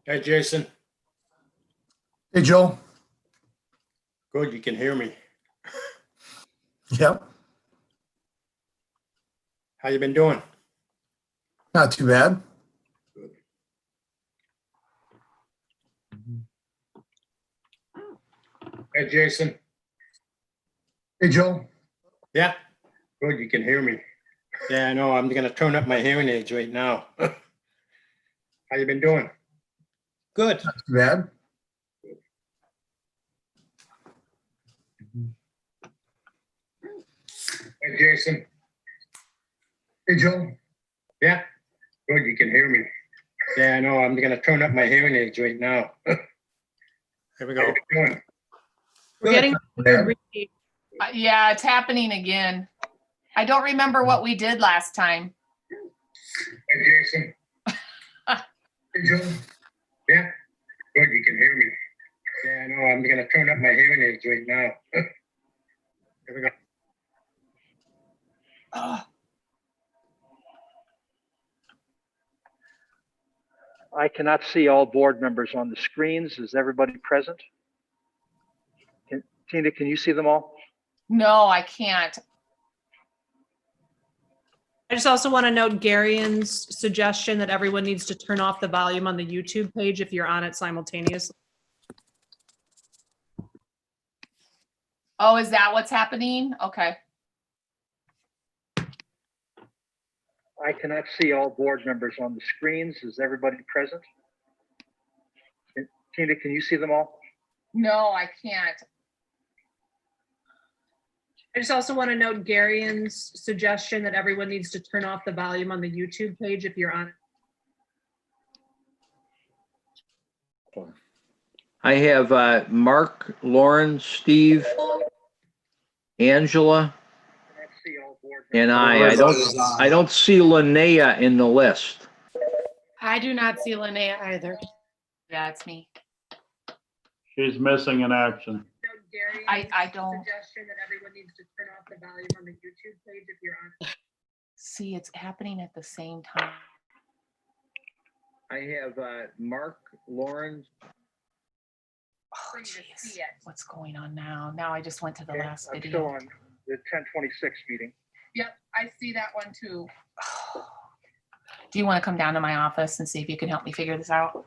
Hey, Jason. Hey, Joe. Good, you can hear me. Yep, How you been doing? not too bad. Good. Hey, Jason. Hey, Joe. Yeah. Good, you can hear me. Yeah, I know. I'm gonna turn up my hearing aids right now. How you been doing? Good. Not too bad. Hey, Jason. Hey, Joe. Yeah. Good, you can hear me. Yeah, I know. I'm gonna turn up my hearing aids right now. Here we go. How you been doing? We're Good. getting Not too weird bad. repeat. Yeah, it's happening again. I don't remember what we did last time. Hey, Jason. Hey, Joe. Yeah. Good, you can hear me. Yeah, I know. I'm gonna turn up my hearing aids right now. Here we go. I cannot see all board members on the screens. Is everybody present? Tina, can you see them all? No, I can't. I just also want to note Garion's suggestion that everyone needs to turn off the volume on the YouTube page if you're on it simultaneously. Oh, is that what's happening? Okay. I cannot see all board members on the screens. Is everybody present? Tina, can you see them all? No, I can't. I just also want to note Garion's suggestion that everyone needs to turn off the volume on the YouTube page if you're on it. I have Mark, Lauren, Steve, Angela, I cannot see all board and members. I don't see Linnea in the list. I do not see Linnea either. Yeah, it's me. She's missing in action. Note Garion's I don't suggestion that everyone needs to turn off the volume on the YouTube page if you're on it. see it's happening at the same time. I have Mark, Lauren. Oh, jeez. What's going on now? Now I just went to the Okay, last I'm still video. on the 1026 meeting. Yep, I see that one too. Do you want to come down to my office and see if you can help me figure this out?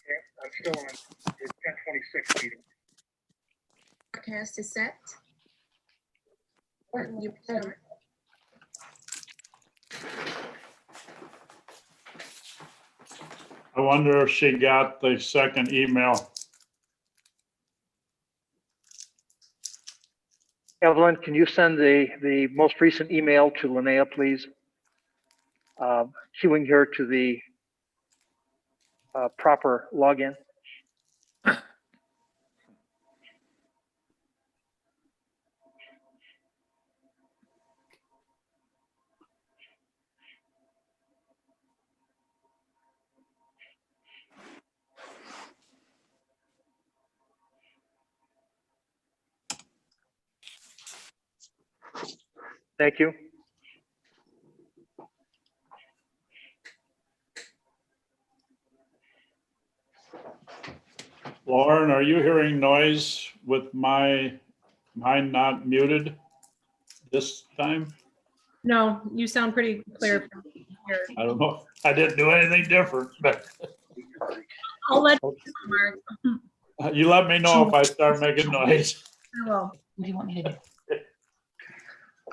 Okay, I'm still on the 1026 meeting. Broadcast is set. You start. I wonder if she got the second email. Evelyn, can you send the most recent email to Linnea, please? Queuing her to the proper login. Thank you. Lauren, are you hearing noise with mine not muted this time? No, you sound pretty clear from here. I don't know. I didn't do anything different, but I'll let you know, Mark. you let me know if I start making noise. I will. What do you want me to do?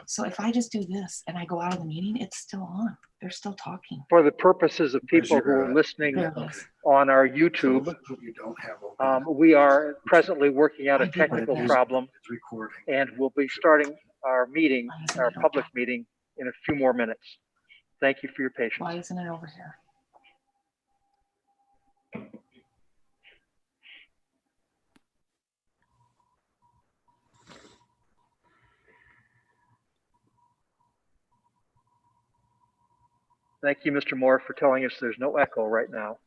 So if I just do this and I go out of the meeting, it's still on. They're still talking. For the purposes of people who are listening There it is. on our YouTube, You don't have we are presently working out I a did technical that. problem, It's recording. and we'll be starting our meeting, Why isn't our it over public here? meeting, in a few more minutes. Thank you for your patience. Why isn't it over here? Thank you, Mr. Moore, for telling us there's no echo right now.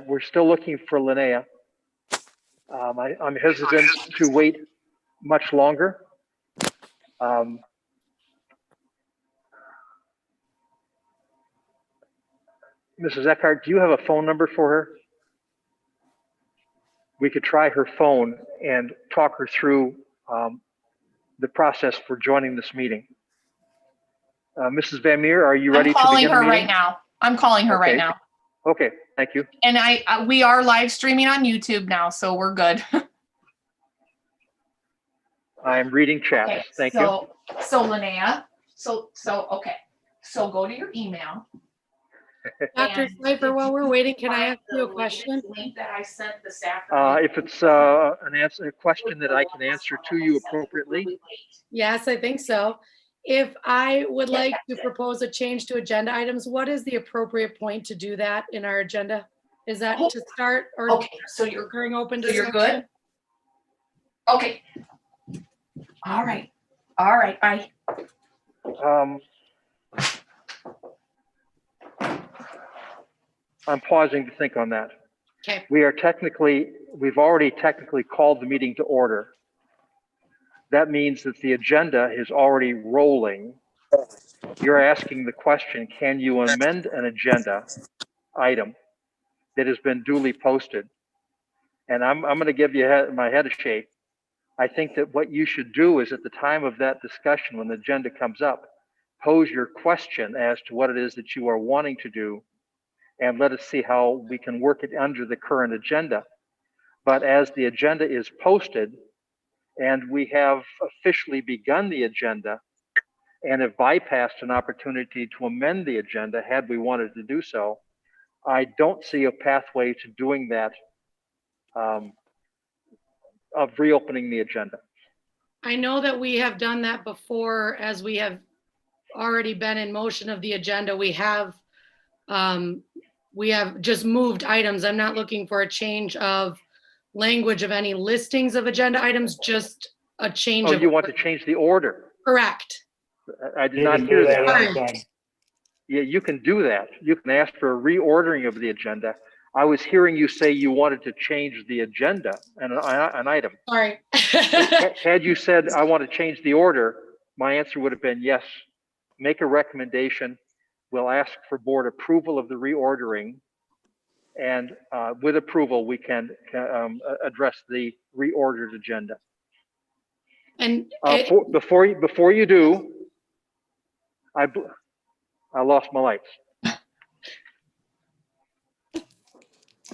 we're still looking for Linnea. I'm hesitant to wait much longer. Mrs. Eckhart, do you have a phone number for her? We could try her phone and talk her through the process for joining this meeting. Mrs. Van Meer, are you ready I'm to calling begin the her meeting? right now. I'm calling her right Okay. now. Okay, thank you. And we are live streaming on YouTube now, so we're good. I'm reading chats. Okay, Thank you. so Linnea, okay. So go to your email. Dr. and Slifer, while we're waiting, can I find ask you a the question? link that I sent this afternoon. If it's a question that I can answer to you appropriately. Yes, I think so. If I would like to propose a change to agenda items, what is the appropriate point to do that in our agenda? Is that to start or Okay, so you're during open so you're discussion? good? Okay. All right. All right, bye. I'm pausing to think on that. Okay. We've already technically called the meeting to order. That means that the agenda is already rolling. You're asking the question, can you amend an agenda item that has been duly posted? And I'm going to give you my head a shake. I think that what you should do is at the time of that discussion, when the agenda comes up, pose your question as to what it is that you are wanting to do, and let us see how we can work it under the current agenda. But as the agenda is posted and we have officially begun the agenda and have bypassed an opportunity to amend the agenda had we wanted to do so, I don't see a pathway to doing that, of reopening the agenda. I know that we have done that before, as we have already been in motion of the agenda. We have just moved items. I'm not looking for a change of language of any listings of agenda items, just a change Oh, of. you want to change the order? Correct. I did You not can hear do that that. anytime. Yeah, you can do that. You can ask for a reordering of the agenda. I was hearing you say you wanted to change the agenda and an item. Sorry. Had you said, I want to change the order, my answer would have been yes. Make a recommendation. We'll ask for board approval of the reordering. And with approval, we can address the reordered agenda. And Before you do, I lost my lights.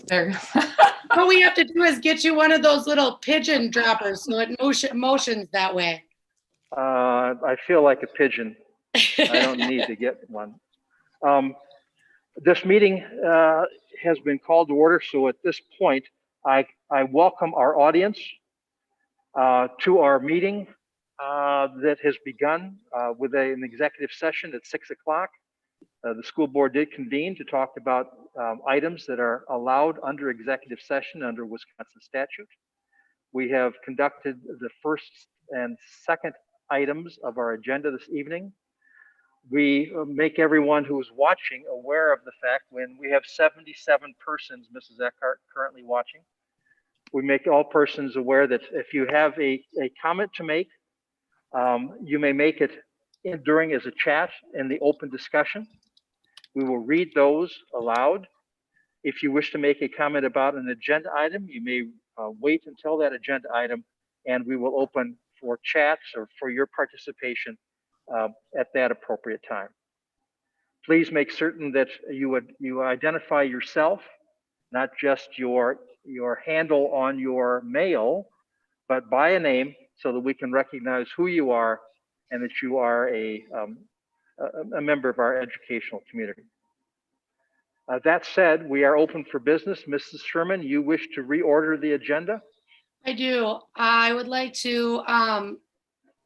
There. what we have to do is get you one of those little pigeon droppers so it motions that way. I feel like a pigeon. I don't need to get one. This meeting has been called to order, so at this point, I welcome our audience to our meeting that has begun with an executive session at 6 o'clock. The school board did convene to talk about items that are allowed under executive session under Wisconsin statute. We have conducted the first and second items of our agenda this evening. We make everyone who is watching aware of the fact when we have 77 persons, Mrs. Eckhart, currently watching. We make all persons aware that if you have a comment to make, you may make it during as a chat in the open discussion. We will read those aloud. If you wish to make a comment about an agenda item, you may wait until that agenda item, and we will open for chats or for your participation at that appropriate time. Please make certain that you identify yourself, not just your handle on your mail, but by a name so that we can recognize who you are and that you are a member of our educational community. That said, we are open for business. Mrs. Sherman, you wish to reorder the agenda? I do. I would like to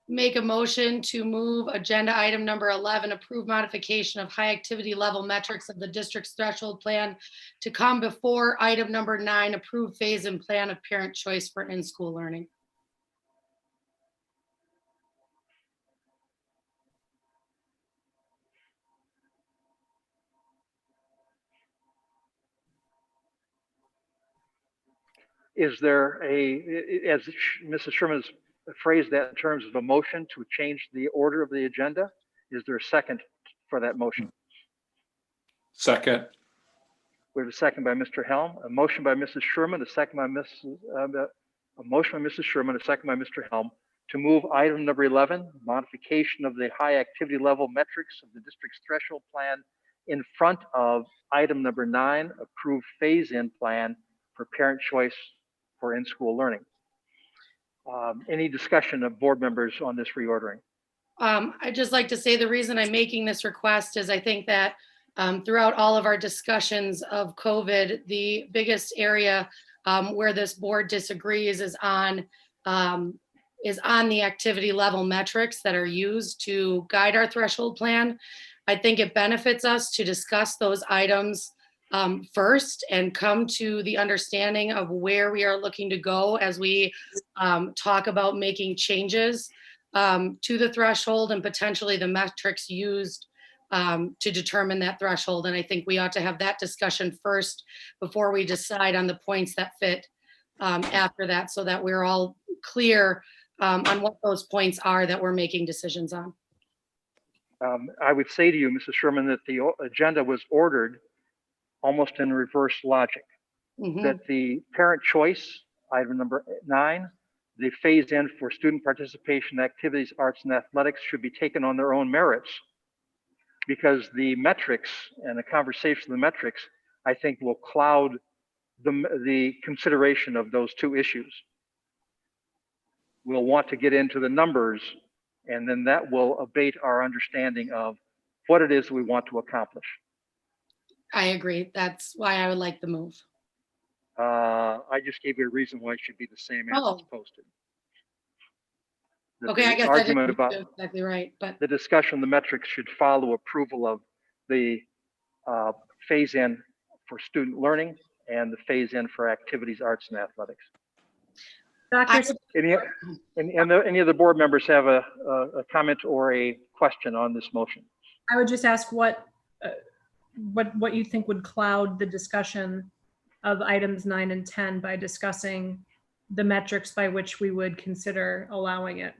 make a motion to move agenda item number 11, approve modification of high activity level metrics of the district's threshold plan, to come before item number 9, approve phase and plan of parent choice for in-school learning. Is there as Mrs. Sherman has phrased that in terms of a motion to change the order of the agenda, is there a second for that motion? Second. We have a second by Mr. Helm, a motion by Mrs. Sherman, a second by a motion by Mrs. Sherman, a second by Mr. Helm to move item number 11, modification of the high activity level metrics of the district's threshold plan, in front of item number 9, approved phase-in plan for parent choice for in-school learning. Any discussion of board members on this reordering? I'd just like to say the reason I'm making this request is I think that throughout all of our discussions of COVID, the biggest area where this board disagrees is on the activity level metrics that are used to guide our threshold plan. I think it benefits us to discuss those items first and come to the understanding of where we are looking to go as we talk about making changes to the threshold and potentially the metrics used to determine that threshold. And I think we ought to have that discussion first before we decide on the points that fit after that, so that we're all clear on what those points are that we're making decisions on. I would say to you, Mrs. Sherman, that the agenda was ordered almost in reverse logic. That the parent choice, item number 9, the phase in for student participation activities, arts and athletics should be taken on their own merits, because the metrics and the conversation of the metrics, I think, will cloud the consideration of those two issues. We'll want to get into the numbers, and then that will abate our understanding of what it is we want to accomplish. I agree. That's why I would like the move. I just gave you a reason why it should be the same as it's posted. Okay, I guess I didn't about exactly right, but the discussion of the metrics should follow approval of the phase in for student learning and the phase in for activities, arts and athletics. Any of the board members have a comment or a question on this motion? I would just ask what you think would cloud the discussion of items 9 and 10 by discussing the metrics by which we would consider allowing it.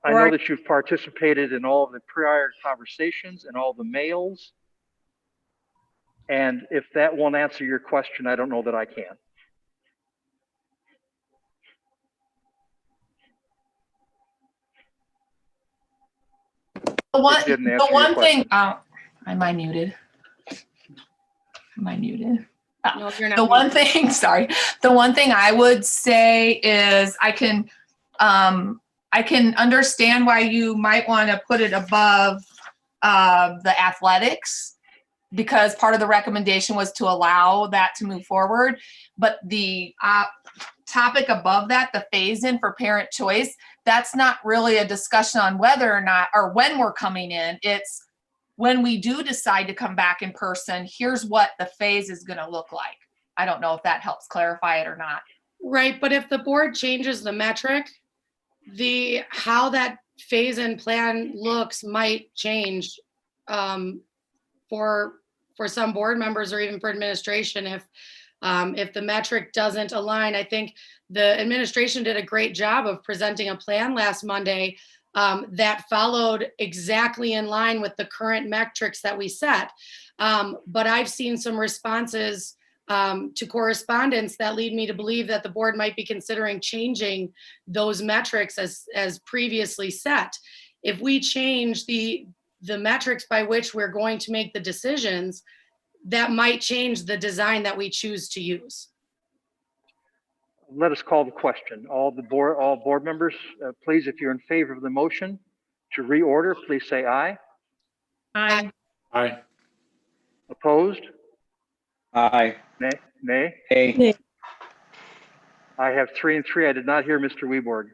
I know that you've participated in all of the prior conversations and all the mails. And if that won't answer your question, I don't know that I can. The one thing, am I muted? Am I muted? no, you're not. The one thing, sorry. The one thing I would say is I can understand why you might want to put it above the athletics, because part of the recommendation was to allow that to move forward. But the topic above that, the phase in for parent choice, that's not really a discussion on whether or not, or when we're coming in. It's when we do decide to come back in person, here's what the phase is going to look like. I don't know if that helps clarify it or not. Right, but if the board changes the metric, how that phase-in plan looks might change for some board members or even for administration if the metric doesn't align. I think the administration did a great job of presenting a plan last Monday that followed exactly in line with the current metrics that we set. But I've seen some responses to correspondence that lead me to believe that the board might be considering changing those metrics as previously set. If we change the metrics by which we're going to make the decisions, that might change the design that we choose to use. Let us call the question. All board members, please, if you're in favor of the motion to reorder, please say aye. Aye. Aye. Opposed? Aye. Nay? Nay? Nay. I have 3 and 3. I did not hear Mr. Weborg.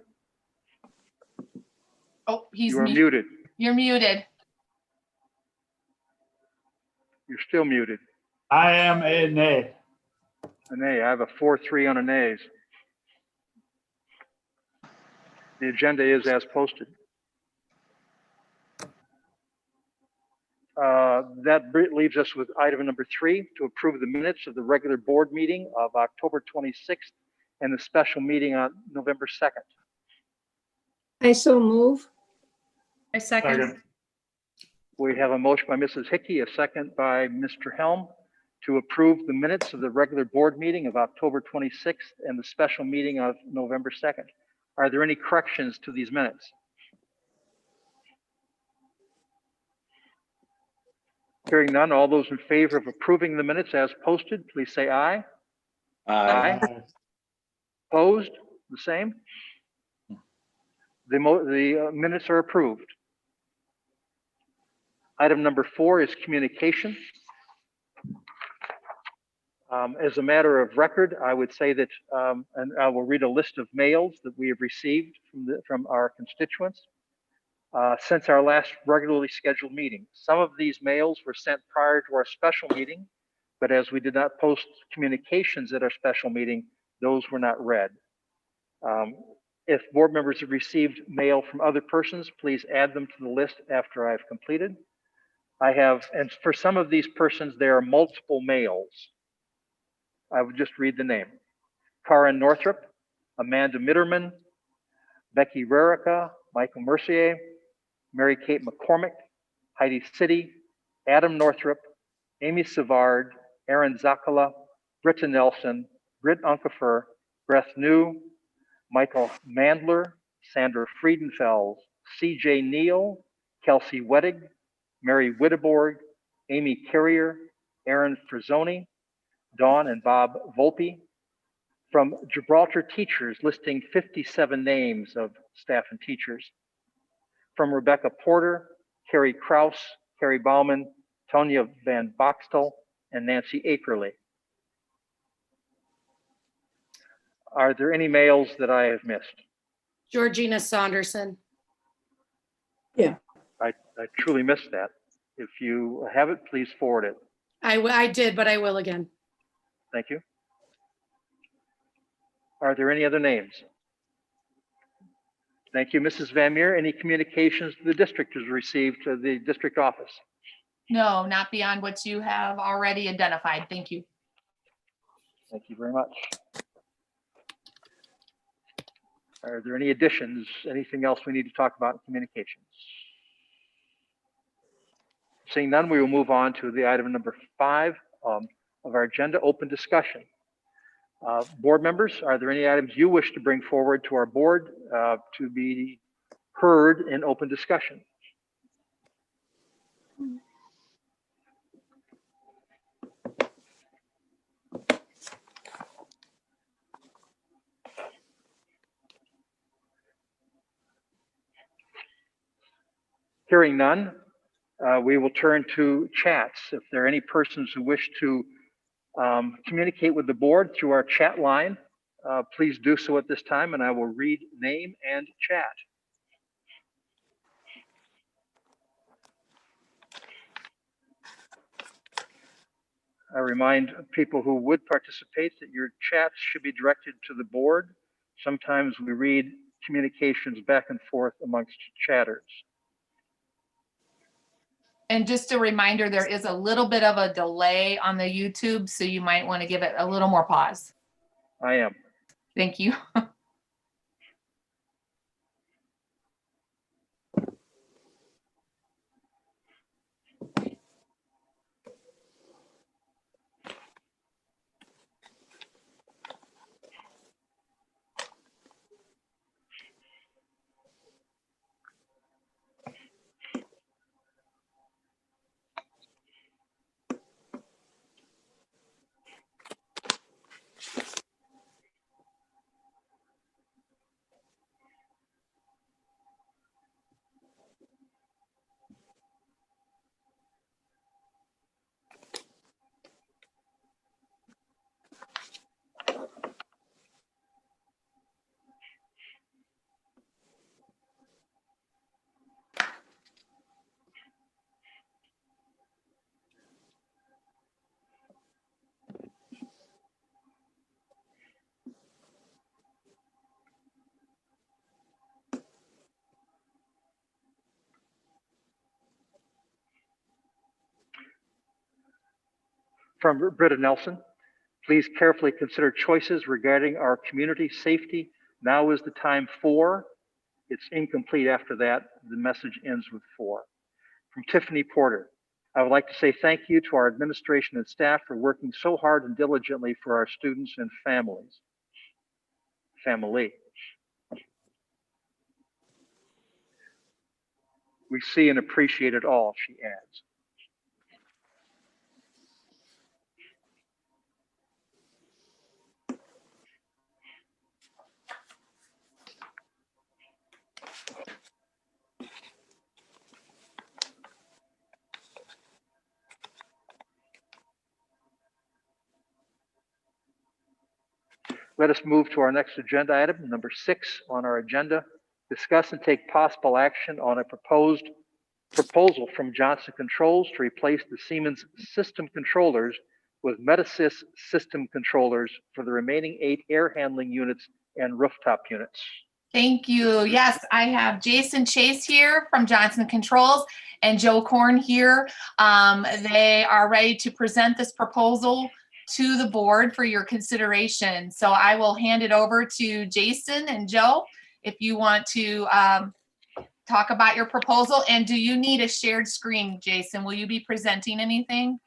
Oh, he's You are muted. You're muted. You're still muted. I am a nay. A nay. I have a 4-3 on a nays. The agenda is as posted. That leaves us with item number 3, to approve the minutes of the regular board meeting of October 26th, and the special meeting on November 2nd. I so move. I second. Second. We have a motion by Mrs. Hickey, a second by Mr. Helm to approve the minutes of the regular board meeting of October 26th and the special meeting of November 2nd. Are there any corrections to these minutes? Hearing none, all those in favor of approving the minutes as posted, please say aye. Aye. Opposed? The same? The minutes are approved. Item number 4 is communication. As a matter of record, I would say that, and I will read a list of mails that we have received from our constituents since our last regularly scheduled meeting. Some of these mails were sent prior to our special meeting, but as we did not post communications at our special meeting, those were not read. If board members have received mail from other persons, please add them to the list after I've completed. I have, and for some of these persons, there are multiple mails. I would just read the name. Karen Northrup, Amanda Mitterman, Becky Rarica, Michael Mercier, Mary Kate McCormick, Heidi City, Adam Northrup, Amy Savard, Aaron Zakala, Britta Nelson, Britt Unkefer, Beth New, Michael Mandler, Sandra Friedenfels, CJ Neal, Kelsey Wettig, Mary Witteborg, Amy Carrier, Aaron Frazzoni, Dawn and Bob Volpe, from Gibraltar teachers listing 57 names of staff and teachers, from Rebecca Porter, Carrie Kraus, Carrie Bauman, Tonya Van Boxtel, and Nancy Akerley. Are there any mails that I have missed? Georgina Saunderson. I truly missed that. If you have it, please forward it. I did, but I will again. Thank you. Are there any other names? Thank you, Mrs. Van Meer. Any communications the district has received to the district office? No, not beyond what you have already identified. Thank you. Thank you very much. Are there any additions? Anything else we need to talk about in communications? Seeing none, we will move on to the item number 5 of our agenda, open discussion. Board members, are there any items you wish to bring forward to our board to be heard in open discussion? Hearing none, we will turn to chats. If there are any persons who wish to communicate with the board through our chat line, please do so at this time, and I will read name and chat. I remind people who would participate that your chats should be directed to the board. Sometimes we read communications back and forth amongst chatters. And just a reminder, there is a little bit of a delay on the YouTube, so you might want to give it a little more pause. I am. Thank you. From Britta Nelson, Please carefully consider choices regarding our community safety. Now is the time for. It's incomplete after that. The message ends with for. From Tiffany Porter. I would like to say thank you to our administration and staff for working so hard and diligently for our students and families. Family. We see and appreciate it all, she adds. Let us move to our next agenda item, number 6 on our agenda. Discuss and take possible action on a proposal from Johnson Controls to replace the Siemens system controllers with Metasys system controllers for the remaining 8 air handling units and rooftop units. Thank you. Yes, I have Jason Chase here from Johnson Controls and Joe Korn here. They are ready to present this proposal to the board for your consideration. So I will hand it over to Jason and Joe if you want to talk about your proposal. And do you need a shared screen, Jason? Will you be presenting anything?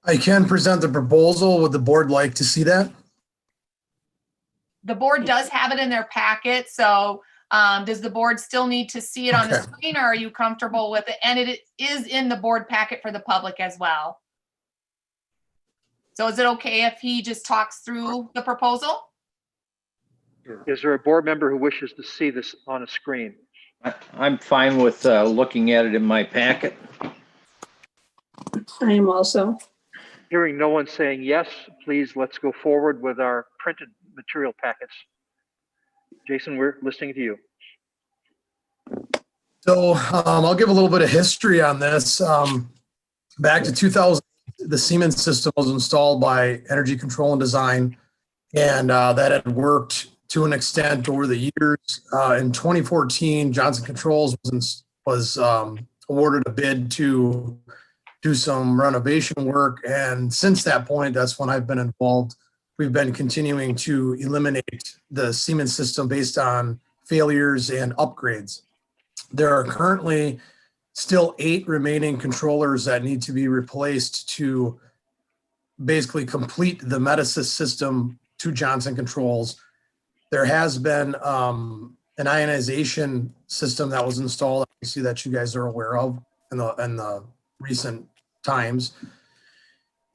I can present the proposal. Would the board like to see that? The board does have it in their packet. So does the board still need to see it on the screen, or are you comfortable with it? And it is in the board packet for the public as well. So is it okay if he just talks through the proposal? Is there a board member who wishes to see this on a screen? I'm fine with looking at it in my packet. I am also. Hearing no one saying yes, please let's go forward with our printed material packets. Jason, we're listening to you. So I'll give a little bit of history on this. Back to 2000, the Siemens system was installed by Energy Control and Design, and that had worked to an extent over the years. In 2014, Johnson Controls was awarded a bid to do some renovation work, and since that point, that's when I've been involved. We've been continuing to eliminate the Siemens system based on failures and upgrades. There are currently still 8 remaining controllers that need to be replaced to basically complete the Metasys system to Johnson Controls. There has been an ionization system that was installed, obviously, that you guys are aware of in the recent times.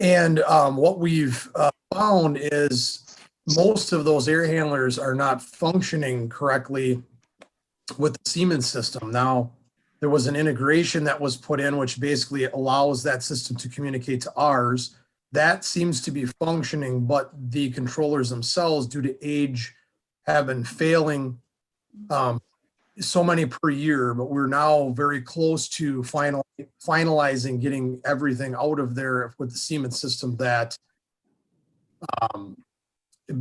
And what we've found is most of those air handlers are not functioning correctly with the Siemens system. Now, there was an integration that was put in, which basically allows that system to communicate to ours. That seems to be functioning, but the controllers themselves, due to age, have been failing so many per year, but we're now very close to finalizing getting everything out of there with the Siemens system that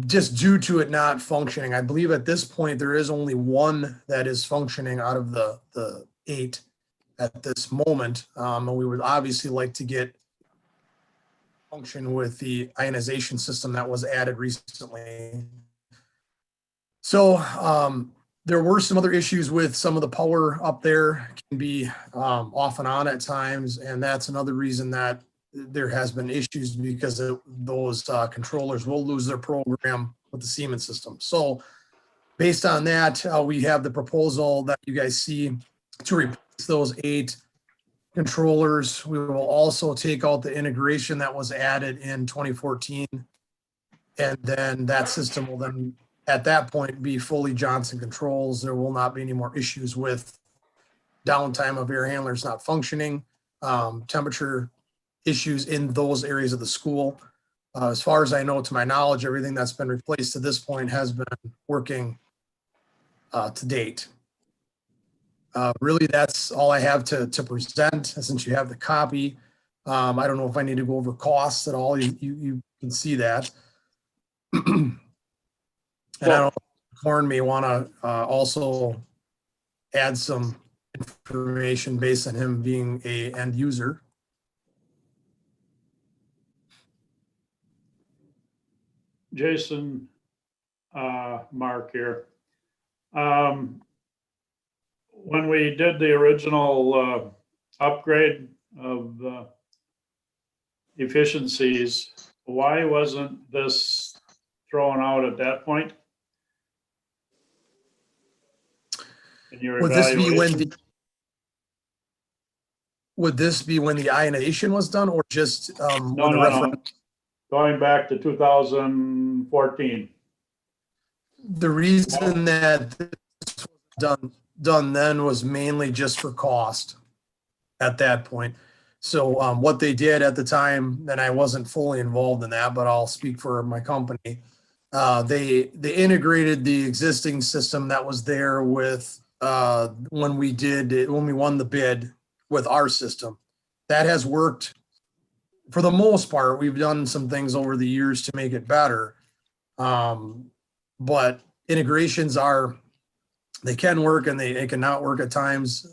just due to it not functioning. I believe at this point, there is only one that is functioning out of the 8 at this moment. And we would obviously like to get function with the ionization system that was added recently. So there were some other issues with some of the power up there, can be off and on at times. And that's another reason that there has been issues, because those controllers will lose their program with the Siemens system. So based on that, we have the proposal that you guys see to replace those 8 controllers. We will also take out the integration that was added in 2014. And then that system will then, at that point, be fully Johnson Controls. There will not be any more issues with downtime of air handlers not functioning, temperature issues in those areas of the school. As far as I know, to my knowledge, everything that's been replaced to this point has been working to date. Really, that's all I have to present, since you have the copy. I don't know if I need to go over costs at all. You can see that. And I don't know if Korn may want to also add some information based on him being a end user. Jason, Mark here. When we did the original upgrade of efficiencies, why wasn't this thrown out at that point? In your Would this be when evaluation? would this be when the ionization was done or just No, when the no, referendum? no. Going back to 2014. The reason that this was done then was mainly just for cost at that point. So what they did at the time, and I wasn't fully involved in that, but I'll speak for my company. They integrated the existing system that was there with when we won the bid with our system. That has worked for the most part. We've done some things over the years to make it better. But integrations they can work and they cannot work at times.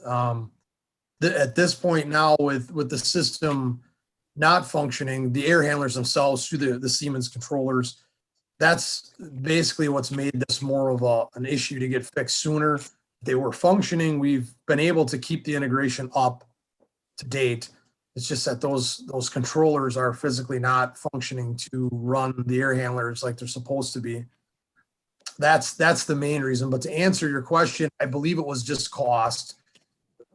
At this point now with the system not functioning, the air handlers themselves through the Siemens controllers, that's basically what's made this more of an issue to get fixed sooner. They were functioning. We've been able to keep the integration up to date. It's just that those controllers are physically not functioning to run the air handlers like they're supposed to be. That's the main reason. But to answer your question, I believe it was just cost.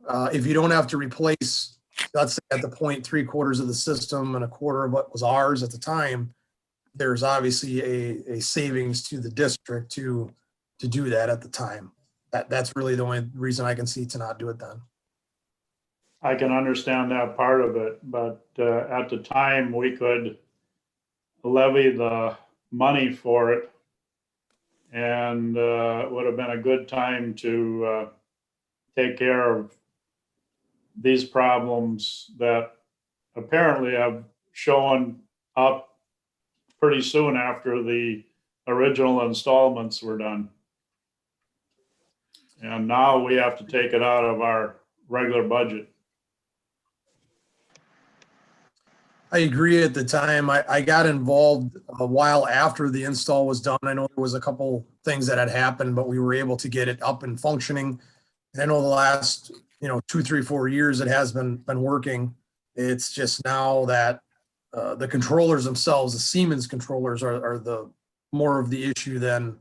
If you don't have to replace, let's say at the point 3/4 of the system and 1/4 of what was ours at the time, there's obviously a savings to the district to do that at the time. That's really the only reason I can see to not do it then. I can understand that part of it, but at the time we could levy the money for it, and it would have been a good time to take care of these problems that apparently have shown up pretty soon after the original installments were done. And now we have to take it out of our regular budget. I agree. At the time, I got involved a while after the install was done. I know there was a couple things that had happened, but we were able to get it up and functioning. And I know the last 2, 3, 4 years it has been working. It's just now that the controllers themselves, the Siemens controllers, are the more of the issue than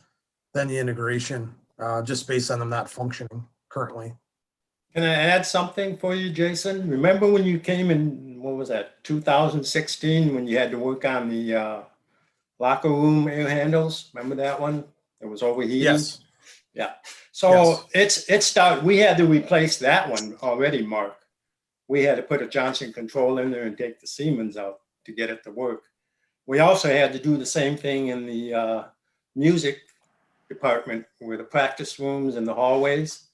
the integration, just based on them not functioning currently. Can I add something for you, Jason? Remember when you came in, what was that, 2016, when you had to work on the locker room air handles? Remember that one? It was overheating? Yes. Yeah. So we had to replace that one already, Mark. We had to put a Johnson control in there and take the Siemens out to get it to work. We also had to do the same thing in the music department with the practice rooms and the hallways.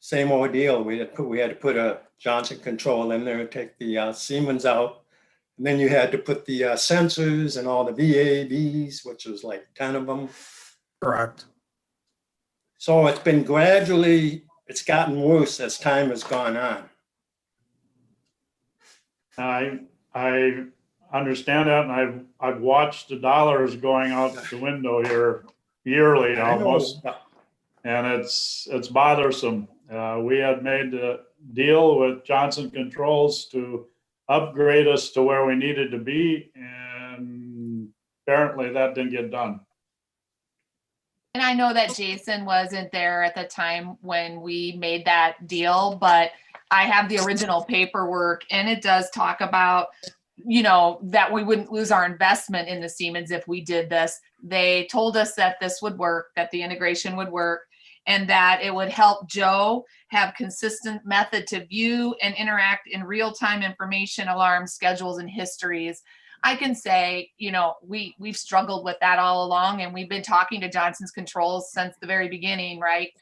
Same ordeal. We had to put a Johnson control in there and take the Siemens out. And then you had to put the sensors and all the VAVs, which was like 10 of them. Correct. So it's gotten worse as time has gone on. I understand that, and I've watched the dollars going out the window here yearly almost, and it's bothersome. We had made a deal with Johnson Controls to upgrade us to where we needed to be, and apparently that didn't get done. And I know that Jason wasn't there at the time when we made that deal, but I have the original paperwork and it does talk about, that we wouldn't lose our investment in the Siemens if we did this. They told us that this would work, that the integration would work, and that it would help Joe have consistent method to view and interact in real-time information, alarms, schedules, and histories. I can say, we've struggled with that all along, and we've been talking to Johnson's Controls since the very beginning, right,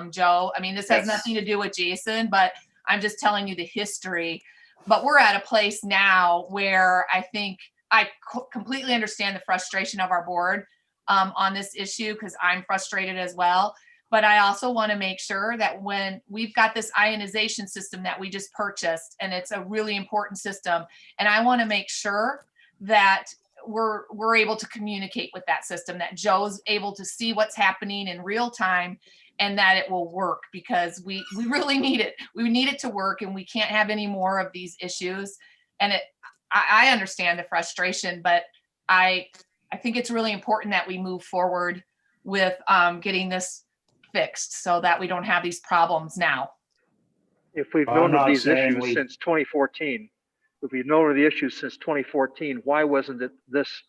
Joe? I mean, this has nothing to do with Jason, but I'm just telling you the history. But we're at a place now where I think I completely understand the frustration of our board on this issue, because I'm frustrated as well. But I also want to make sure that when we've got this ionization system that we just purchased, and it's a really important system, and I want to make sure that we're able to communicate with that system, that Joe's able to see what's happening in real time, and that it will work, because we really need it. We need it to work, and we can't have any more of these issues. And I understand the frustration, but I think it's really important that we move forward with getting this fixed so that we don't have these problems now. If we've I'm known of not these saying issues we- since 2014, if we've known of the issues since 2014, why wasn't this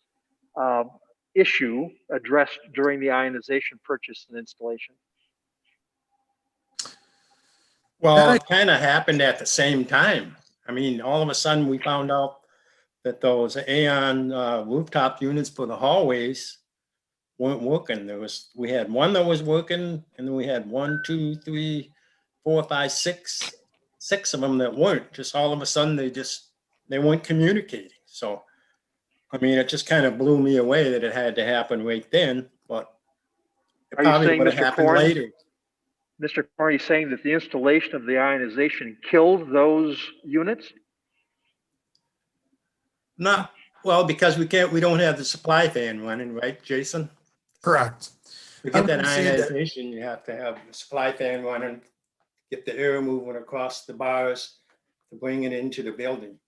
issue addressed during the ionization purchase and installation? Well, it kind of happened at the same time. I mean, all of a sudden we found out that those Aeon rooftop units for the hallways weren't working. We had one that was working, and then we had 1, 2, 3, 4, 5, 6 of them that weren't. Just all of a sudden they weren't communicating. So, I mean, it just kind of blew me away that it had to happen right then, but it Are you probably saying, would have Mr. happened Korn? later. Mr. Korn, are you saying that the installation of the ionization killed those units? Not, well, because we don't have the supply fan running, right, Jason? Correct. To I get that wouldn't say that- ionization, you have to have the supply fan running, get the air moving across the bars to bring it into the building.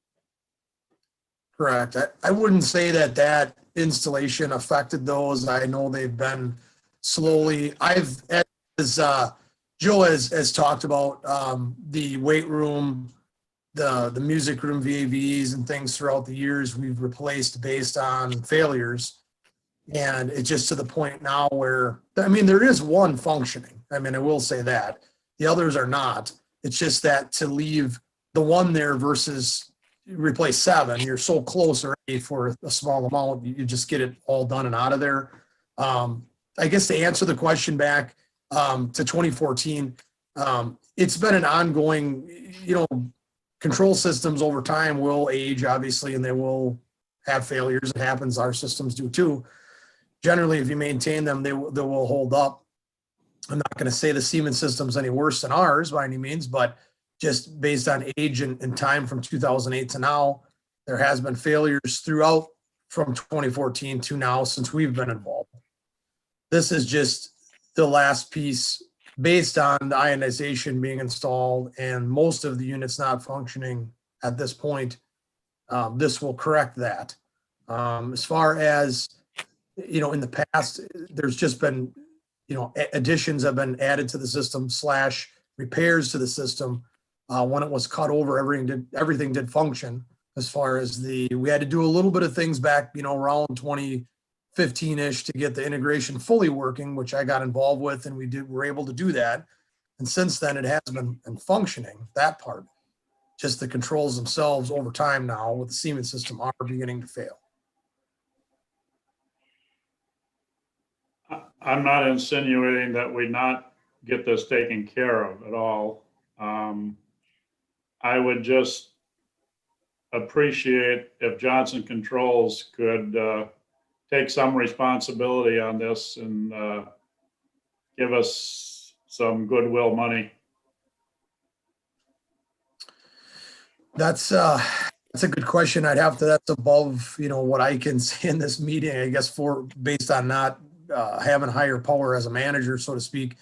Correct. I wouldn't say that installation affected those. I know they've been slowly, as Joe has talked about, the weight room, the music room VAVs and things throughout the years we've replaced based on failures. And it's just to the point now where, I mean, there is one functioning. I mean, I will say that. The others are not. It's just that to leave the one there versus replace 7, you're so close already for a small amount, you just get it all done and out of there. I guess to answer the question back to 2014, it's been an ongoing, control systems over time will age, obviously, and they will have failures. It happens. Our systems do too. Generally, if you maintain them, they will hold up. I'm not going to say the Siemens system's any worse than ours by any means, but just based on age and time from 2008 to now, there has been failures throughout from 2014 to now since we've been involved. This is just the last piece based on the ionization being installed and most of the units not functioning at this point. This will correct that. As far as, in the past, there's just been, additions have been added to the system / repairs to the system. When it was cut over, everything did function. As far as we had to do a little bit of things back, around 2015-ish to get the integration fully working, which I got involved with, and were able to do that. And since then, it has been functioning, that part. Just the controls themselves over time now with the Siemens system are beginning to fail. I'm not insinuating that we not get this taken care of at all. I would just appreciate if Johnson Controls could take some responsibility on this and give us some goodwill money. That's a good question. That's above, what I can say in this meeting, I guess, based on not having higher power as a manager, so to speak.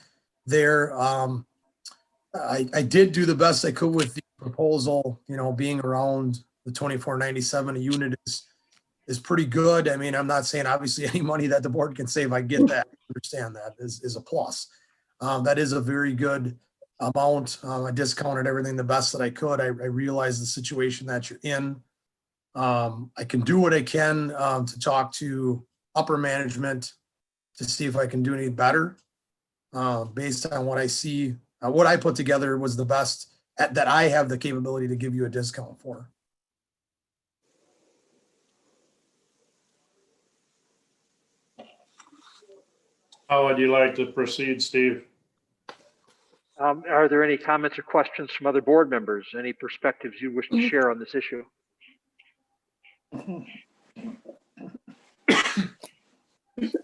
There, I did do the best I could with the proposal. Being around the 2497 a unit is pretty good. I mean, I'm not saying obviously any money that the board can save, I get that, I understand that is a plus. That is a very good amount. I discounted everything the best that I could. I realize the situation that you're in. I can do what I can to talk to upper management to see if I can do any better. Based on what I see, what I put together was the best that I have the capability to give you a discount for. How would you like to proceed, Steve? Are there any comments or questions from other board members? Any perspectives you wish to share on this issue?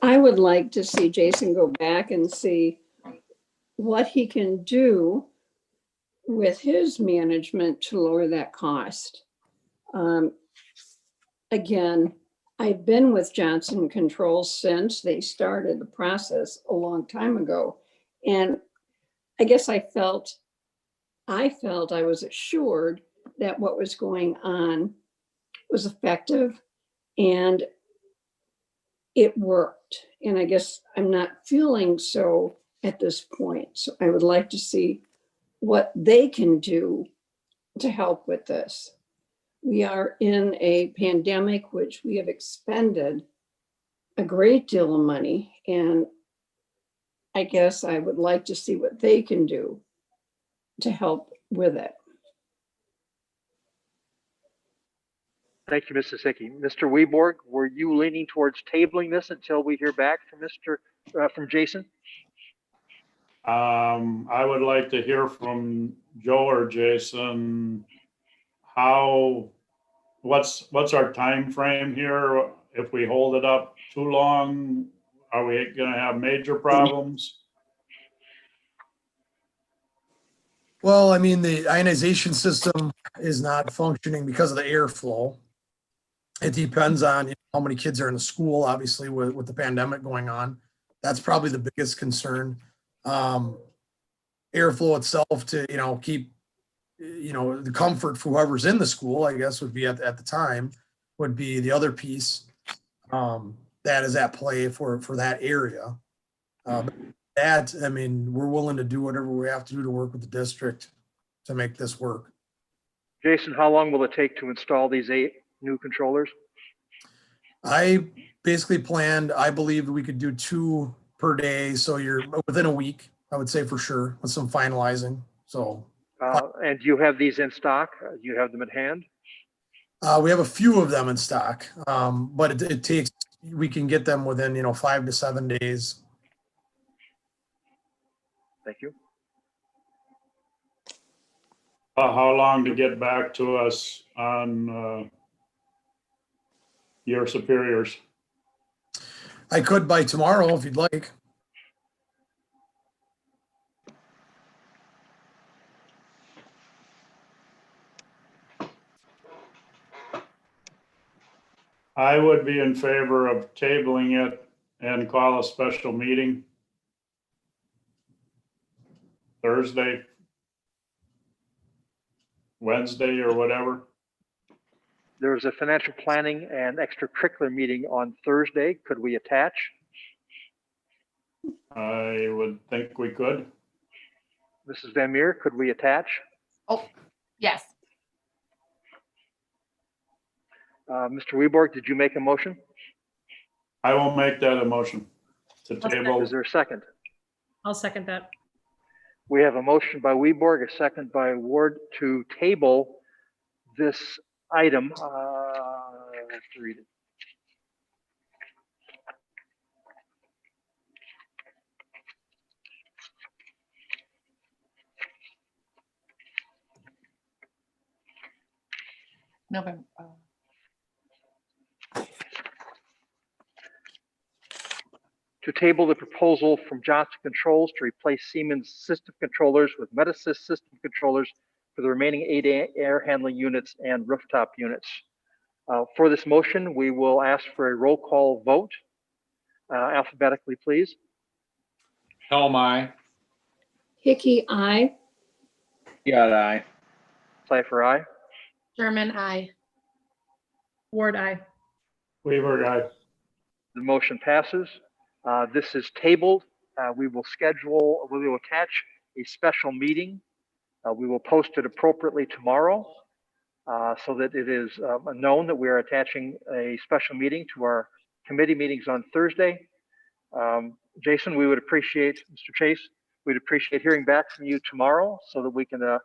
I would like to see Jason go back and see what he can do with his management to lower that cost. Again, I've been with Johnson Controls since they started the process a long time ago. And I guess I felt I was assured that what was going on was effective and it worked. And I guess I'm not feeling so at this point. So I would like to see what they can do to help with this. We are in a pandemic, which we have expended a great deal of money. And I guess I would like to see what they can do to help with it. Thank you, Mrs. Hickey. Mr. Weborg, were you leaning towards tabling this until we hear back from Jason? I would like to hear from Joe or Jason, what's our time frame here? If we hold it up too long, are we gonna have major problems? Well, I mean, the ionization system is not functioning because of the airflow. It depends on how many kids are in the school, obviously, with the pandemic going on. That's probably the biggest concern. Airflow itself to, keep, the comfort for whoever's in the school, I guess, would be at the time, would be the other piece that is at play for that area. I mean, we're willing to do whatever we have to do to work with the district to make this work. Jason, how long will it take to install these 8 new controllers? I basically planned, I believe we could do 2 per day. So you're within a week, I would say for sure, with some finalizing. So. And do you have these in stock? Do you have them at hand? We have a few of them in stock, but it takes, we can get them within, 5 to 7 days. Thank you. How long to get back to us on your superiors? I could by tomorrow if you'd like. I would be in favor of tabling it and call a special meeting Thursday, Wednesday, or whatever. There's a financial planning and extracurricular meeting on Thursday. Could we attach? I would think we could. Mrs. Van Meer, could we attach? Oh, yes. Mr. Weborg, did you make a motion? I will make that a motion to table. Is there a second? I'll second that. We have a motion by Weborg, a second by Ward to table this item. I have to read it. November. To table the proposal from Johnson Controls to replace Siemens system controllers with Metasys system controllers for the remaining 8 air handling units and rooftop units. For this motion, we will ask for a roll call vote, alphabetically, please. Helm, aye. Hickey, aye. Piat, aye. Cipher, aye. Sherman, I. Ward, aye. Weaver, aye. The motion passes. This is tabled. We will attach a special meeting. We will post it appropriately tomorrow so that it is known that we are attaching a special meeting to our committee meetings on Thursday. Jason, we would appreciate, Mr. Chase, we'd appreciate hearing back from you tomorrow so that we can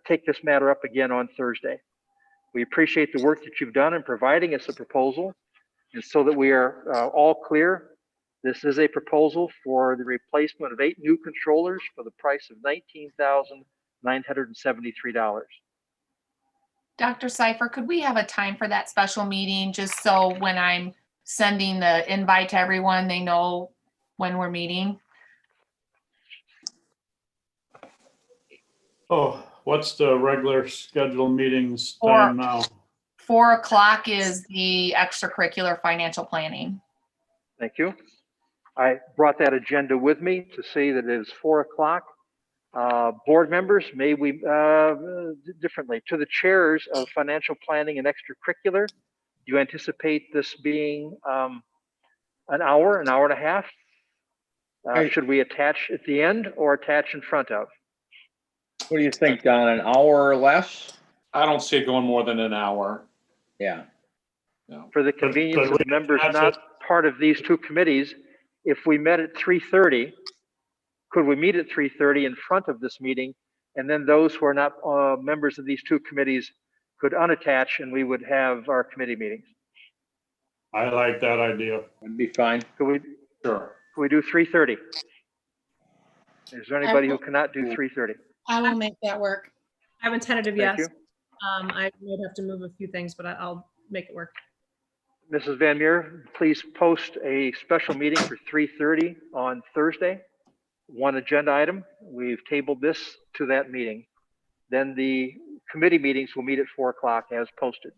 take this matter up again on Thursday. We appreciate the work that you've done in providing us a proposal. And so that we are all clear, this is a proposal for the replacement of 8 new controllers for the price of $19,973. Dr. Cipher, could we have a time for that special meeting, just so when I'm sending the invite to everyone, they know when we're meeting? Oh, what's the regular scheduled meetings time now? 4 o'clock is the extracurricular financial planning. Thank you. I brought that agenda with me to say that it is 4 o'clock. Board members, may we, differently, to the chairs of financial planning and extracurricular, do you anticipate this being an hour and a half? Should we attach at the end or attach in front of? What do you think, Don? An hour or less? I don't see it going more than an hour. Yeah. For the convenience Could of we members attach not it? part of these two committees, if we met at 3:30, could we meet at 3:30 in front of this meeting? And then those who are not members of these two committees could unattach and we would have our committee meetings. I like that idea. That'd be fine. Could Sure. we do 3:30? Is there anybody who cannot do 3:30? I will make that work. I have a tentative Thank yes. you. I may have to move a few things, but I'll make it work. Mrs. Van Meer, please post a special meeting for 3:30 on Thursday. One agenda item. We've tabled this to that meeting. Then the committee meetings will meet at 4 o'clock as posted.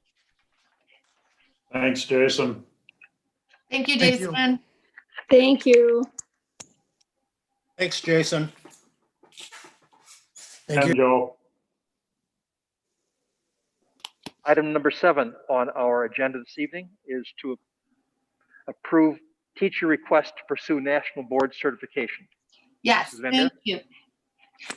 Thanks, Jason. Thank you, Thank you. Jason. Thank you. Thanks, Jason. Thank you. And Joe. Item number 7 on our agenda this evening is to approve teacher request to pursue national board certification. Yes, Mrs. Van Meer? thank you.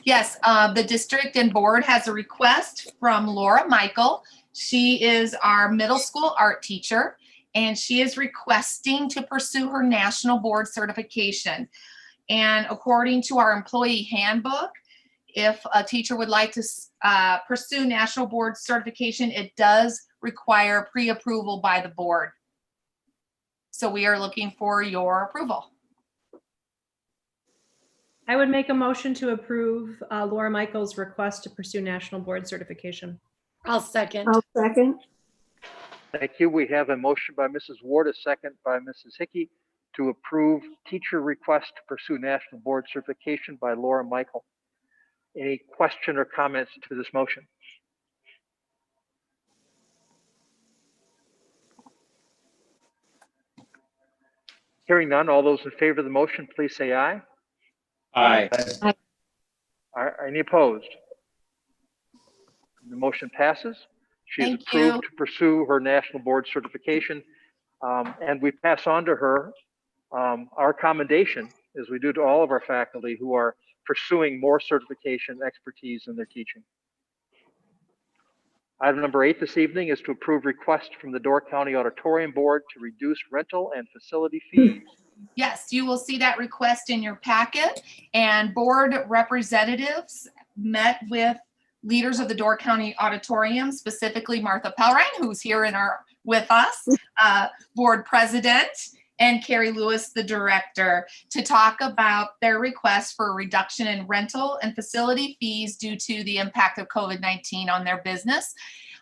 Yes, the district and board has a request from Laura Michael. She is our middle school art teacher, and she is requesting to pursue her national board certification. And according to our employee handbook, if a teacher would like to pursue national board certification, it does require pre-approval by the board. So we are looking for your approval. I would make a motion to approve Laura Michaels' request to pursue national board certification. I'll second. I'll second. Thank you. We have a motion by Mrs. Ward, a second by Mrs. Hickey to approve teacher request to pursue national board certification by Laura Michael. Any question or comments to this motion? Hearing none, all those in favor of the motion, please say aye. Aye. Are any opposed? The motion passes. She is Thank approved you. to pursue her national board certification. And we pass on to her our commendation, as we do to all of our faculty who are pursuing more certification expertise in their teaching. Item number 8 this evening is to approve request from the Door County Auditorium Board to reduce rental and facility fees. Yes, you will see that request in your packet, and board representatives met with leaders of the Door County Auditorium, specifically Martha Pellrein, who's here with us, board president, and Carrie Lewis, the director, to talk about their request for a reduction in rental and facility fees due to the impact of COVID-19 on their business.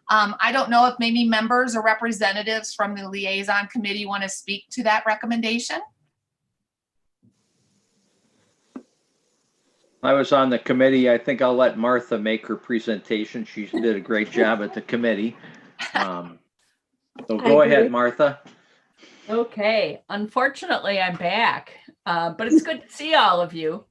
I don't know if maybe members or representatives from the liaison committee want to speak to that recommendation. I was on the committee. I think I'll let Martha make her presentation. She did a great job at the committee. So go ahead, Martha. Okay, unfortunately, I'm back, but it's good to see all of you.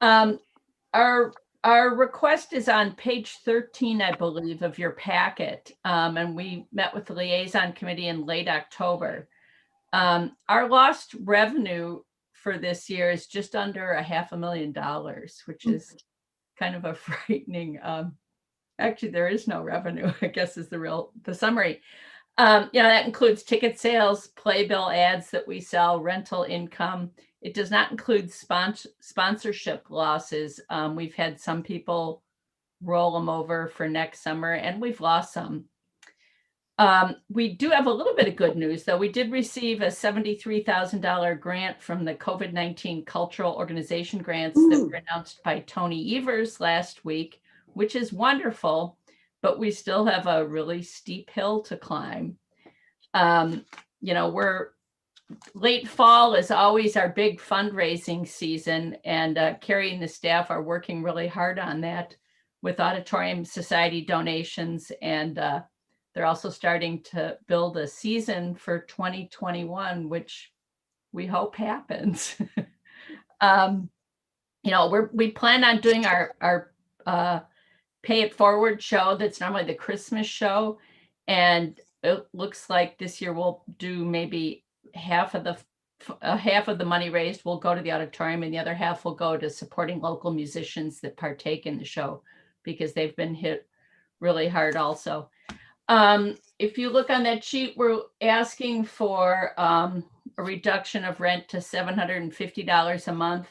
Our request is on page 13, I believe, of your packet, and we met with the liaison committee in late October. Our lost revenue for this year is just under $500,000, which is kind of a frightening. Actually, there is no revenue, I guess, is the summary. That includes ticket sales, playbill ads that we sell, rental income. It does not include sponsorship losses. We've had some people roll them over for next summer, and we've lost some. We do have a little bit of good news, though. We did receive a $73,000 grant from the COVID-19 cultural organization grants that were announced by Tony Evers last week, which is wonderful. But we still have a really steep hill to climb. We're late fall is always our big fundraising season, and Carrie and the staff are working really hard on that with Auditorium Society donations and They're also starting to build a season for 2021, which we hope happens. We plan on doing our Pay It Forward show. That's normally the Christmas show. And it looks like this year we'll do maybe half of the money raised will go to the auditorium, and the other half will go to supporting local musicians that partake in the show, because they've been hit really hard also. If you look on that sheet, we're asking for a reduction of rent to $750 a month,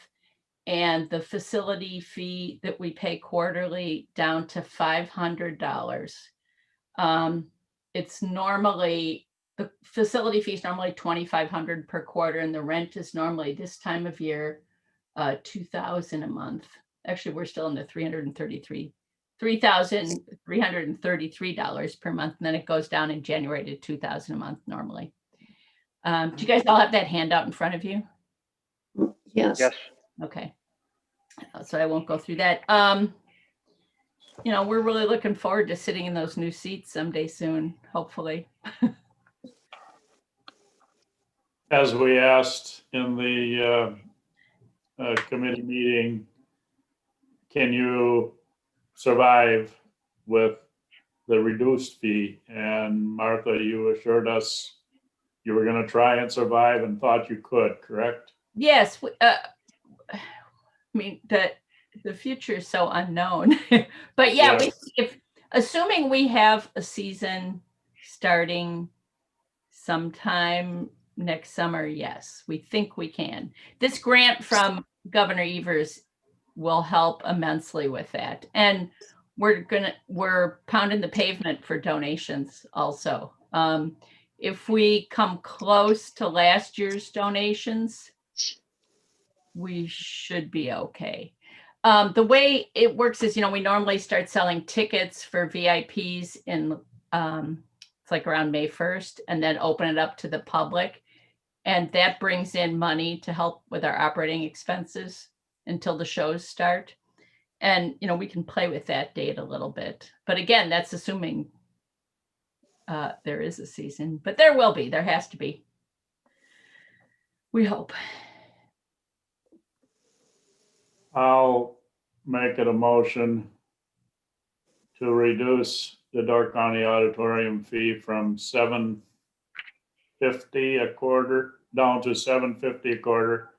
and the facility fee that we pay quarterly down to $500. It's normally, the facility fee is normally $2,500 per quarter, and the rent is normally this time of year $2,000 a month. Actually, we're still in the $3,333 per month, and then it goes down in January to $2,000 a month normally. Do you guys all have that handout in front of you? Yes. Yes. Okay. So I won't go through that. We're really looking forward to sitting in those new seats someday soon, hopefully. As we asked in the committee meeting, can you survive with the reduced fee? And Martha, you assured us you were going to try and survive and thought you could, correct? Yes. I mean, the future is so unknown. But yeah, if assuming we have a season starting sometime next summer, yes, we think we can. This grant from Governor Evers will help immensely with that. And we're pounding the pavement for donations also. If we come close to last year's donations, we should be okay. The way it works is, we normally start selling tickets for VIPs in, it's like around May 1st, and then open it up to the public. And that brings in money to help with our operating expenses until the shows start. And, we can play with that date a little bit. But again, that's assuming there is a season, but there will be, there has to be. We hope. I'll make it a motion to reduce the Door County Auditorium fee from $750 a quarter down to $750 a quarter,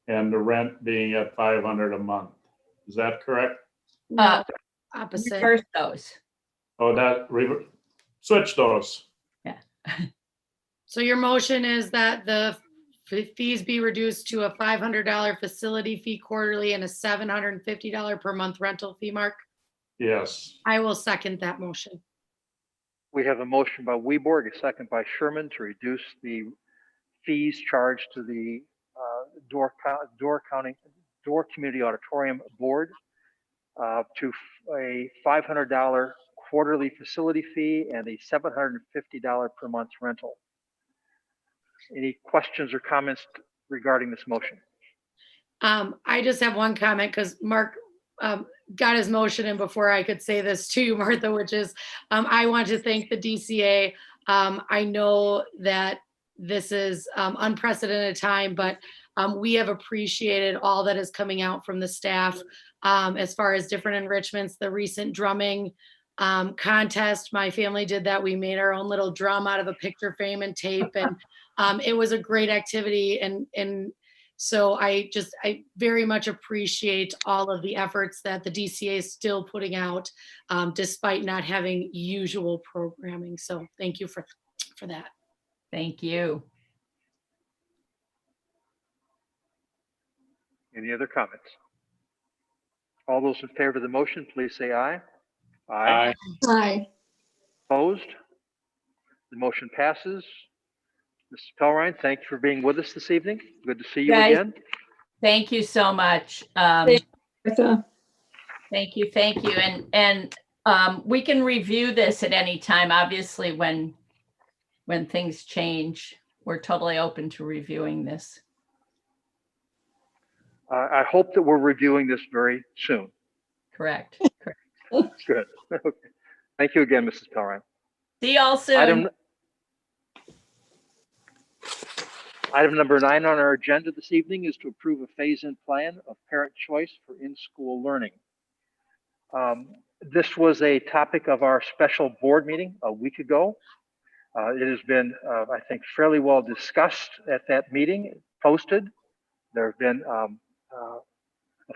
and the rent being at $500 a month. Is that correct? No, opposite. Reverse those. Oh, switch those. Yeah. So your motion is that the fees be reduced to a $500 facility fee quarterly and a $750 per month rental fee, Mark? Yes. I will second that motion. We have a motion by Weborg, a second by Sherman, to reduce the fees charged to the Door Community Auditorium Board to a $500 quarterly facility fee and a $750 per month rental. Any questions or comments regarding this motion? I just have one comment because Mark got his motion in before I could say this to you, Martha, which is I want to thank the DCA. I know that this is unprecedented time, but we have appreciated all that is coming out from the staff as far as different enrichments, the recent drumming contest. My family did that. We made our own little drum out of a picture frame and tape, and it was a great activity. And so I very much appreciate all of the efforts that the DCA is still putting out despite not having usual programming. So thank you for that. Thank you. Any other comments? All those in favor of the motion, please say aye. Aye. Hi. Opposed? The motion passes. Mrs. Pellrine, thank you for being with us this evening. Good to see you Guys, again. Thank you so much. Martha. Thank you. And we can review this at any time. Obviously, when things change, we're totally open to reviewing this. I hope that we're reviewing this very soon. Correct. Good. Okay. Thank you again, Mrs. Pellrine. See y'all soon. Item number 9 on our agenda this evening is to approve a phase-in plan of parent choice for in-school learning. This was a topic of our special board meeting a week ago. It has been, I think, fairly well discussed at that meeting, posted. There have been a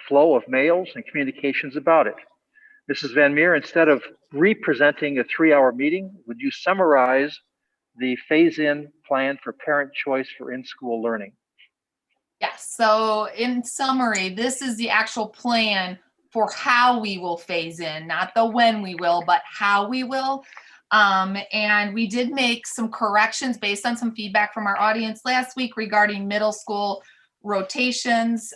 flow of mails and communications about it. Mrs. Van Meer, instead of re-presenting a 3-hour meeting, would you summarize the phase-in plan for parent choice for in-school learning? Yes, so in summary, this is the actual plan for how we will phase in, not the when we will, but how we will. And we did make some corrections based on some feedback from our audience last week regarding middle school rotations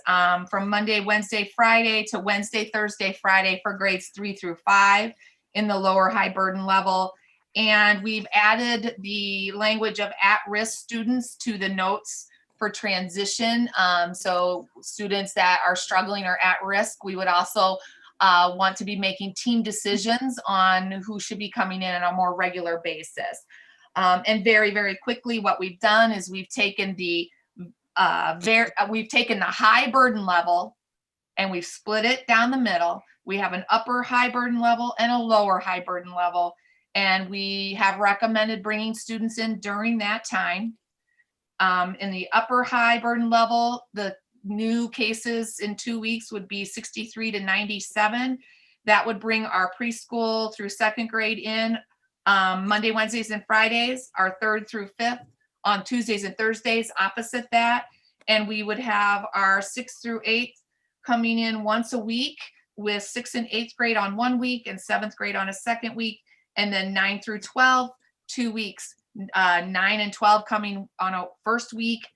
from Monday, Wednesday, Friday to Wednesday, Thursday, Friday for grades 3 through 5 in the lower high burden level. And we've added the language of at-risk students to the notes for transition. So students that are struggling or at risk, we would also want to be making team decisions on who should be coming in on a more regular basis. And very, very quickly, what we've done is we've taken the high burden level and we've split it down the middle. We have an upper high burden level and a lower high burden level. And we have recommended bringing students in during that time. In the upper high burden level, the new cases in 2 weeks would be 63 to 97. That would bring our preschool through 2nd grade in Monday, Wednesdays, and Fridays, our 3rd through 5th on Tuesdays and Thursdays, opposite that. And we would have our 6th through 8th coming in once a week with 6th and 8th grade on 1 week and 7th grade on a 2nd week. And then 9 through 12, 2 weeks, 9 and 12 coming on a 1st week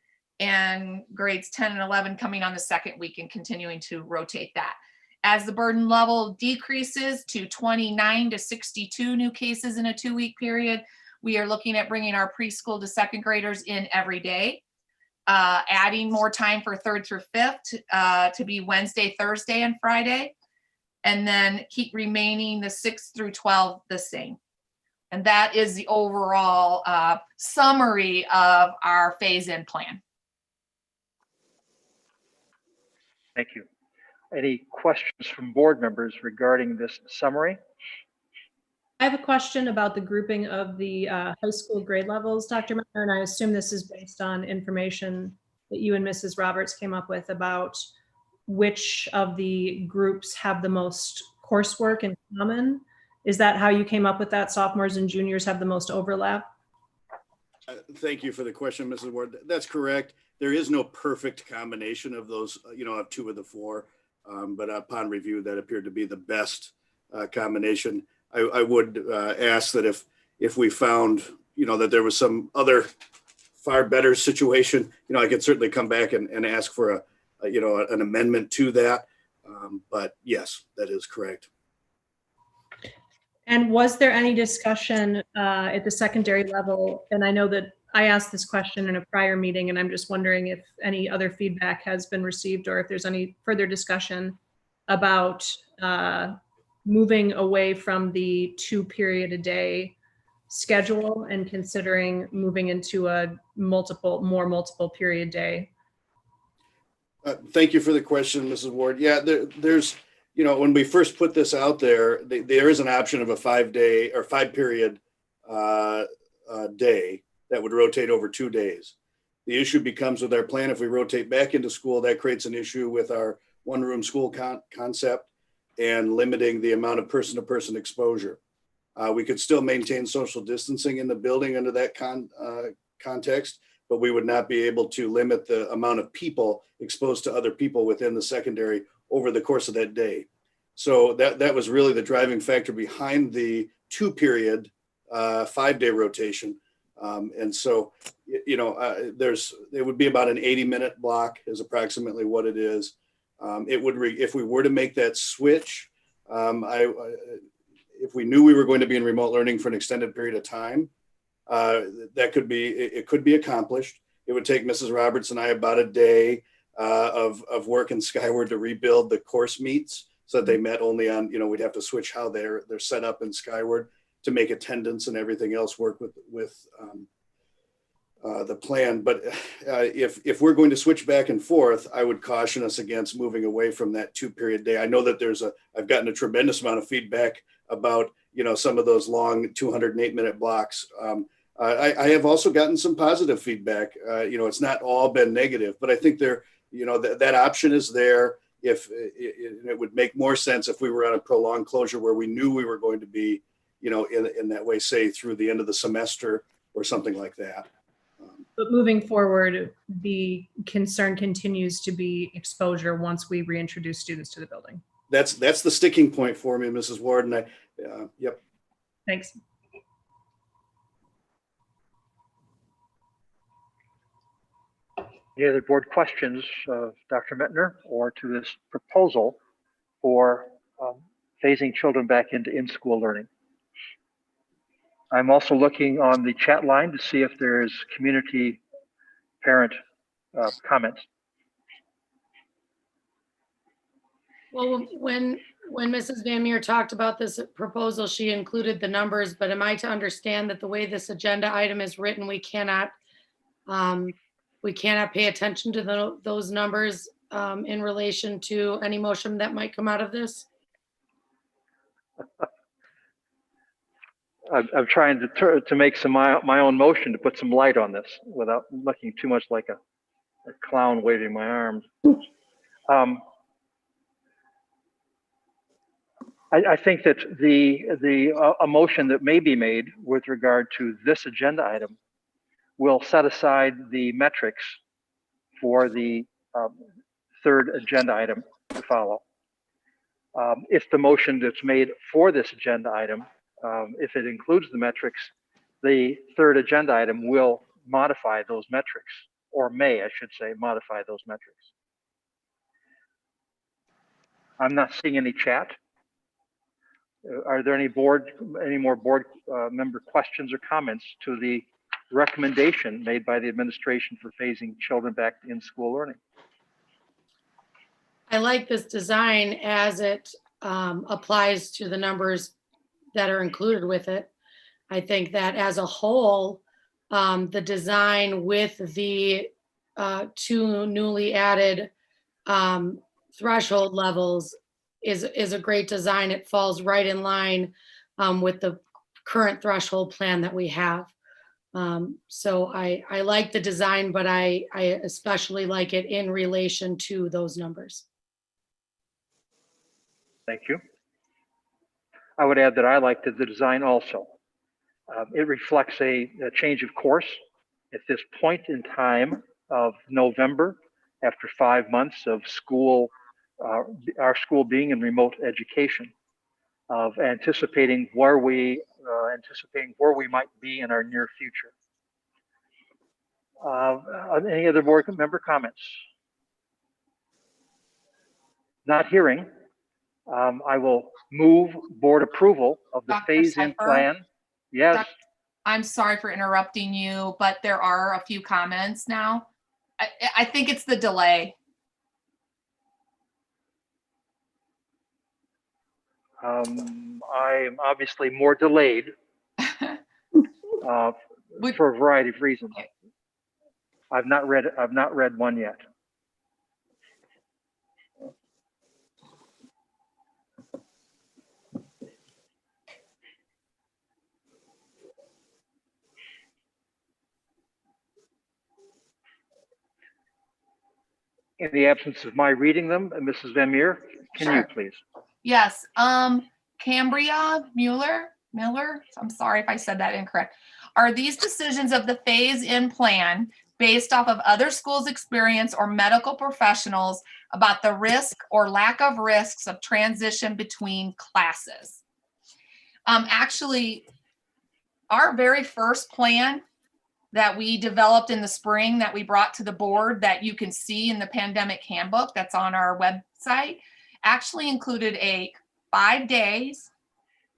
and grades 10 and 11 coming on the 2nd week and continuing to rotate that. As the burden level decreases to 29 to 62 new cases in a 2-week period, we are looking at bringing our preschool to 2nd graders in every day, adding more time for 3rd through 5th to be Wednesday, Thursday, and Friday, and then keep remaining the 6th through 12 the same. And that is the overall summary of our phase-in plan. Thank you. Any questions from board members regarding this summary? I have a question about the grouping of the high school grade levels, Dr. Meyer, and I assume this is based on information that you and Mrs. Roberts came up with about which of the groups have the most coursework in common. Is that how you came up with that? Sophomores and juniors have the most overlap? Thank you for the question, Mrs. Ward. That's correct. There is no perfect combination of those, of 2 of the 4, but upon review, that appeared to be the best combination. I would ask that if we found, that there was some other far better situation, I could certainly come back and ask for an amendment to that. But yes, that is correct. And was there any discussion at the secondary level? And I know that I asked this question in a prior meeting, and I'm just wondering if any other feedback has been received or if there's any further discussion about moving away from the 2 period a day schedule and considering moving into a more multiple period day. Thank you for the question, Mrs. Ward. Yeah, there's, when we first put this out there, there is an option of a 5-day or 5-period day that would rotate over 2 days. The issue becomes with our plan, if we rotate back into school, that creates an issue with our one-room school concept and limiting the amount of person-to-person exposure. We could still maintain social distancing in the building under that context, but we would not be able to limit the amount of people exposed to other people within the secondary over the course of that day. So that was really the driving factor behind the 2-period 5-day rotation. And so, it would be about an 80-minute block is approximately what it is. It would, if we were to make that switch, if we knew we were going to be in remote learning for an extended period of time, it could be accomplished. It would take Mrs. Roberts and I about a day of work in Skyward to rebuild the course meets so that they met only on, we'd have to switch how they're set up in Skyward. to make attendance and everything else work with the plan. But if we're going to switch back and forth, I would caution us against moving away from that 2-period day. I know that I've gotten a tremendous amount of feedback about, some of those long 208-minute blocks. I have also gotten some positive feedback. It's not all been negative, but I think that option is there. If it would make more sense if we were on a prolonged closure where we knew we were going to be, in that way, say through the end of the semester or something like that. But moving forward, the concern continues to be exposure once we reintroduce students to the building. That's the sticking point for me, Mrs. Ward. And yep. Thanks. Any other board questions of Dr. Mettner or to this proposal for phasing children back into in-school learning? I'm also looking on the chat line to see if there's community parent comments. Well, when Mrs. Van Meer talked about this proposal, she included the numbers, but am I to understand that the way this agenda item is written, we cannot pay attention to those numbers in relation to any motion that might come out of this? I'm trying to make my own motion to put some light on this without looking too much like a clown waving my arms. I think that a motion that may be made with regard to this agenda item will set aside the metrics for the third agenda item to follow. If the motion that's made for this agenda item, if it includes the metrics, the third agenda item will modify those metrics, or may, I should say, modify those metrics. I'm not seeing any chat. Are there any more board member questions or comments to the recommendation made by the administration for phasing children back in school learning? I like this design as it applies to the numbers that are included with it. I think that as a whole, the design with the 2 newly added threshold levels is a great design. It falls right in line with the current threshold plan that we have. So I like the design, but I especially like it in relation to those numbers. Thank you. I would add that I liked the design also. It reflects a change of course at this point in time of November, after 5 months of school, our school being in remote education, of anticipating where we might be in our near future. Any other board member comments? Not hearing. I will move board approval of the phase-in plan. Yes. I'm sorry for interrupting you, but there are a few comments now. I think it's the delay. I'm obviously more delayed for a variety of reasons. Okay. I've not read one yet. In the absence of my reading them, Mrs. Van Meer, can you please? Yes, Cambria Miller, I'm sorry if I said that incorrect. Are these decisions of the phase-in plan based off of other schools' experience or medical professionals about the risk or lack of risks of transition between classes? Actually, our very first plan that we developed in the spring that we brought to the board that you can see in the pandemic handbook that's on our website actually included a 5 days,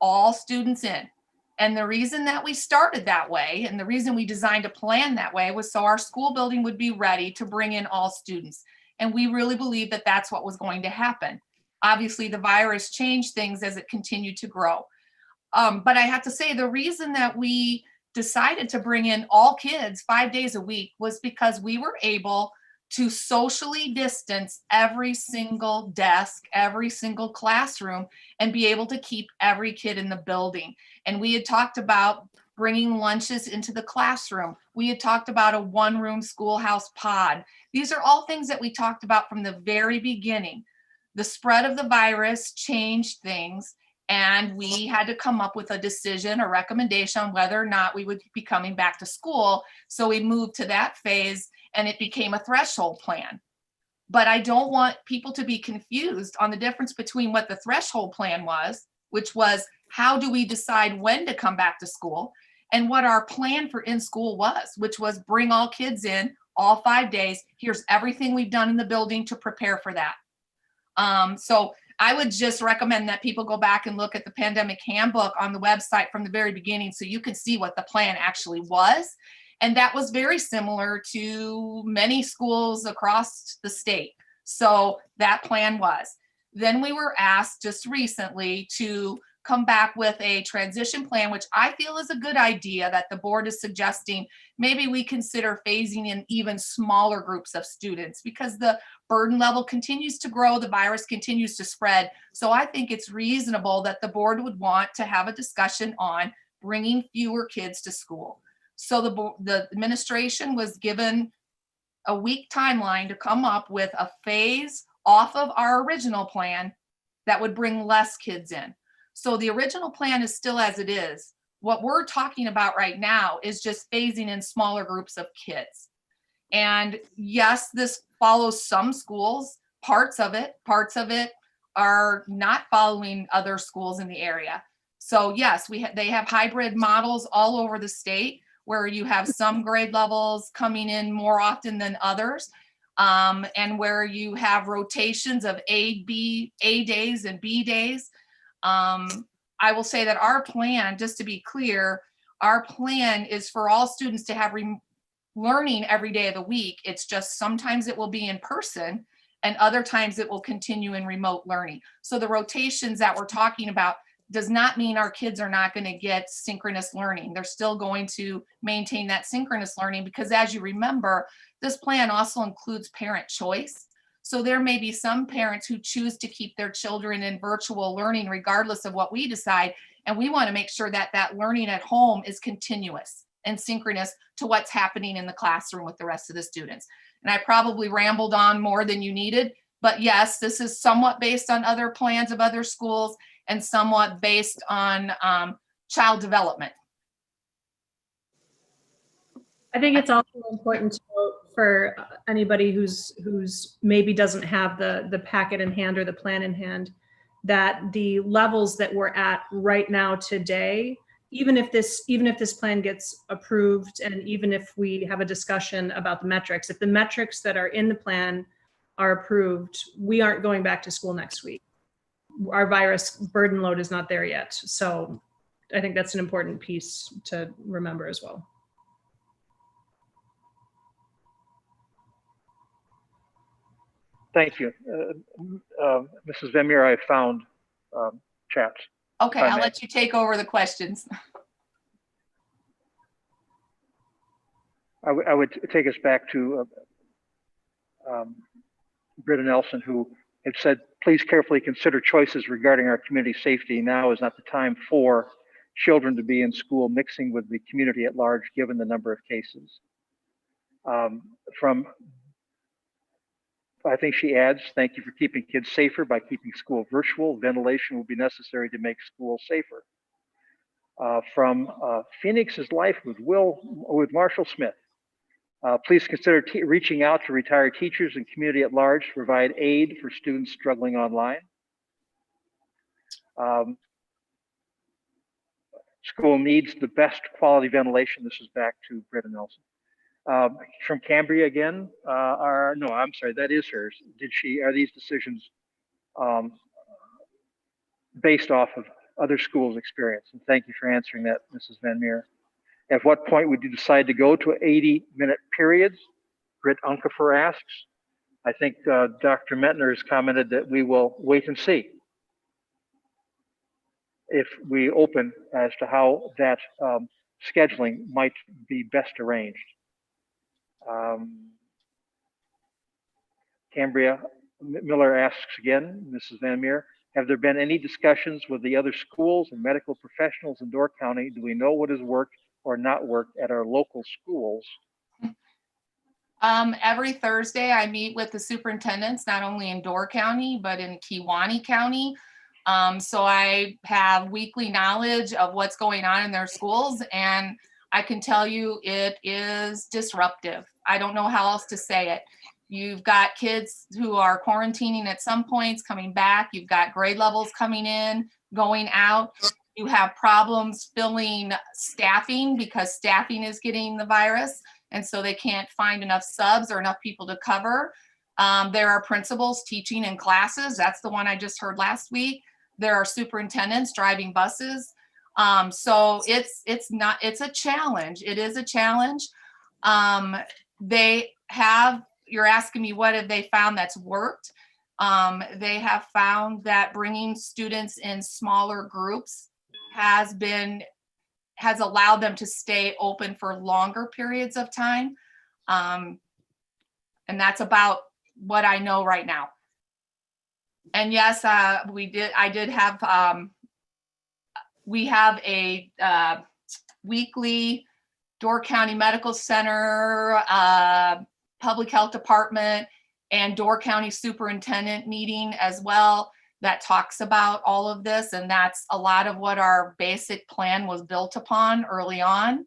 all students in. And the reason that we started that way and the reason we designed a plan that way was so our school building would be ready to bring in all students. And we really believe that that's what was going to happen. Obviously, the virus changed things as it continued to grow. But I have to say, the reason that we decided to bring in all kids 5 days a week was because we were able to socially distance every single desk, every single classroom, and be able to keep every kid in the building. And we had talked about bringing lunches into the classroom. We had talked about a one-room schoolhouse pod. These are all things that we talked about from the very beginning. The spread of the virus changed things, and we had to come up with a decision, a recommendation on whether or not we would be coming back to school. So we moved to that phase, and it became a threshold plan. But I don't want people to be confused on the difference between what the threshold plan was, which was how do we decide when to come back to school, and what our plan for in school was, which was bring all kids in all 5 days. Here's everything we've done in the building to prepare for that. So I would just recommend that people go back and look at the pandemic handbook on the website from the very beginning, so you can see what the plan actually was. And that was very similar to many schools across the state. So that plan was. Then we were asked just recently to come back with a transition plan, which I feel is a good idea that the board is suggesting. Maybe we consider phasing in even smaller groups of students because the burden level continues to grow, the virus continues to spread. So I think it's reasonable that the board would want to have a discussion on bringing fewer kids to school. So the administration was given a week timeline to come up with a phase off of our original plan that would bring less kids in. So the original plan is still as it is. What we're talking about right now is just phasing in smaller groups of kids. And yes, this follows some schools, parts of it are not following other schools in the area. So yes, they have hybrid models all over the state where you have some grade levels coming in more often than others. And where you have rotations of A days and B days. I will say that our plan, just to be clear, our plan is for all students to have learning every day of the week. It's just sometimes it will be in person and other times it will continue in remote learning. So the rotations that we're talking about does not mean our kids are not going to get synchronous learning. They're still going to maintain that synchronous learning because, as you remember, this plan also includes parent choice. So there may be some parents who choose to keep their children in virtual learning regardless of what we decide. And we want to make sure that that learning at home is continuous and synchronous to what's happening in the classroom with the rest of the students. And I probably rambled on more than you needed, but yes, this is somewhat based on other plans of other schools and somewhat based on child development. I think it's also important to note for anybody who's maybe doesn't have the packet in hand or the plan in hand, that the levels that we're at right now today, even if this plan gets approved and even if we have a discussion about the metrics, if the metrics that are in the plan are approved, we aren't going back to school next week. Our virus burden load is not there yet. So I think that's an important piece to remember as well. Thank you. Mrs. Van Meer, I found chats. Okay, I'll let you take over the questions. I would take us back to Britta Nelson, who had said, please carefully consider choices regarding our community safety. Now is not the time for children to be in school mixing with the community at large, given the number of cases. I think she adds, thank you for keeping kids safer by keeping school virtual. Ventilation will be necessary to make school safer. From Phoenix's Life with Marshall Smith. Please consider reaching out to retired teachers and community at large to provide aid for students struggling online. School needs the best quality ventilation. This is back to Britta Nelson. From Cambria again, no, I'm sorry, that is hers. Are these decisions based off of other schools' experience? And thank you for answering that, Mrs. Van Meer. At what point would you decide to go to 80-minute periods? Britt Unkefer asks. I think Dr. Metner has commented that we will wait and see. if we open as to how that scheduling might be best arranged. Cambria Miller asks again, Mrs. Van Meer, have there been any discussions with the other schools and medical professionals in Door County? Do we know what has worked or not worked at our local schools? Every Thursday I meet with the superintendents, not only in Door County, but in Kewaunee County. So I have weekly knowledge of what's going on in their schools, and I can tell you it is disruptive. I don't know how else to say it. You've got kids who are quarantining at some points, coming back. You've got grade levels coming in, going out. You have problems filling staffing because staffing is getting the virus. And so they can't find enough subs or enough people to cover. There are principals teaching in classes. That's the one I just heard last week. There are superintendents driving buses. So it's a challenge. It is a challenge. You're asking me what have they found that's worked? They have found that bringing students in smaller groups has allowed them to stay open for longer periods of time. And that's about what I know right now. And yes, we have a weekly Door County Medical Center, Public Health Department, and Door County Superintendent meeting as well that talks about all of this. And that's a lot of what our basic plan was built upon early on.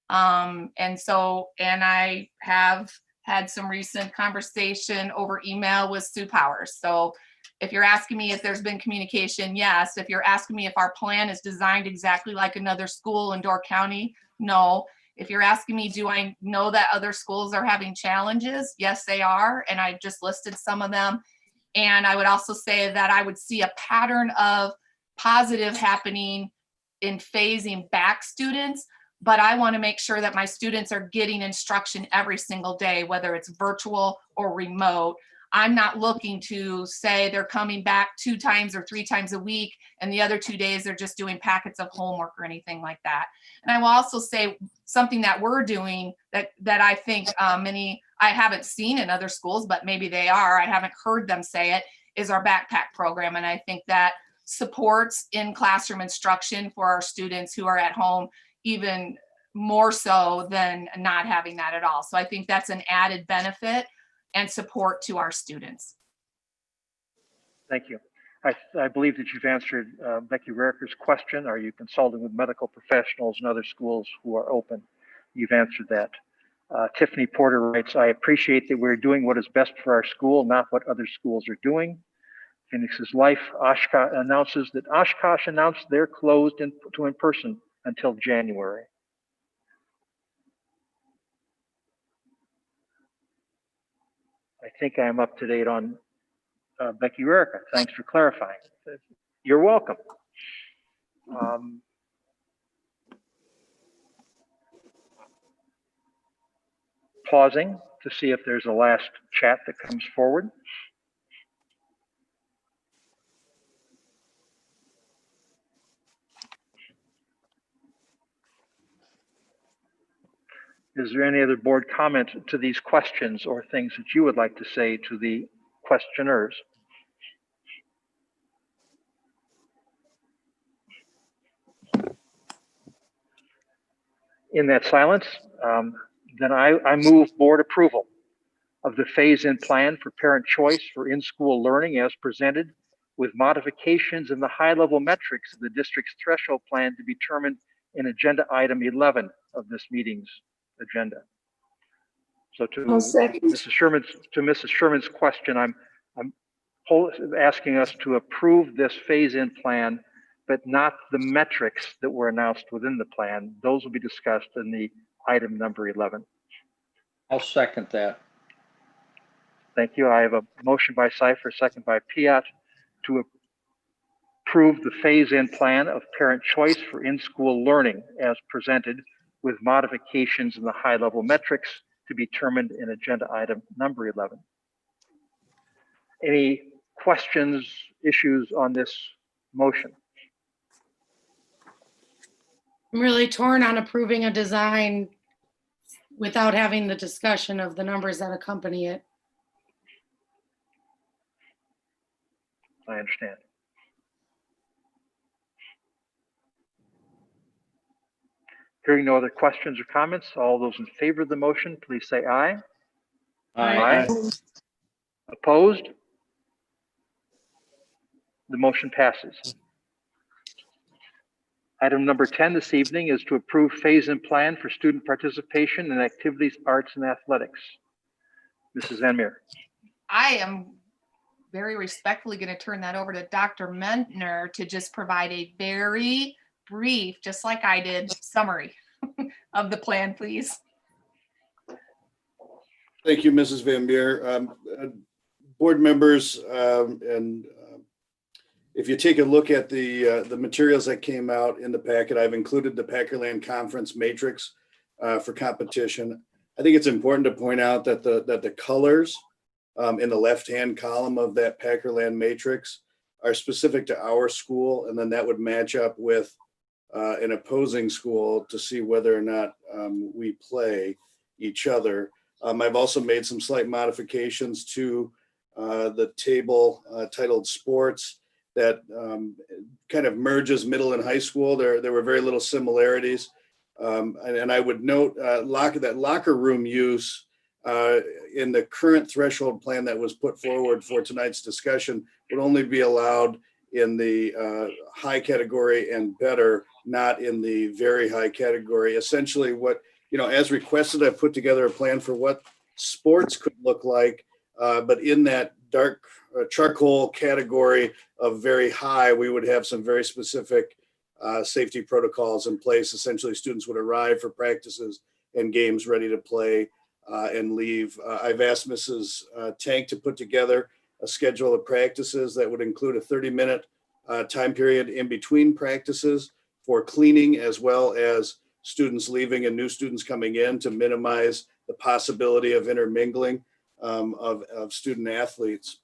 And I have had some recent conversation over email with Sue Powers. So if you're asking me if there's been communication, yes. If you're asking me if our plan is designed exactly like another school in Door County, no. If you're asking me, do I know that other schools are having challenges? Yes, they are. And I just listed some of them. And I would also say that I would see a pattern of positive happening in phasing back students, but I want to make sure that my students are getting instruction every single day, whether it's virtual or remote. I'm not looking to say they're coming back 2 times or 3 times a week, and the other 2 days they're just doing packets of homework or anything like that. And I will also say something that we're doing that I think I haven't seen in other schools, but maybe they are, I haven't heard them say it, is our backpack program. And I think that supports in classroom instruction for our students who are at home even more so than not having that at all. So I think that's an added benefit and support to our students. Thank you. I believe that you've answered Becky Rariker's question. Are you consulting with medical professionals and other schools who are open? You've answered that. Tiffany Porter writes, I appreciate that we're doing what is best for our school, not what other schools are doing. Phoenix's Life announces that Oshkosh announced they're closed to in-person until January. I think I'm up to date on Becky Rariker. Thanks for clarifying. You're welcome. Pausing to see if there's a last chat that comes forward. Is there any other board comment to these questions or things that you would like to say to the questioners? In that silence, then I move board approval of the phase-in plan for parent choice for in-school learning as presented with modifications in the high-level metrics of the district's threshold plan to be determined in agenda item 11 of this meeting's agenda. So to Mrs. Sherman's question, I'm asking us to approve this phase-in plan, but not the metrics that were announced within the plan. Those will be discussed in the item number 11. I'll second that. Thank you. I have a motion by Cipher, second by Piat, to approve the phase-in plan of parent choice for in-school learning as presented with modifications in the high-level metrics to be determined in agenda item number 11. Any questions, issues on this motion? I'm really torn on approving a design without having the discussion of the numbers that accompany it. I understand. Hearing no other questions or comments, all those in favor of the motion, please say aye. Aye. Opposed? The motion passes. Item number 10 this evening is to approve phase and plan for student participation in activities, arts, and athletics. Mrs. Van Meer. I am very respectfully going to turn that over to Dr. Mentner to just provide a very brief, just like I did, summary of the plan, please. Thank you, Mrs. Van Meer. Board members, and if you take a look at the materials that came out in the packet, I've included the Packerland Conference Matrix for competition. I think it's important to point out that the colors in the left-hand column of that Packerland Matrix are specific to our school, and then that would match up with an opposing school to see whether or not we play each other. I've also made some slight modifications to the table titled Sports that kind of merges middle and high school. There were very little similarities. And I would note that locker room use in the current threshold plan that was put forward for tonight's discussion would only be allowed in the high category and better, not in the very high category. Essentially what, as requested, I've put together a plan for what sports could look like, but in that dark charcoal category of very high, we would have some very specific safety protocols in place. Essentially, students would arrive for practices and games ready to play and leave. I've asked Mrs. Tank to put together a schedule of practices that would include a 30-minute time period in between practices for cleaning, as well as students leaving and new students coming in, to minimize the possibility of intermingling of student athletes.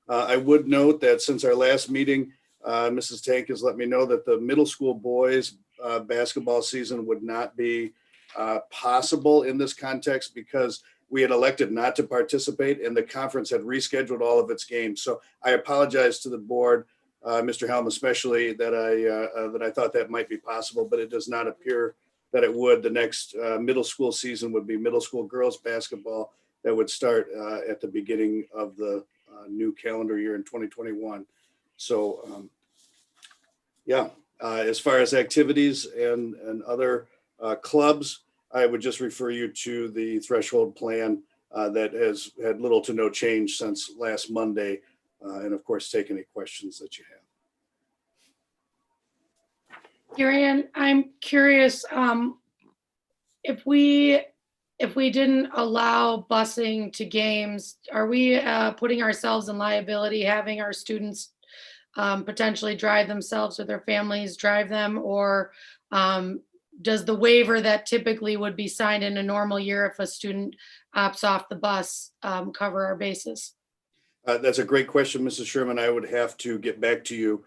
I would note that since our last meeting, Mrs. Tank has let me know that the middle school boys basketball season would not be possible in this context because we had elected not to participate and the conference had rescheduled all of its games. So I apologize to the board, Mr. Helm especially, that I thought that might be possible, but it does not appear that it would. The next middle school season would be middle school girls basketball that would start at the beginning of the new calendar year in 2021. So as far as activities and other clubs, I would just refer you to the threshold plan that has had little to no change since last Monday. And of course, take any questions that you have. Darian, I'm curious, if we didn't allow busing to games, are we putting ourselves in liability, having our students potentially drive themselves or their families drive them? Or does the waiver that typically would be signed in a normal year if a student opts off the bus cover our bases? That's a great question, Mrs. Sherman. I would have to get back to you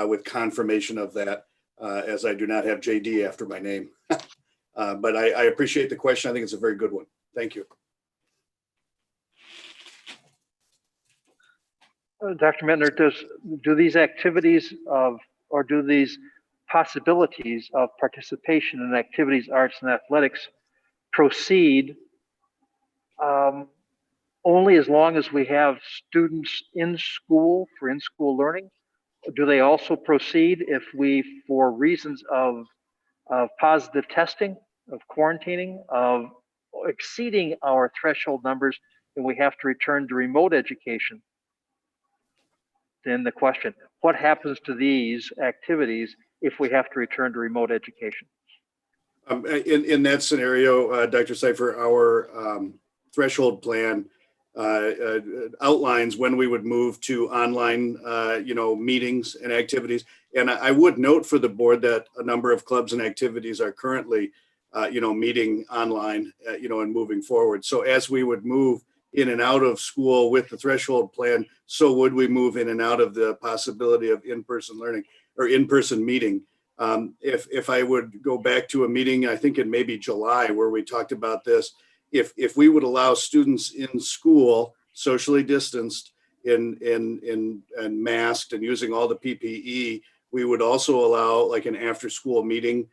with confirmation of that, as I do not have JD after my name. But I appreciate the question. I think it's a very good one. Thank you. Dr. Mentner, do these activities or do these possibilities of participation in activities, arts, and athletics proceed only as long as we have students in school for in-school learning? Do they also proceed if we, for reasons of positive testing, of quarantining, of exceeding our threshold numbers, and we have to return to remote education? Then the question, what happens to these activities if we have to return to remote education? In that scenario, Dr. Seifer, our threshold plan outlines when we would move to online, meetings and activities. And I would note for the board that a number of clubs and activities are currently, meeting online, and moving forward. So as we would move in and out of school with the threshold plan, so would we move in and out of the possibility of in-person learning or in-person meeting. If I would go back to a meeting, I think in maybe July, where we talked about this, if we would allow students in school socially distanced and masked and using all the PPE, we would also allow like an after school meeting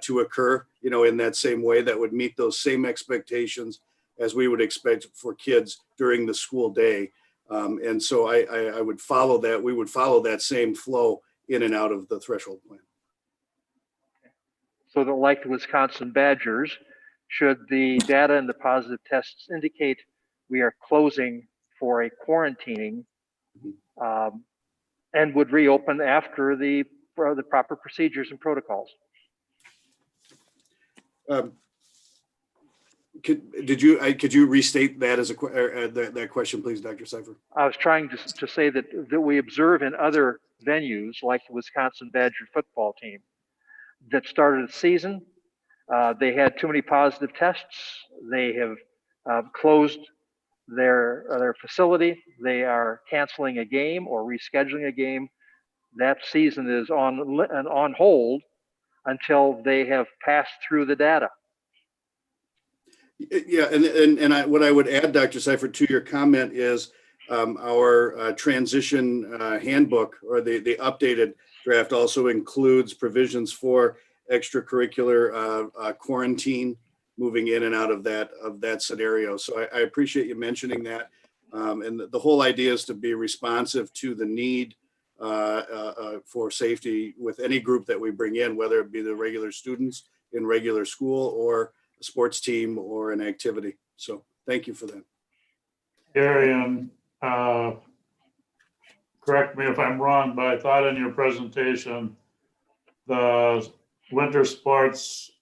to occur, in that same way that would meet those same expectations as we would expect for kids during the school day. And so I would follow that. We would follow that same flow in and out of the threshold plan. So that, like the Wisconsin Badgers, should the data and the positive tests indicate we are closing for a quarantining, and would reopen after the proper procedures and protocols. Could you restate that as that question, please, Dr. Seifer? I was trying to say that we observe in other venues like the Wisconsin Badger football team that started the season. They had too many positive tests. They have closed their facility. They are canceling a game or rescheduling a game. That season is on hold until they have passed through the data. Yeah, and what I would add, Dr. Seifer, to your comment is our transition handbook, or the updated draft, also includes provisions for extracurricular quarantine, moving in and out of that scenario. So I appreciate you mentioning that. And the whole idea is to be responsive to the need for safety with any group that we bring in, whether it be the regular students in regular school or a sports team or an activity. So thank you for that. Gary, and correct me if I'm wrong, but I thought in your presentation, the winter sports,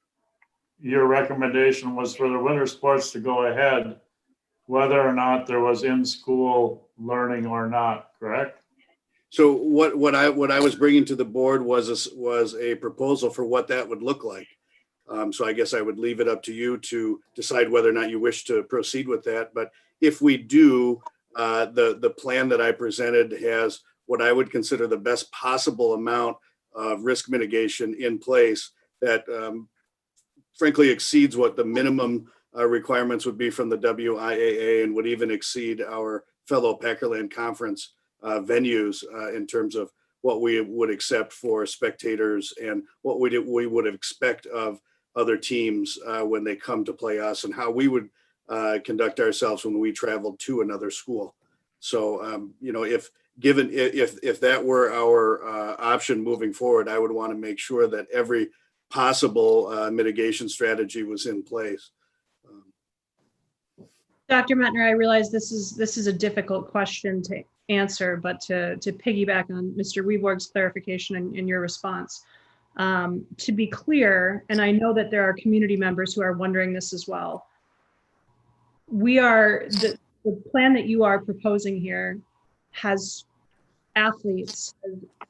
your recommendation was for the winter sports to go ahead, whether or not there was in-school learning or not, correct? So what I was bringing to the board was a proposal for what that would look like. So I guess I would leave it up to you to decide whether or not you wish to proceed with that. But if we do, the plan that I presented has what I would consider the best possible amount of risk mitigation in place that frankly exceeds what the minimum requirements would be from the WIAA and would even exceed our fellow Packerland Conference venues in terms of what we would accept for spectators and what we would expect of other teams when they come to play us, and how we would conduct ourselves when we traveled to another school. So, if that were our option moving forward, I would want to make sure that every possible mitigation strategy was in place. Dr. Mettner, I realize this is a difficult question to answer, but to piggyback on Mr. Weborg's clarification and your response, to be clear, and I know that there are community members who are wondering this as well. The plan that you are proposing here has athletes,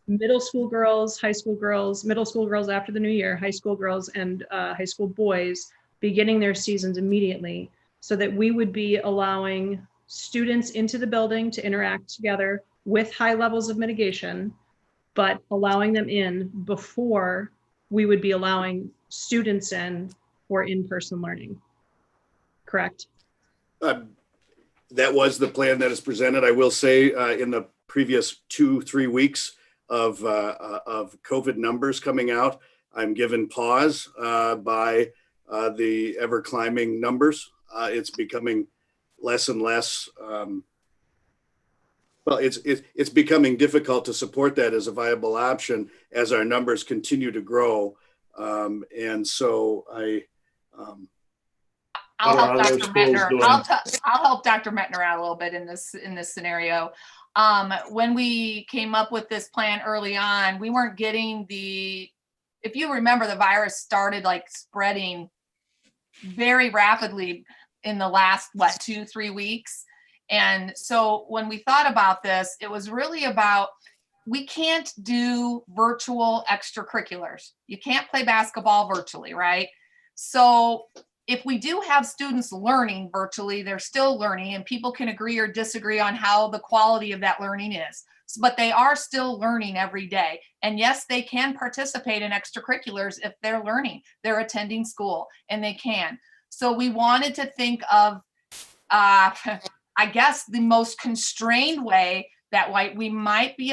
middle school girls, high school girls, middle school girls after the new year, high school girls and high school boys beginning their seasons immediately, so that we would be allowing students into the building to interact together with high levels of mitigation, but allowing them in before we would be allowing students in for in-person learning. Correct? That was the plan that is presented. I will say in the previous 2-3 weeks of COVID numbers coming out, I'm given pause by the ever climbing numbers. It's becoming less and less. It's becoming difficult to support that as a viable option as our numbers continue to grow. And so I'll help What are Dr. other schools Mettner. doing? I'll help Dr. Mettner out a little bit in this scenario. When we came up with this plan early on, we weren't getting if you remember, the virus started like spreading very rapidly in the last 2-3 weeks. And so when we thought about this, it was really about, we can't do virtual extracurriculars. You can't play basketball virtually, right? So if we do have students learning virtually, they're still learning, and people can agree or disagree on how the quality of that learning is. But they are still learning every day. And yes, they can participate in extracurriculars if they're learning, they're attending school, and they can. So we wanted to think of, I guess, the most constrained way that we might be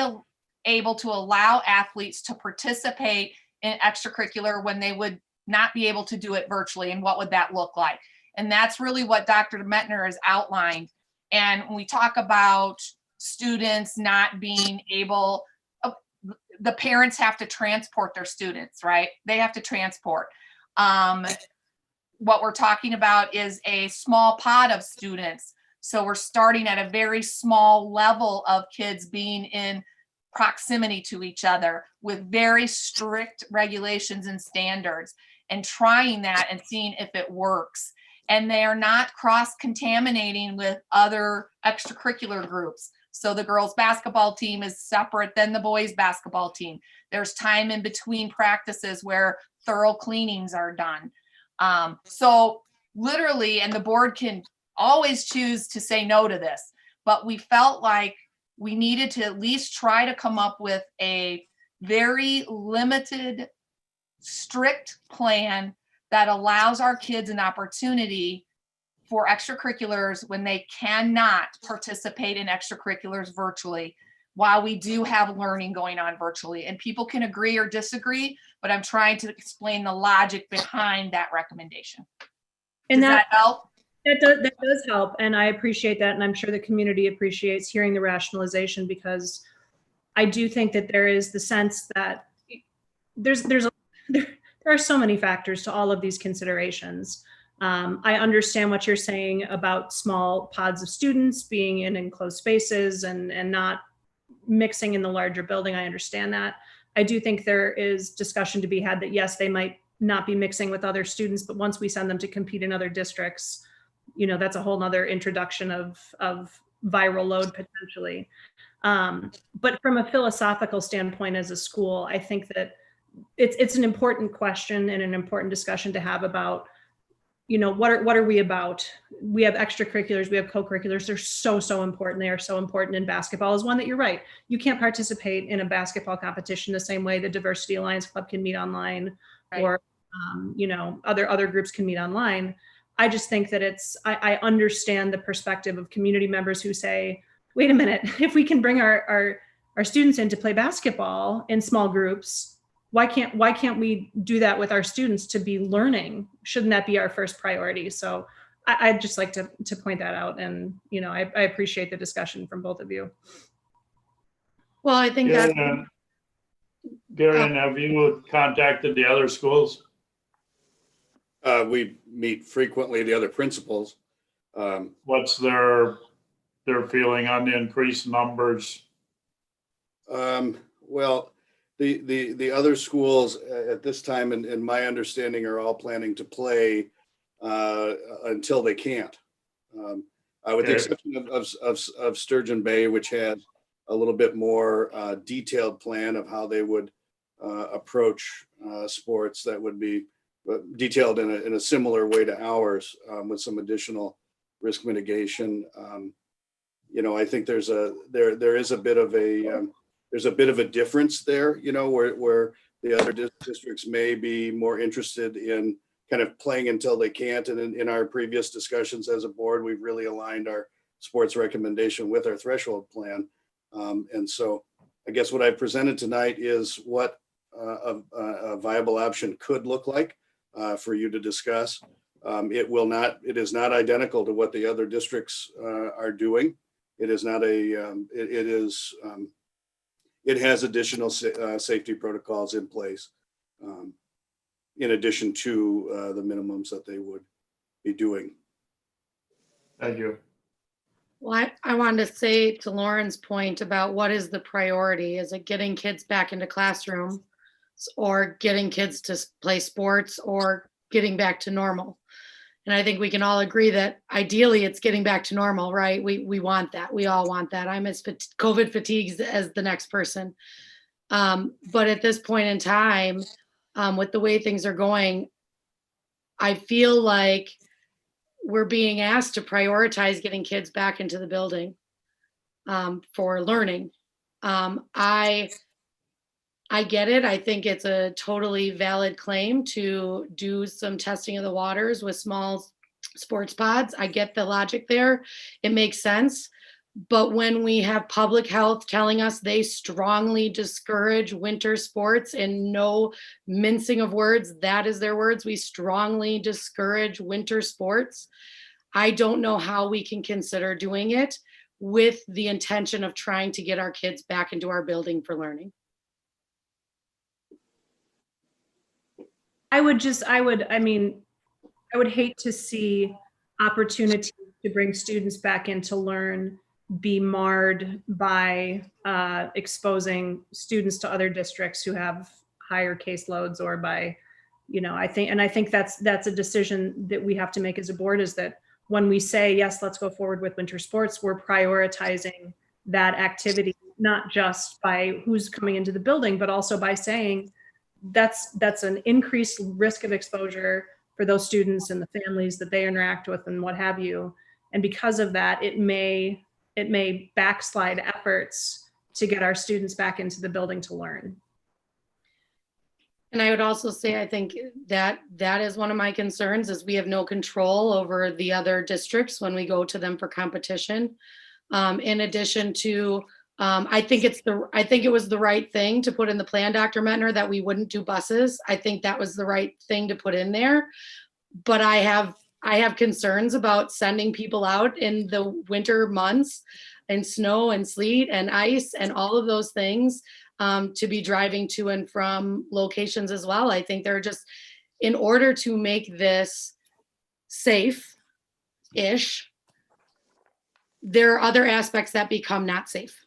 able to allow athletes to participate in extracurricular when they would not be able to do it virtually, and what would that look like? And that's really what Dr. Metner has outlined. And when we talk about students not being able, the parents have to transport their students, right? They have to transport. What we're talking about is a small pod of students. So we're starting at a very small level of kids being in proximity to each other with very strict regulations and standards, and trying that and seeing if it works. And they are not cross-contaminating with other extracurricular groups. So the girls' basketball team is separate than the boys' basketball team. There's time in between practices where thorough cleanings are done. So literally, and the board can always choose to say no to this, but we felt like we needed to at least try to come up with a very limited, strict plan that allows our kids an opportunity for extracurriculars when they cannot participate in extracurriculars virtually, while we do have learning going on virtually. And people can agree or disagree, but I'm trying to explain the logic behind that recommendation. And Does that help? That does help, and I appreciate that, and I'm sure the community appreciates hearing the rationalization, because I do think that there is the sense that there are so many factors to all of these considerations. I understand what you're saying about small pods of students being in enclosed spaces and not mixing in the larger building. I understand that. I do think there is discussion to be had that yes, they might not be mixing with other students, but once we send them to compete in other districts, you know, that's a whole nother introduction of viral load potentially. But from a philosophical standpoint as a school, I think that it's an important question and an important discussion to have about, you know, what are we about? We have extracurriculars, we have co-curriculars. They're so important. They are so important, and basketball is one that you're right. You can't participate in a basketball competition the same way the Diversity Alliance Club can meet online, right, or you know, other groups can meet online. I just think that I understand the perspective of community members who say, wait a minute, if we can bring our students in to play basketball in small groups, why can't we do that with our students to be learning? Shouldn't that be our first priority? So I'd just like to point that out. And, you know, I appreciate the discussion from both of you. Well, I think that. Garen, have you contacted the other schools? We meet frequently, the other principals. What's their feeling on the increased numbers? Well, the other schools at this time, in my understanding, are all planning to play until they can't. With the exception of Sturgeon Bay, which had a little bit more detailed plan of how they would approach sports that would be detailed in a similar way to ours, with some additional risk mitigation. You know, I think there is a bit of a difference there, you know, where the other districts may be more interested in kind of playing until they can't. And in our previous discussions as a board, we've really aligned our sports recommendation with our threshold plan. And so I guess what I've presented tonight is what a viable option could look like for you to discuss. It is not identical to what the other districts are doing. It is not it has additional safety protocols in place, in addition to the minimums that they would be doing. Thank you. Well, I wanted to say to Lauren's point about what is the priority? Is it getting kids back into classroom, or getting kids to play sports, or getting back to normal? And I think we can all agree that ideally it's getting back to normal, right? We want that. We all want that. I'm as COVID fatigued as the next person. But at this point in time, with the way things are going, I feel like we're being asked to prioritize getting kids back into the building for learning. I get it. I think it's a totally valid claim to do some testing of the waters with small sports pods. I get the logic there. It makes sense. But when we have public health telling us they strongly discourage winter sports, and no mincing of words, that is their words, we strongly discourage winter sports. I don't know how we can consider doing it with the intention of trying to get our kids back into our building for learning. I would hate to see opportunities to bring students back in to learn be marred by exposing students to other districts who have higher caseloads, or by, I think that's a decision that we have to make as a board, is that when we say, yes, let's go forward with winter sports, we're prioritizing that activity, not just by who's coming into the building, but also by saying that's an increased risk of exposure for those students and the families that they interact with and what have you. And because of that, it may backslide efforts to get our students back into the building to learn. And I would also say, I think that is one of my concerns, is we have no control over the other districts when we go to them for competition. In addition to, I think it was the right thing to put in the plan, Dr. Mettner, that we wouldn't do buses. I think that was the right thing to put in there. But I have concerns about sending people out in the winter months and snow and sleet and ice and all of those things, to be driving to and from locations as well. I think they're just, in order to make this safe-ish, there are other aspects that become not safe.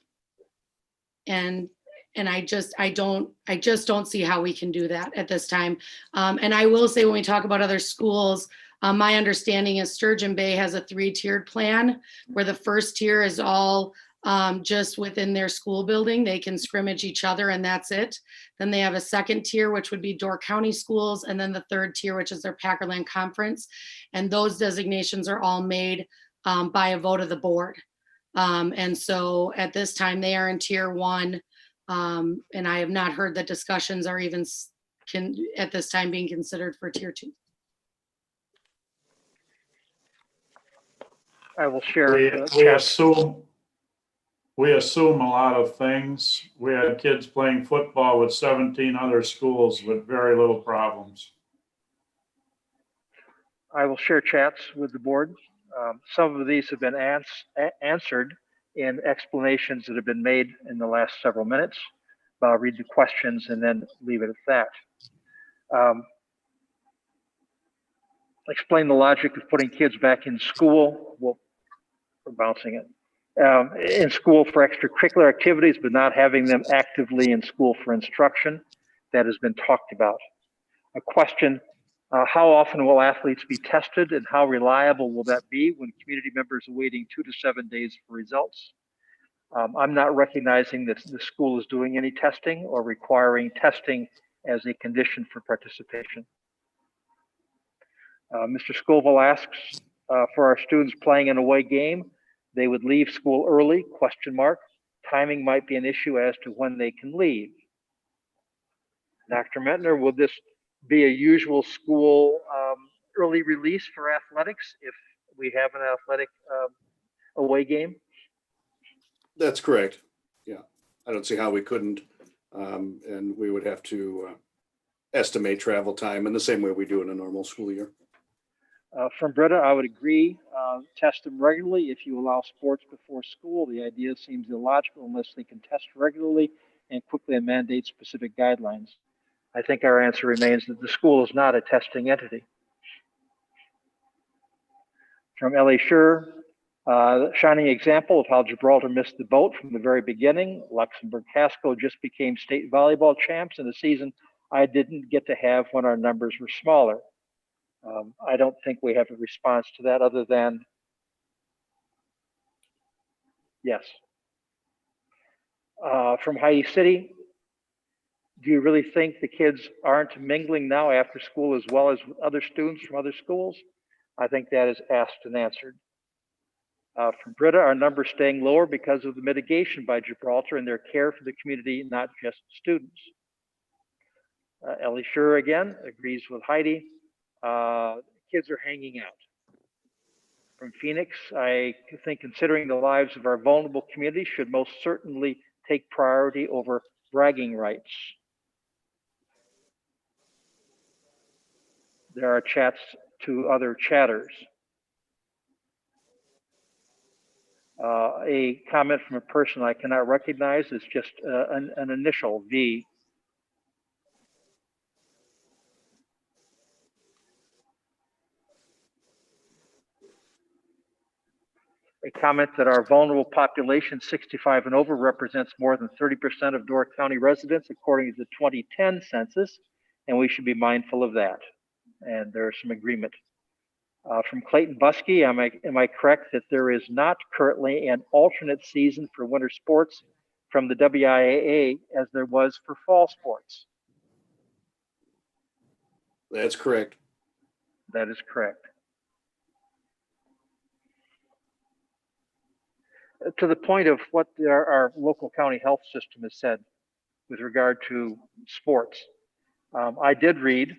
And I just don't see how we can do that at this time. And I will say, when we talk about other schools, my understanding is Sturgeon Bay has a 3-tiered plan, where the first tier is all just within their school building. They can scrimmage each other and that's it. Then they have a second tier, which would be Door County schools. And then the third tier, which is their Packerland Conference. And those designations are all made by a vote of the board. And so at this time, they are in tier 1. And I have not heard that discussions are even at this time being considered for tier 2. I will share. We assume a lot of things. We had kids playing football with 17 other schools with very little problems. I will share chats with the board. Some of these have been answered in explanations that have been made in the last several minutes. But I'll read the questions and then leave it at that. Explain the logic of putting kids back in school. Well, we're bouncing it. In school for extracurricular activities, but not having them actively in school for instruction. That has been talked about. A question, how often will athletes be tested, and how reliable will that be when community members are waiting 2 to 7 days for results? I'm not recognizing that the school is doing any testing or requiring testing as a condition for participation. Mr. Scoville asks, for our students playing an away game, they would leave school early, ? Timing might be an issue as to when they can leave. Dr. Mettner, will this be a usual school early release for athletics if we have an athletic away game? That's correct. Yeah, I don't see how we couldn't. And we would have to estimate travel time in the same way we do in a normal school year. From Britta, I would agree. Test them regularly. If you allow sports before school, the idea seems illogical unless they can test regularly and quickly mandate specific guidelines. I think our answer remains that the school is not a testing entity. From L.A. Schur, shining example of how Gibraltar missed the boat from the very beginning. Luxembourg Casco just became state volleyball champs in a season I didn't get to have when our numbers were smaller. I don't think we have a response to that other than yes. From Heidi City, Do you really think the kids aren't mingling now after school as well as with other students from other schools? I think that is asked and answered. For Britta, our numbers staying lower because of the mitigation by Gibraltar and their care for the community, not just students. Ellie Schur again agrees with Heidi. Kids are hanging out. From Phoenix, I think considering the lives of our vulnerable community should most certainly take priority over bragging rights. There are chats to other chatters. A comment from a person I cannot recognize is just an initial V. A comment that our vulnerable population 65 and over represents more than 30% of Door County residents according to the 2010 census, and we should be mindful of that. And there's some agreement. From Clayton Buskey, am I correct that there is not currently an alternate season for winter sports from the WIAA as there was for fall sports? That's correct. That is correct. To the point of what our local county health system has said with regard to sports, I did read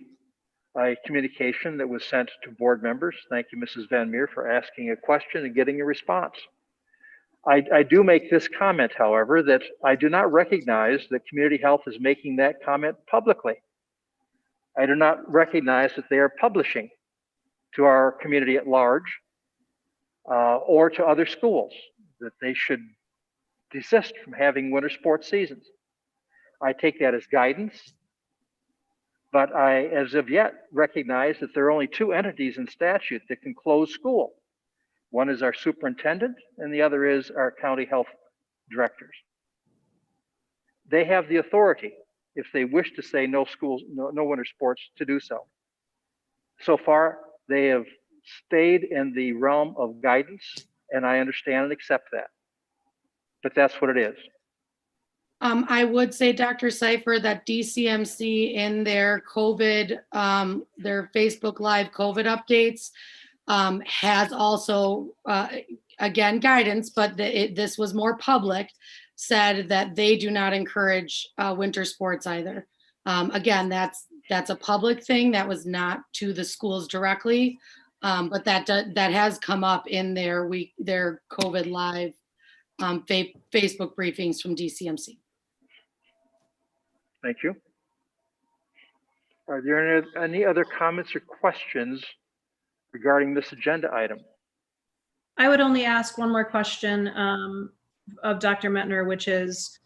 a communication that was sent to board members. Thank you, Mrs. Van Meer, for asking a question and getting a response. I do make this comment, however, that I do not recognize that community health is making that comment publicly. I do not recognize that they are publishing to our community at large or to other schools that they should desist from having winter sports seasons. I take that as guidance, but I, as of yet, recognize that there are only two entities in statute that can close school. One is our superintendent, and the other is our county health directors. They have the authority, if they wish to say no schools, no winter sports, to do so. So far, they have stayed in the realm of guidance, and I understand and accept that. But that's what it is. I would say, Dr. Cipher, that DCMC in their COVID, their Facebook Live COVID updates has also, again, guidance, but this was more public, said that they do not encourage winter sports either. Again, that's a public thing. That was not to the schools directly, but that has come up in their COVID Live Facebook briefings from DCMC. Thank you. Are there any other comments or questions regarding this agenda item? I would only ask one more question of Dr. Mettner, which is,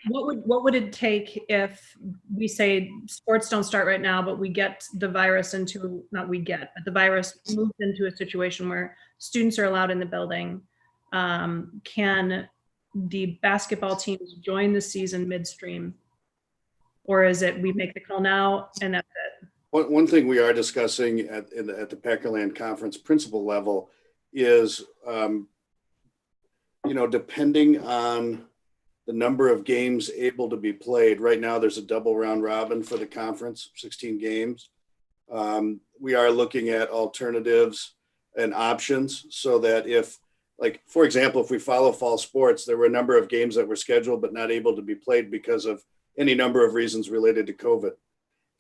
what would it take if we say sports don't start right now, but we get the virus into, not we get, but the virus moves into a situation where students are allowed in the building? Can the basketball teams join the season midstream? Or is it we make the call now and that's it? One thing we are discussing at the Packerland Conference principal level is, depending on the number of games able to be played. Right now, there's a double round robin for the conference, 16 games. We are looking at alternatives and options so that if, like, for example, if we follow fall sports, there were a number of games that were scheduled but not able to be played because of any number of reasons related to COVID.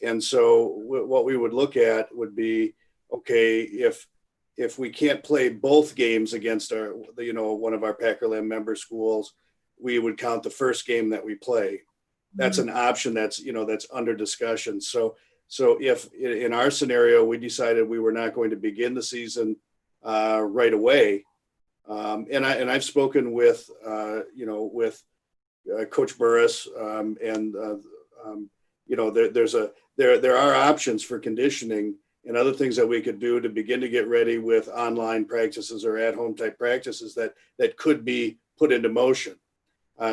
And so what we would look at would be, okay, if we can't play both games against one of our Packerland member schools, we would count the first game that we play. That's an option that's under discussion. So if in our scenario, we decided we were not going to begin the season right away, and I've spoken with Coach Burris, there are options for conditioning and other things that we could do to begin to get ready with online practices or at-home type practices that could be put into motion,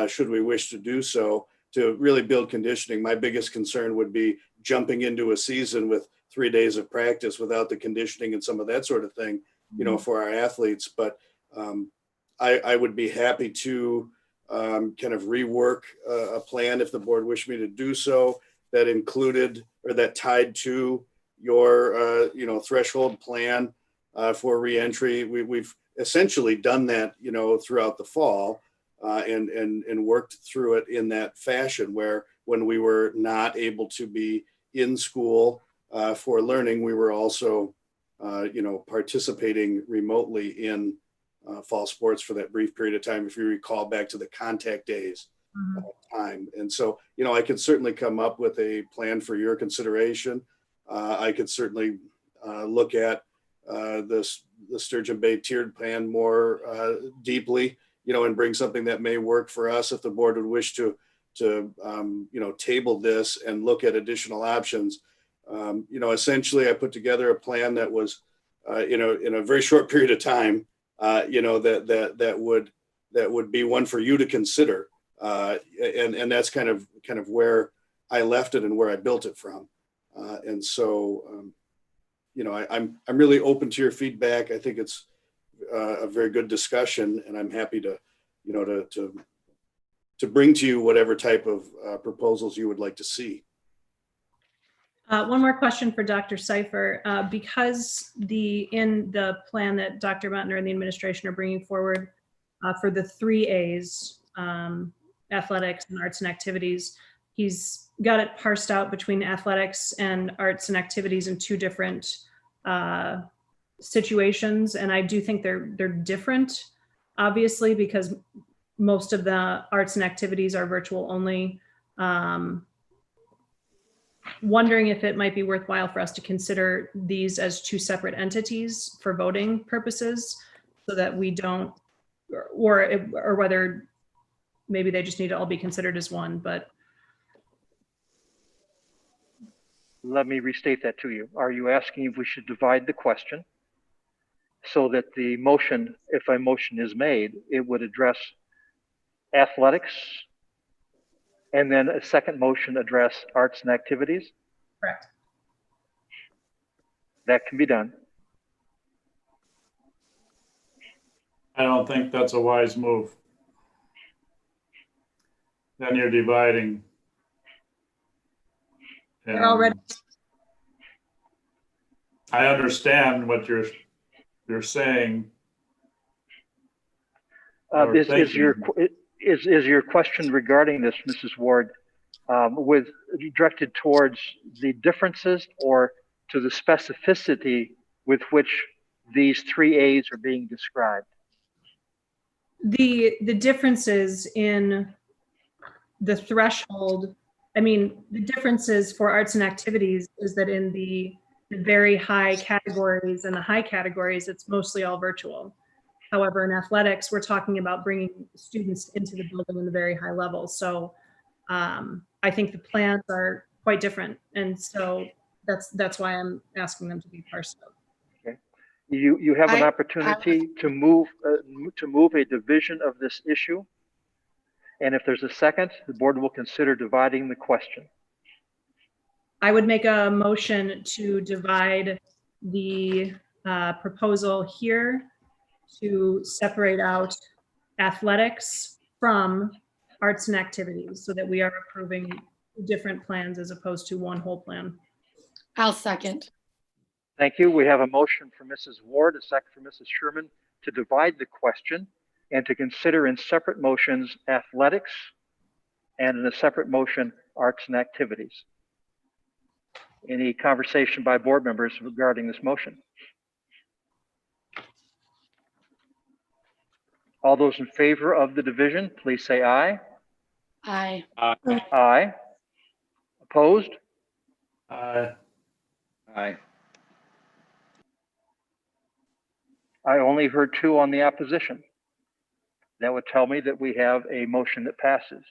should we wish to do so, to really build conditioning. My biggest concern would be jumping into a season with 3 days of practice without the conditioning and some of that sort of thing, for our athletes. But I would be happy to kind of rework a plan if the board wished me to do so, that included or that tied to your, threshold plan for reentry. We've essentially done that, throughout the fall and worked through it in that fashion where when we were not able to be in school for learning, we were also, participating remotely in fall sports for that brief period of time, if you recall back to the contact days time. And so, I could certainly come up with a plan for your consideration. I could certainly look at the Sturgeon Bay tiered plan more deeply, and bring something that may work for us if the board would wish to table this and look at additional options. Essentially I put together a plan that was, in a very short period of time, that would be one for you to consider. And that's kind of where I left it and where I built it from. And so, I'm really open to your feedback. I think it's a very good discussion, and I'm happy to bring to you whatever type of proposals you would like to see. One more question for Dr. Seifer. Because in the plan that Dr. Muntner and the administration are bringing forward for the 3 A's, athletics and arts and activities, he's got it parsed out between athletics and arts and activities in 2 different situations. And I do think they're different, obviously, because most of the arts and activities are virtual only. Wondering if it might be worthwhile for us to consider these as 2 separate entities for voting purposes, so that we don't, or whether maybe they just need to all be considered as one. But Let me restate that to you. Are you asking if we should divide the question so that the motion, if a motion is made, it would address athletics, and then a second motion address arts and activities? correct. That can be done. I don't think that's a wise move. Then you're dividing. They're already. I understand what you're saying. Is your question regarding this, Mrs. Ward, directed towards the differences or to the specificity with which these 3 A's are being described? The differences in the threshold, I mean, the differences for arts and activities is that in the very high categories and the high categories, it's mostly all virtual. However, in athletics, we're talking about bringing students into the building in the very high levels. So I think the plans are quite different. And so that's why I'm asking them to be parsed out. Okay. You have an opportunity to move a division of this issue. And if there's a second, the board will consider dividing the question. I would make a motion to divide the proposal here to separate out athletics from arts and activities, so that we are approving different plans as opposed to one whole plan. I'll second. Thank you. We have a motion for Mrs. Ward, a second for Mrs. Sherman, to divide the question and to consider in separate motions athletics, and in a separate motion arts and activities. Any conversation by board members regarding this motion? All those in favor of the division, please say aye. Aye. Aye. Opposed? Aye. Aye. I only heard 2 on the opposition. That would tell me that we have a motion that passes.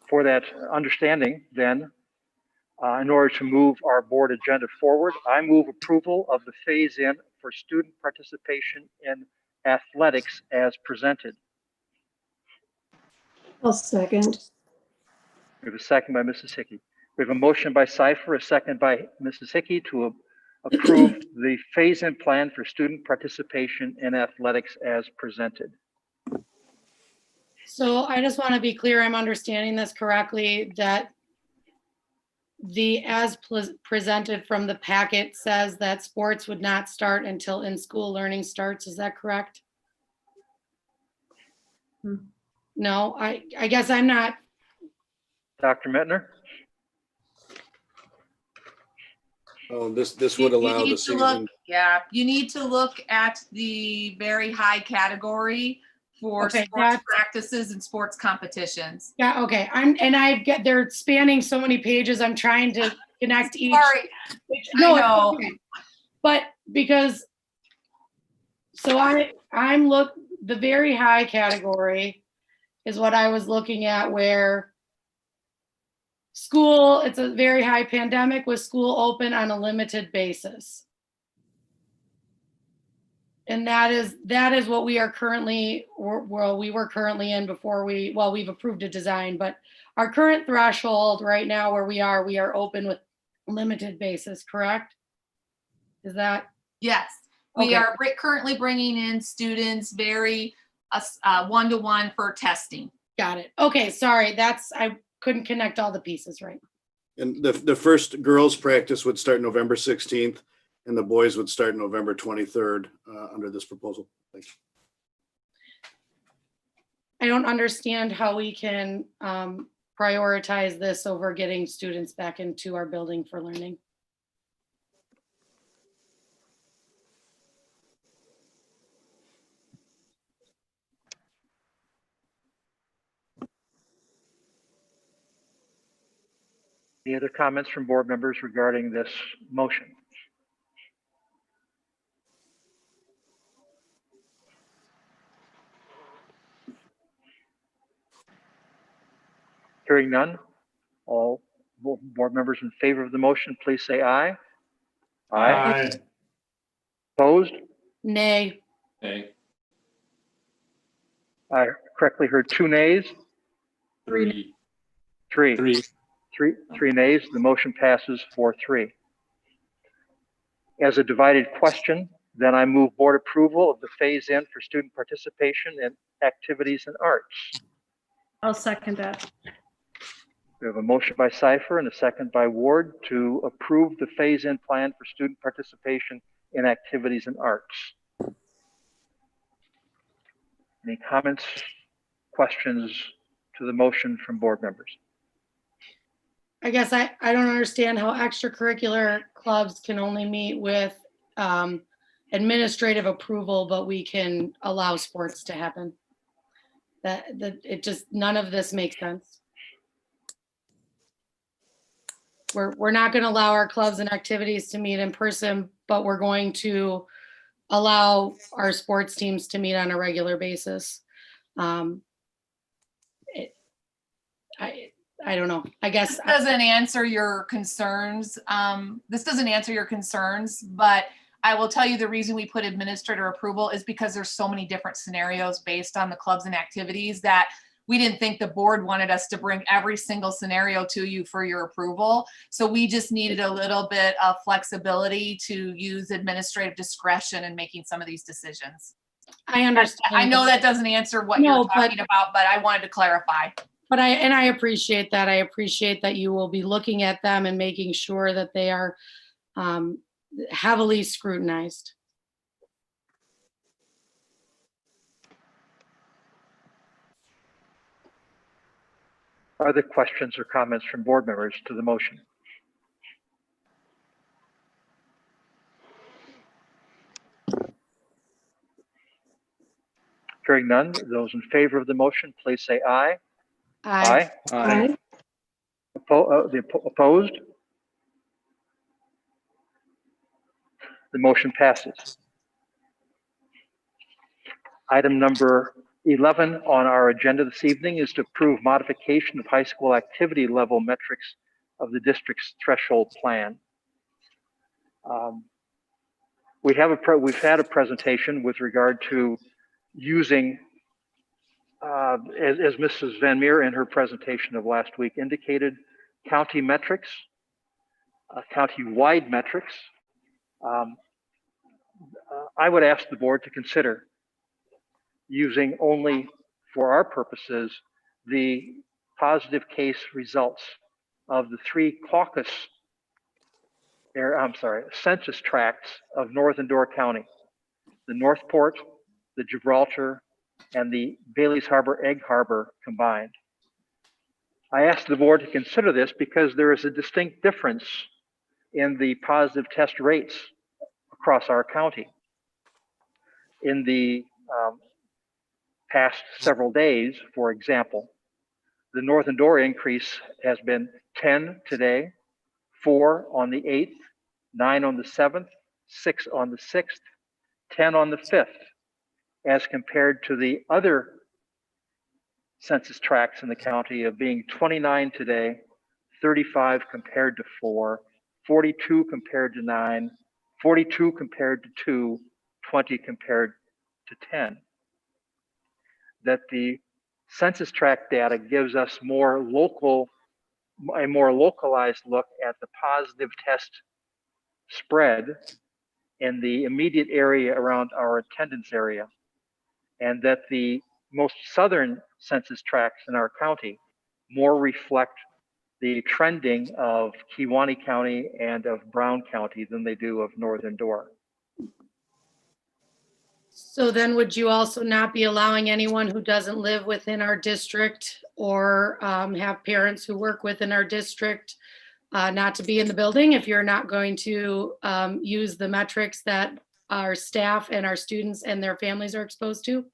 For that understanding, then, in order to move our board agenda forward, I move approval of the phase-in for student participation in athletics as presented. I'll second. We have a second by Mrs. Hickey. We have a motion by Seifer, a second by Mrs. Hickey to approve the phase-in plan for student participation in athletics as presented. So I just want to be clear, I'm understanding this correctly, that the presented from the packet says that sports would not start until in-school learning starts. Is that correct? No, I guess I'm not. Dr. Mettner? Oh, this would allow the season. Yeah, you need to look at the very high category for Okay, sports practices and sports competitions. Yeah, okay. They're spanning so many pages. I'm trying to connect each. Sorry. No, I know. it's okay. But because, so the very high category is what I was looking at, where school, it's a very high pandemic with school open on a limited basis. And that is what we are currently, we were currently in before we've approved a design, but our current threshold right now where we are open with limited basis, correct? Is that? Yes, we Okay. are currently bringing in students very one-to-one for testing. Got it. Okay, sorry, I couldn't connect all the pieces right. And the first girls practice would start November 16th and the boys would start November 23rd under this proposal. Thanks. I don't understand how we can prioritize this over getting students back into our building for learning. Any other comments from board members regarding this motion? Hearing none, all board members in favor of the motion, please say aye. Aye. Opposed? Nay. Okay. I correctly heard 2 nays. Three. Three nays. The motion passes 4-3. As a divided question, then I move board approval of the phase-in for student participation in activities and arts. I'll second that. We have a motion by Cipher and a second by Ward to approve the phase-in plan for student participation in activities and arts. Any comments, questions to the motion from board members? I guess I don't understand how extracurricular clubs can only meet with administrative approval, but we can allow sports to happen. None of this makes sense. We're not going to allow our clubs and activities to meet in person, but we're going to allow our sports teams to meet on a regular basis. I don't know. I guess This doesn't answer your concerns. But I will tell you the reason we put administrator approval is because there's so many different scenarios based on the clubs and activities that we didn't think the board wanted us to bring every single scenario to you for your approval. So we just needed a little bit of flexibility to use administrative discretion in making some of these decisions. I understand. I know that doesn't answer what you're talking about, but I wanted to clarify. But I appreciate that. I appreciate that you will be looking at them and making sure that they are heavily scrutinized. Are there questions or comments from board members to the motion? Hearing none, those in favor of the motion, please say aye. Aye. Aye. Opposed? The motion passes. Item number 11 on our agenda this evening is to approve modification of high school activity level metrics of the district's threshold plan. We've had a presentation with regard to using, as Mrs. Van Meer in her presentation of last week indicated, county metrics, county-wide metrics, I would ask the board to consider using only for our purposes the positive case results of the 3 census tracts of Northern Door County, the Northport, the Gibraltar, and the Bailey's Harbor Egg Harbor combined. I asked the board to consider this because there is a distinct difference in the positive test rates across our county. In the past several days, for example, the Northern Door increase has been 10 today, 4 on the 8th, 9 on the 7th, 6 on the 6th, 10 on the 5th, as compared to the other census tracts in the county of being 29 today, 35 compared to 4, 42 compared to 9, 42 compared to 2, 20 compared to 10. That the census tract data gives us a more localized look at the positive test spread in the immediate area around our attendance area, and that the most southern census tracts in our county more reflect the trending of Kewaunee County and of Brown County than they do of Northern Door. So then would you also not be allowing anyone who doesn't live within our district or have parents who work within our district not to be in the building if you're not going to use the metrics that our staff and our students and their families are exposed to?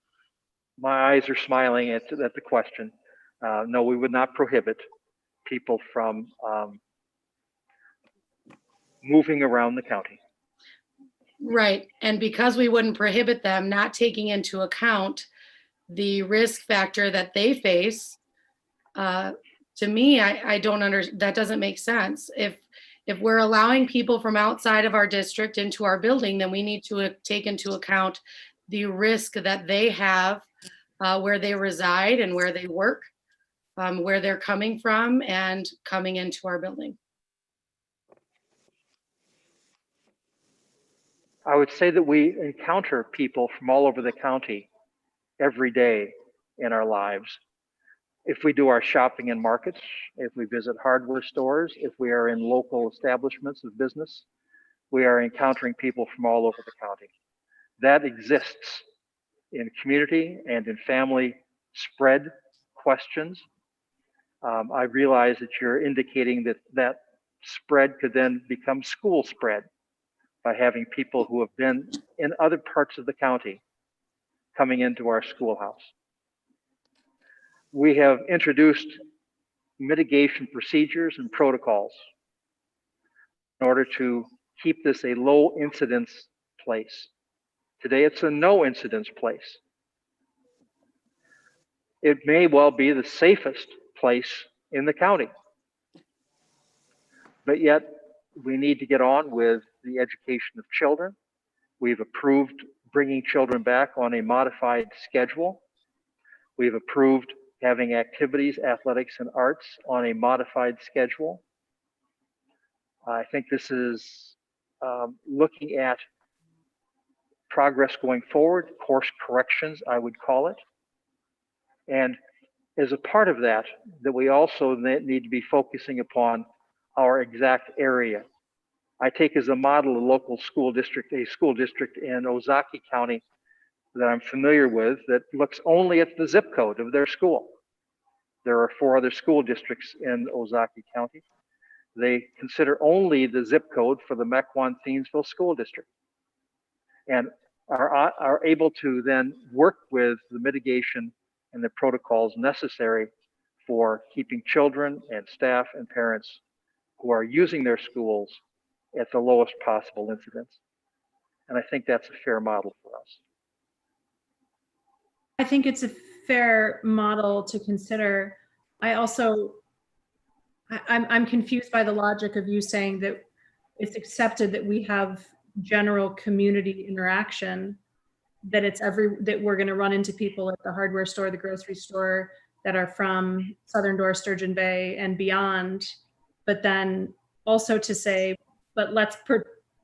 My eyes are smiling at the question. No, we would not prohibit people from moving around the county. Right. And because we wouldn't prohibit them, not taking into account the risk factor that they face, to me, I don't understand. That doesn't make sense. If we're allowing people from outside of our district into our building, then we need to take into account the risk that they have where they reside and where they work, where they're coming from and coming into our building. I would say that we encounter people from all over the county every day in our lives. If we do our shopping in markets, if we visit hardware stores, if we are in local establishments of business, we are encountering people from all over the county. That exists in community and in family spread questions. I realize that you're indicating that spread could then become school spread by having people who have been in other parts of the county coming into our schoolhouse. We have introduced mitigation procedures and protocols in order to keep this a low incidence place. Today, it's a no incidence place. It may well be the safest place in the county, but yet we need to get on with the education of children. We've approved bringing children back on a modified schedule. We've approved having activities, athletics, and arts on a modified schedule. I think this is looking at progress going forward, course corrections, I would call it. And as a part of that, that we also need to be focusing upon our exact area. I take as a model a local school district, a school district in Ozaki County that I'm familiar with that looks only at the zip code of their school. There are 4 other school districts in Ozaki County. They consider only the zip code for the Mequon-Thiensville School District and are able to then work with the mitigation and the protocols necessary for keeping children and staff and parents who are using their schools at the lowest possible incidence. And I think that's a fair model for us. I think it's a fair model to consider. I'm confused by the logic of you saying that it's accepted that we have general community interaction, that that we're going to run into people at the hardware store, the grocery store that are from Southern Door, Sturgeon Bay and beyond, but then also to say, but let's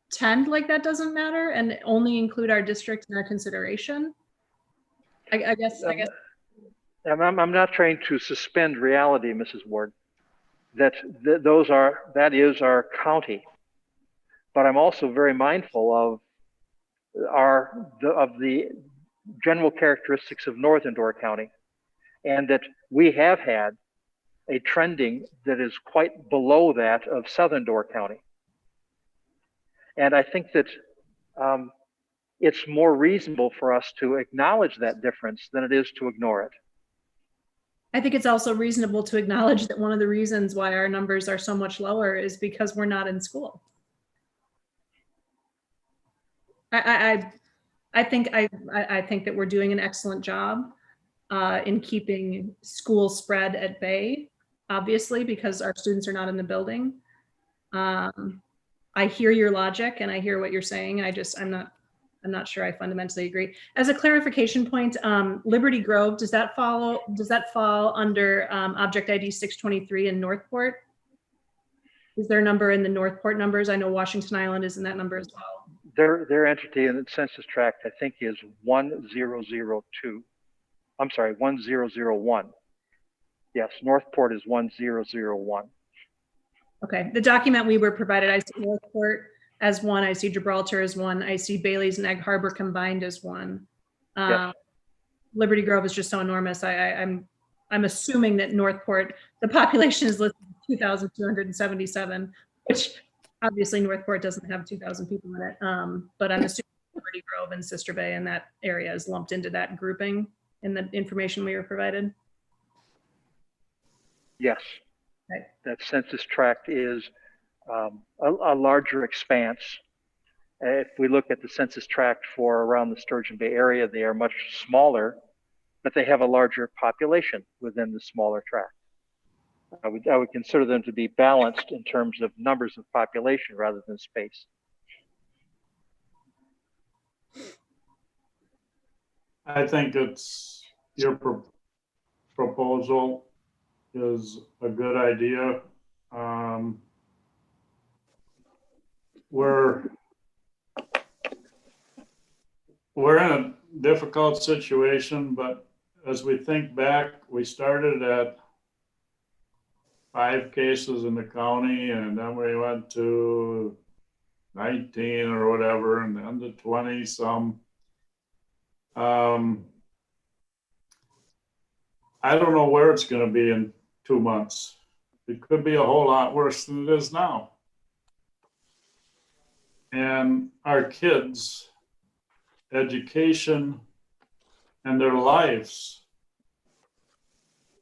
pretend like that doesn't matter and only include our district in our consideration? I guess. I'm not trying to suspend reality, Mrs. Ward. That is our county. But I'm also very mindful of the general characteristics of Northern Door County, and that we have had a trending that is quite below that of Southern Door County. And I think that it's more reasonable for us to acknowledge that difference than it is to ignore it. I think it's also reasonable to acknowledge that one of the reasons why our numbers are so much lower is because we're not in school. I think that we're doing an excellent job in keeping school spread at bay, obviously, because our students are not in the building. I hear your logic and I hear what you're saying. I'm not sure I fundamentally agree. As a clarification point, Liberty Grove, does that fall under object ID 623 in Northport? Is there a number in the Northport numbers? I know Washington Island is in that number as well. Their entity in the census tract, I think, is 1002. I'm sorry, 1001. Yes, Northport is 1001. Okay, the document we were provided, I see Northport as one, I see Gibraltar as one, I see Bailey's and Egg Harbor combined as one. Yes. Liberty Grove is just so enormous. I'm assuming that Northport, the population is listed 2,277, which obviously Northport doesn't have 2,000 people in it. But I'm assuming Liberty Grove and Sister Bay and that area is lumped into that grouping in the information we were provided. Yes. Okay. That census tract is a larger expanse. If we look at the census tract for around the Sturgeon Bay area, they are much smaller, but they have a larger population within the smaller tract. I would consider them to be balanced in terms of numbers of population rather than space. I think it's your proposal is a good idea. We're in a difficult situation, but as we think back, we started at 5 cases in the county, and then we went to 19 or whatever, and then to 20 some. I don't know where it's going to be in 2 months. It could be a whole lot worse than it is now. And our kids' education and their lives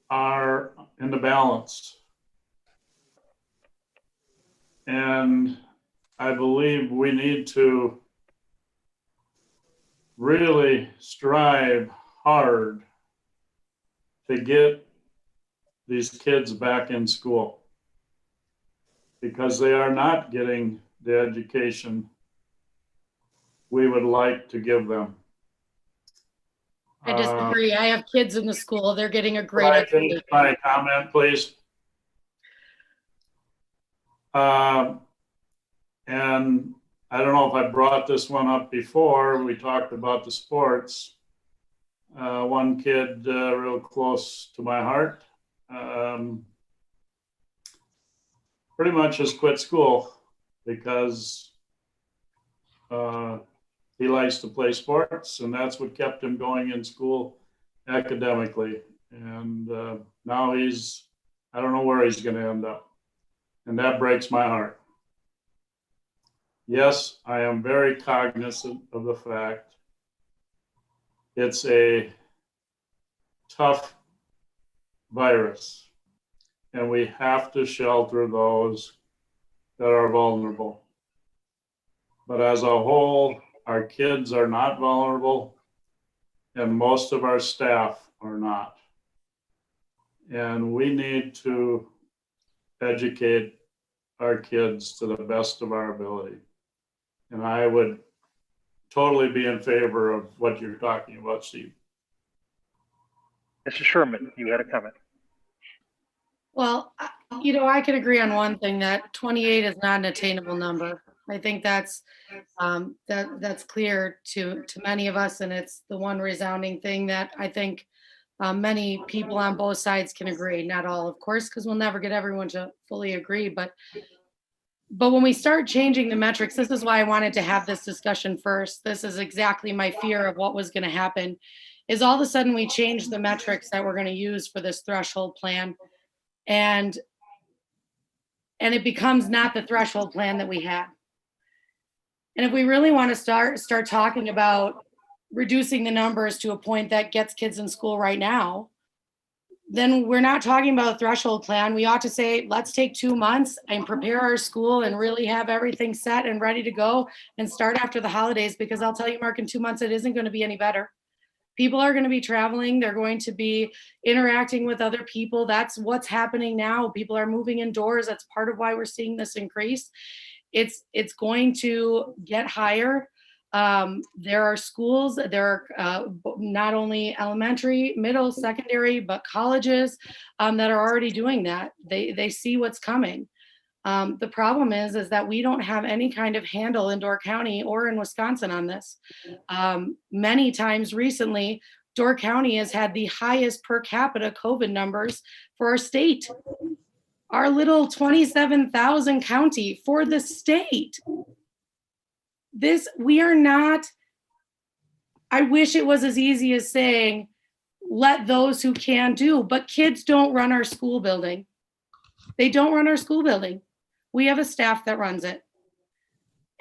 are in the balance. And I believe we need to really strive hard to get these kids back in school, because they are not getting the education we would like to give them. I disagree. I have kids in the school. They're getting a great Can I education. finish my comment, please? And I don't know if I brought this one up before. We talked about the sports. One kid real close to my heart pretty much has quit school because he likes to play sports, and that's what kept him going in school academically. And now I don't know where he's going to end up. And that breaks my heart. Yes, I am very cognizant of the fact it's a tough virus, and we have to shelter those that are vulnerable. But as a whole, our kids are not vulnerable, and most of our staff are not. And we need to educate our kids to the best of our ability. And I would totally be in favor of what you're talking about, Steve. Mr. Sherman, you had a comment. Well, I can agree on one thing, that 28 is not an attainable number. I think that's that's clear to many of us, and it's the one resounding thing that I think many people on both sides can agree. Not all, of course, because we'll never get everyone to fully agree. But when we start changing the metrics, this is why I wanted to have this discussion first. This is exactly my fear of what was going to happen. Is all of a sudden we change the metrics that we're going to use for this threshold plan, and it becomes not the threshold plan that we had. And if we really want to start talking about reducing the numbers to a point that gets kids in school right now, then we're not talking about a threshold plan. We ought to say, let's take 2 months and prepare our school and really have everything set and ready to go and start after the holidays, because I'll tell you, Mark, in 2 months, it isn't going to be any better. People are going to be traveling. They're going to be interacting with other people. That's what's happening now. People are moving indoors. That's part of why we're seeing this increase. It's going to get higher. There are schools, there are not only elementary, middle, secondary, but colleges that are already doing that. They see what's coming. The problem is that we don't have any kind of handle in Door County or in Wisconsin on this. Many times recently, Door County has had the highest per capita COVID numbers for our state. Our little 27,000 county for the state. We are not, I wish it was as easy as saying, let those who can do, but kids don't run our school building. They don't run our school building. We have a staff that runs it.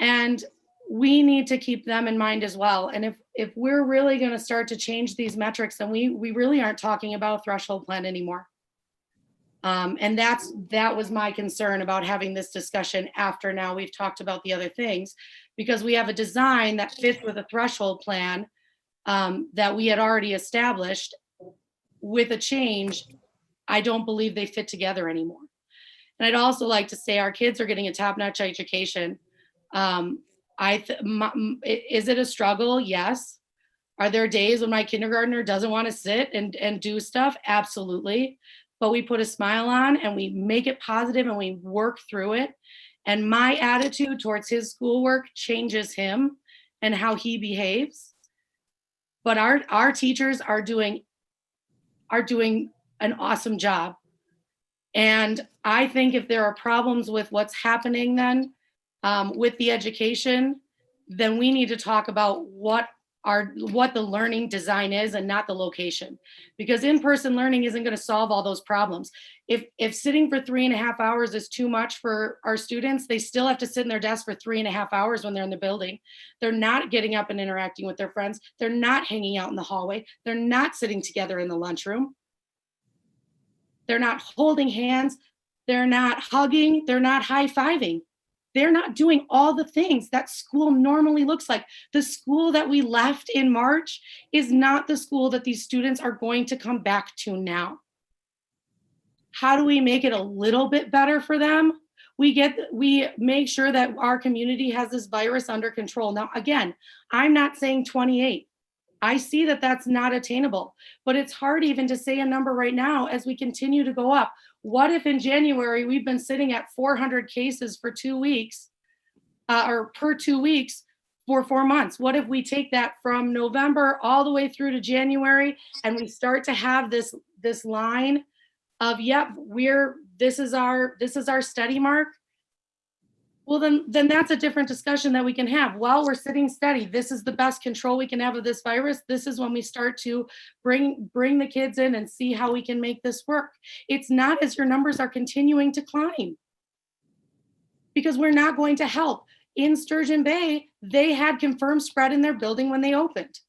And we need to keep them in mind as well. And if we're really going to start to change these metrics, then we really aren't talking about a threshold plan anymore. And that was my concern about having this discussion after now we've talked about the other things, because we have a design that fits with a threshold plan that we had already established. With a change, I don't believe they fit together anymore. And I'd also like to say our kids are getting a top-notch education. Is it a struggle? Yes. Are there days when my kindergartner doesn't want to sit and do stuff? Absolutely. But we put a smile on and we make it positive and we work through it. And my attitude towards his schoolwork changes him and how he behaves. But our teachers are doing an awesome job. And I think if there are problems with what's happening then with the education, then we need to talk about what the learning design is and not the location, because in-person learning isn't going to solve all those problems. If sitting for 3.5 hours is too much for our students, they still have to sit in their desk for 3.5 hours when they're in the building. They're not getting up and interacting with their friends. They're not hanging out in the hallway. They're not sitting together in the lunchroom. They're not holding hands. They're not hugging. They're not high-fiving. They're not doing all the things that school normally looks like. The school that we left in March is not the school that these students are going to come back to now. How do we make it a little bit better for them? We make sure that our community has this virus under control. Now, again, I'm not saying 28. I see that that's not attainable, but it's hard even to say a number right now as we continue to go up. What if in January we've been sitting at 400 cases for 2 weeks or per 2 weeks for 4 months? What if we take that from November all the way through to January and we start to have this line of, yep, this is our steady mark? Well, then that's a different discussion that we can have. While we're sitting steady, this is the best control we can have of this virus. This is when we start to bring the kids in and see how we can make this work. It's not as your numbers are continuing to climb, because we're not going to help. In Sturgeon Bay, they had confirmed spread in their building when they opened.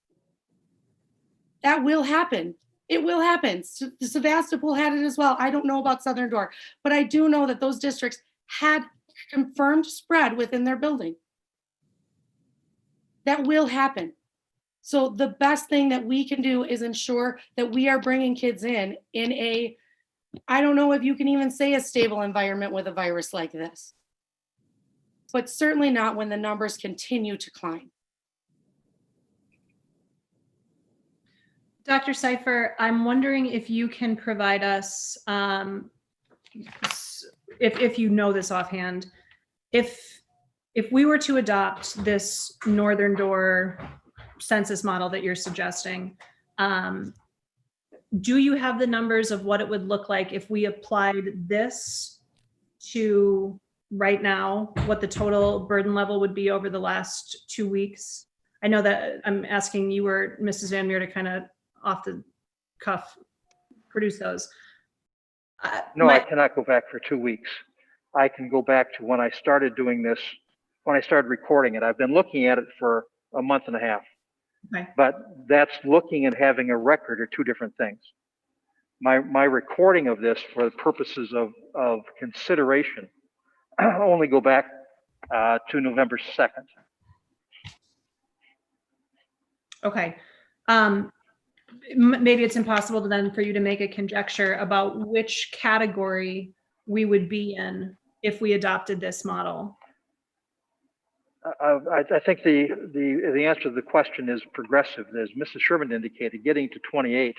That will happen. It will happen. Sevastopol had it as well. I don't know about Southern Door, but I do know that those districts had confirmed spread within their building. That will happen. So the best thing that we can do is ensure that we are bringing kids in a, I don't know if you can even say a stable environment with a virus like this, but certainly not when the numbers continue to climb. Dr. Seifer, I'm wondering if you can provide us, if you know this offhand, if if we were to adopt this Northern Door census model that you're suggesting, do you have the numbers of what it would look like if we applied this to right now, what the total burden level would be over the last 2 weeks? I know that I'm asking you or Mrs. Van Meer to kind of off the cuff produce those. No, I cannot go back for 2 weeks. I can go back to when I started doing this, when I started recording it. I've been looking at it for a month and a half. Okay. But that's looking and having a record are two different things. My recording of this for the purposes of consideration only go back to November 2nd. Okay. Maybe it's impossible to then for you to make a conjecture about which category we would be in if we adopted this model. I think the answer to the question is progressive. As Mrs. Sherman indicated, getting to 28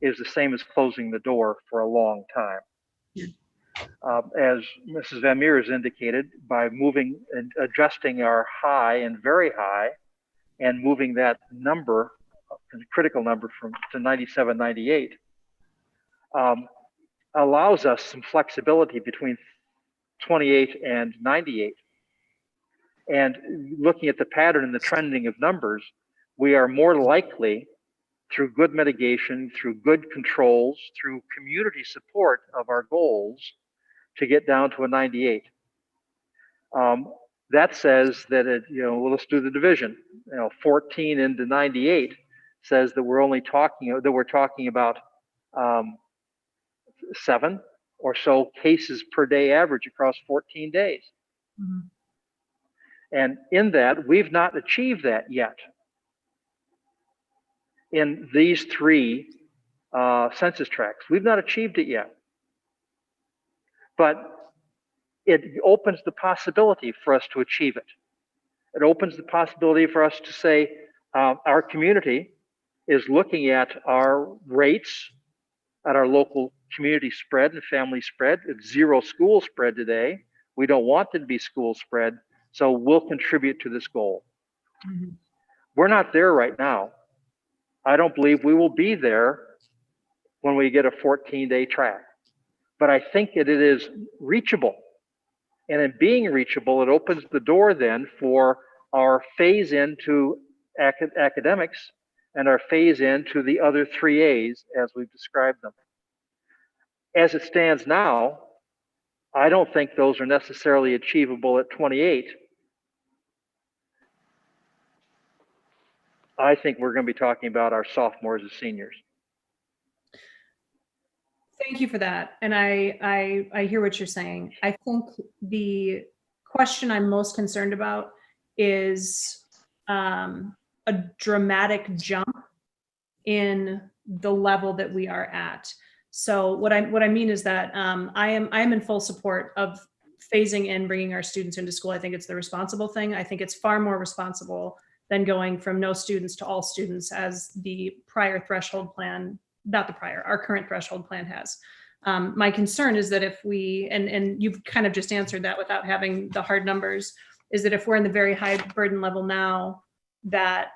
is the same as closing the door for a long time. Yeah. As Mrs. Van Meer has indicated, by moving and adjusting our high and very high and moving that number, the critical number to 97, 98, allows us some flexibility between 28 and 98. And looking at the pattern and the trending of numbers, we are more likely, through good mitigation, through good controls, through community support of our goals, to get down to a 98. That says that well, let's do the division. 14 into 98 says that we're talking about 7 or so cases per day average across 14 days. Mm-hmm. And in that, we've not achieved that yet. In these 3 census tracts, we've not achieved it yet. But it opens the possibility for us to achieve it. It opens the possibility for us to say our community is looking at our rates, at our local community spread and family spread. It's 0 school spread today. We don't want it to be school spread. So we'll contribute to this goal. Mm-hmm. We're not there right now. I don't believe we will be there when we get a 14-day track. But I think it is reachable. And in being reachable, it opens the door then for our phase into academics and our phase into the other 3 A's as we've described them. As it stands now, I don't think those are necessarily achievable at 28. I think we're going to be talking about our sophomores and seniors. Thank you for that. And I hear what you're saying. I think the question I'm most concerned about is a dramatic jump in the level that we are at. So what I mean is that I am in full support of phasing in, bringing our students into school. I think it's the responsible thing. I think it's far more responsible than going from no students to all students as the prior threshold plan, not the prior, our current threshold plan has. My concern is that if we, and you've kind of just answered that without having the hard numbers, is that if we're in the very high burden level now, that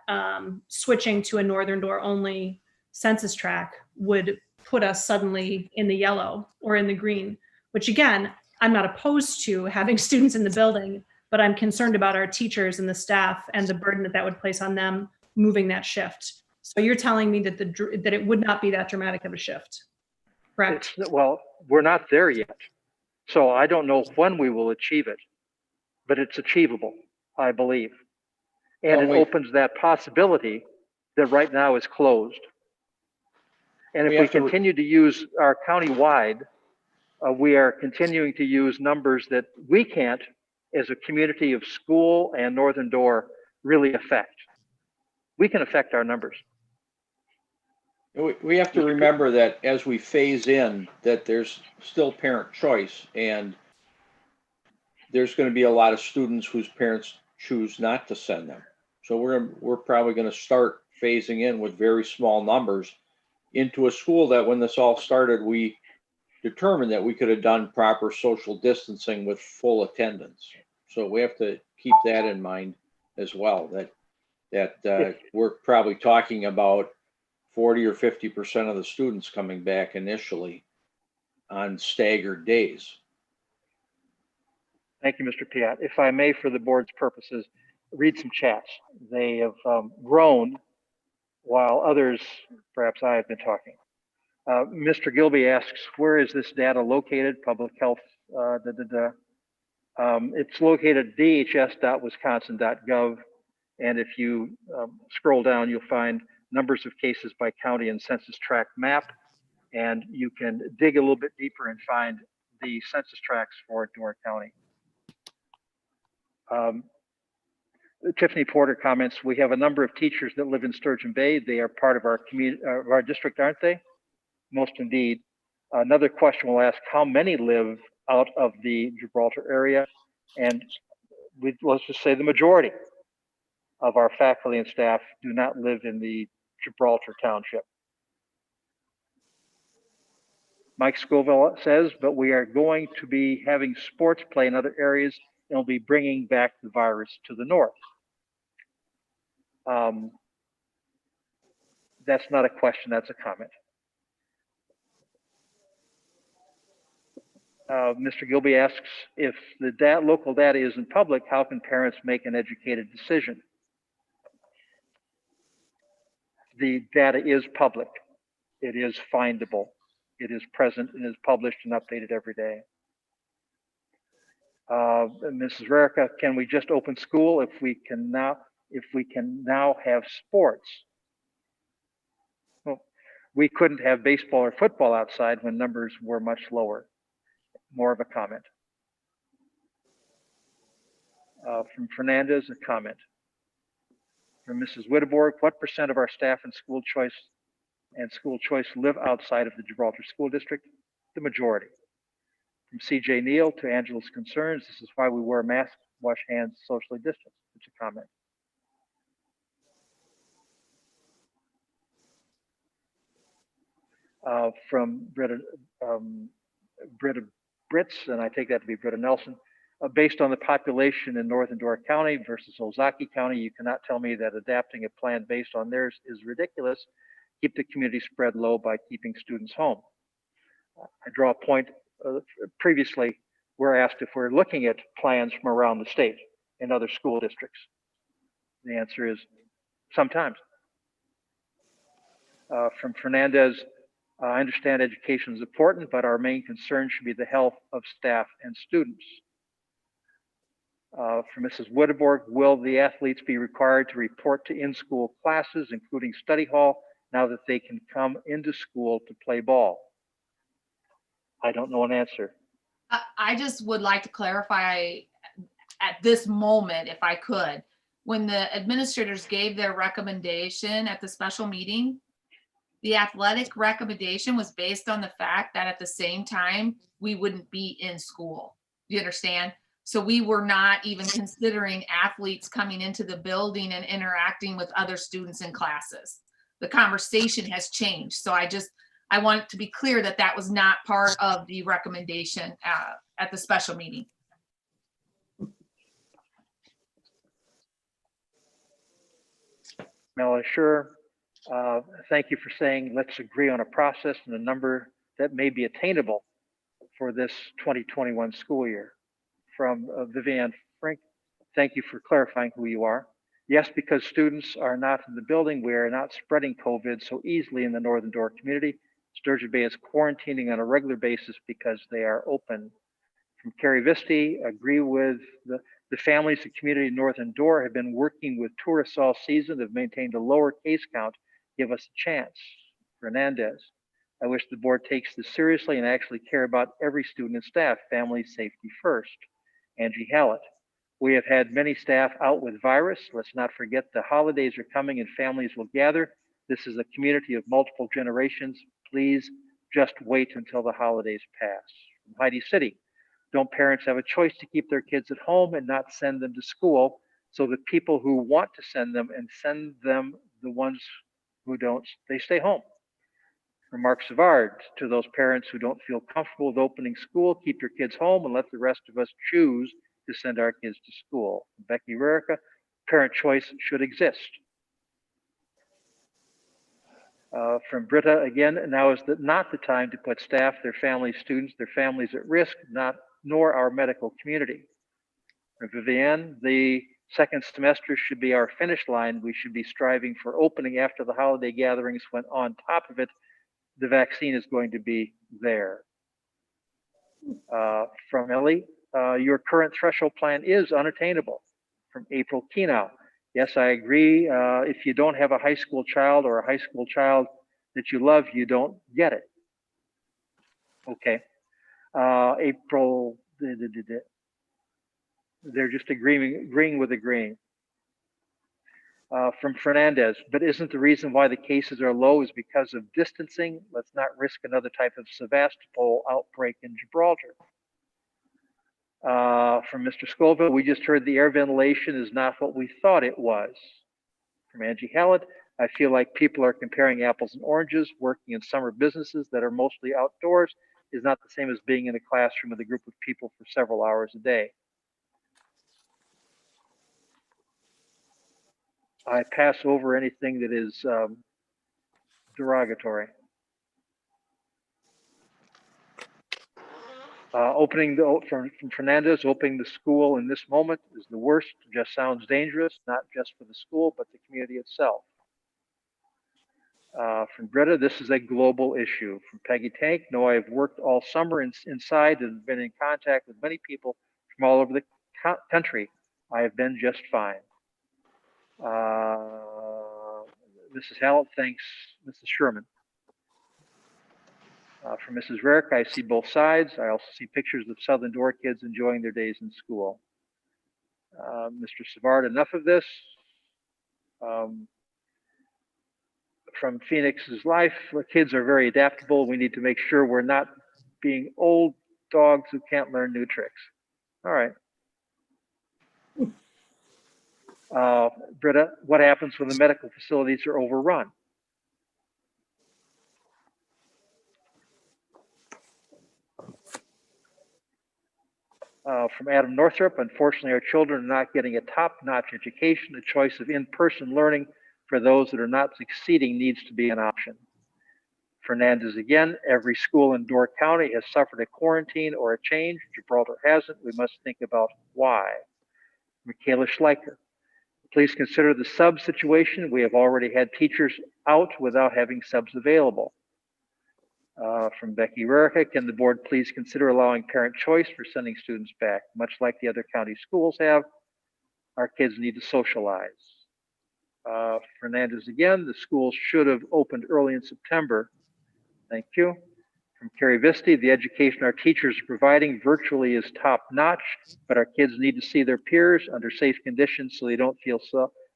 switching to a Northern Door only census track would put us suddenly in the yellow or in the green, which again, I'm not opposed to having students in the building, but I'm concerned about our teachers and the staff and the burden that would place on them moving that shift. So you're telling me that that it would not be that dramatic of a shift, correct? Well, we're not there yet. So I don't know when we will achieve it, but it's achievable, I believe. And it opens that possibility that right now is closed. And if we continue to use our county-wide, we are continuing to use numbers that we can't, as a community of school and Northern Door, really affect. We can affect our numbers. We have to remember that as we phase in, that there's still parent choice, and there's going to be a lot of students whose parents choose not to send them. So we're probably going to start phasing in with very small numbers into a school that when this all started, we determined that we could have done proper social distancing with full attendance. So we have to keep that in mind as well, that we're probably talking about 40 or 50% of the students coming back initially on staggered days. Thank you, Mr. Piat. If I may, for the board's purposes, read some chats. They have grown while others, perhaps I have been talking. Mr. Gilby asks, where is this data located? Public health, it's located at dhs.wisconsin.gov. And if you scroll down, you'll find numbers of cases by county and census tract map. And you can dig a little bit deeper and find the census tracts for Door County. Tiffany Porter comments, we have a number of teachers that live in Sturgeon Bay. They are part of our community, our district, aren't they? Most indeed. Another question we'll ask, how many live out of the Gibraltar area? And let's just say the majority of our faculty and staff do not live in the Gibraltar Township. Mike Scoville says, but we are going to be having sports play in other areas and we'll be bringing back the virus to the north. That's not a question, that's a comment. Mr. Gilby asks, if the local data isn't public, how can parents make an educated decision? The data is public. It is findable. It is present and is published and updated every day. Mrs. Rarica, can we just open school if we can now have sports? Well, we couldn't have baseball or football outside when numbers were much lower. More of a comment. From Fernandez, a comment. From Mrs. Witteborg, what % of our staff in school choice live outside of the Gibraltar School District? The majority. From CJ Neal, to Angela's concerns, this is why we wear masks, wash hands, socially distance. It's a comment. From Britta Britz, and I take that to be Britta Nelson, based on the population in North and Door County versus Ozaki County, you cannot tell me that adapting a plan based on theirs is ridiculous. Keep the community spread low by keeping students home. I draw a point previously, we're asked if we're looking at plans from around the state in other school districts. The answer is sometimes. From Fernandez, I understand education is important, but our main concern should be the health of staff and students. From Mrs. Witteborg, will the athletes be required to report to in-school classes, including study hall, now that they can come into school to play ball? I don't know an answer. I just would like to clarify at this moment, if I could, when the administrators gave their recommendation at the special meeting, the athletic recommendation was based on the fact that at the same time, we wouldn't be in school. Do you understand? So we were not even considering athletes coming into the building and interacting with other students in classes. The conversation has changed. So I want to be clear that that was not part of the recommendation at the special meeting. Melanie, sure. Thank you for saying let's agree on a process and a number that may be attainable for this 2021 school year. From Vivian Frank, thank you for clarifying who you are. Yes, because students are not in the building, we are not spreading COVID so easily in the Northern Door community. Sturgeon Bay is quarantining on a regular basis because they are open. From Carrie Visti, agree with the families and community in Northern Door have been working with tourists all season, have maintained a lower case count. Give us a chance. Fernandez, I wish the board takes this seriously and actually care about every student and staff, family safety first. Angie Hallett, we have had many staff out with virus. Let's not forget the holidays are coming and families will gather. This is a community of multiple generations. Please just wait until the holidays pass. From Heidi City, don't parents have a choice to keep their kids at home and not send them to school so that people who want to send them and send them the ones who don't, they stay home? From Mark Savard, to those parents who don't feel comfortable with opening school, keep your kids home and let the rest of us choose to send our kids to school. Becky Rarica, parent choice should exist. From Britta, again, now is not the time to put staff, their families, students, their families at risk, nor our medical community. From Vivienne, the second semester should be our finish line. We should be striving for opening after the holiday gatherings when on top of it, the vaccine is going to be there. From Ellie, your current threshold plan is unattainable. From April Kenow, yes, I agree. If you don't have a high school child or a high school child that you love, you don't get it. Okay. April, they're just agreeing with agreeing. From Fernandez, but isn't the reason why the cases are low is because of distancing? Let's not risk another type of Sevastopol outbreak in Gibraltar. From Mr. Scoville, we just heard the air ventilation is not what we thought it was. From Angie Hallett, I feel like people are comparing apples and oranges. Working in summer businesses that are mostly outdoors is not the same as being in a classroom with a group of people for several hours a day. I pass over anything that is derogatory. From Fernandez, opening the school in this moment is the worst. Just sounds dangerous, not just for the school, but the community itself. From Britta, this is a global issue. From Peggy Tank, no, I have worked all summer inside and been in contact with many people from all over the country. I have been just fine. Mrs. Hallett thanks Mrs. Sherman. From Mrs. Rarick, I see both sides. I also see pictures of Southern Door kids enjoying their days in school. Mr. Savard, enough of this. From Phoenix's Life, the kids are very adaptable. We need to make sure we're not being old dogs who can't learn new tricks. All right. Britta, what happens when the medical facilities are overrun? From Adam Northrup, unfortunately, our children are not getting a top-notch education. The choice of in-person learning for those that are not succeeding needs to be an option. Fernandez again, every school in Door County has suffered a quarantine or a change. Gibraltar hasn't. We must think about why. Michaela Schleicher, please consider the sub situation. We have already had teachers out without having subs available. From Becky Rarica, can the board please consider allowing parent choice for sending students back? Much like the other county schools have, our kids need to socialize. Fernandez again, the schools should have opened early in September. Thank you. From Carrie Visti, the education our teachers are providing virtually is top notch, but our kids need to see their peers under safe conditions so they don't feel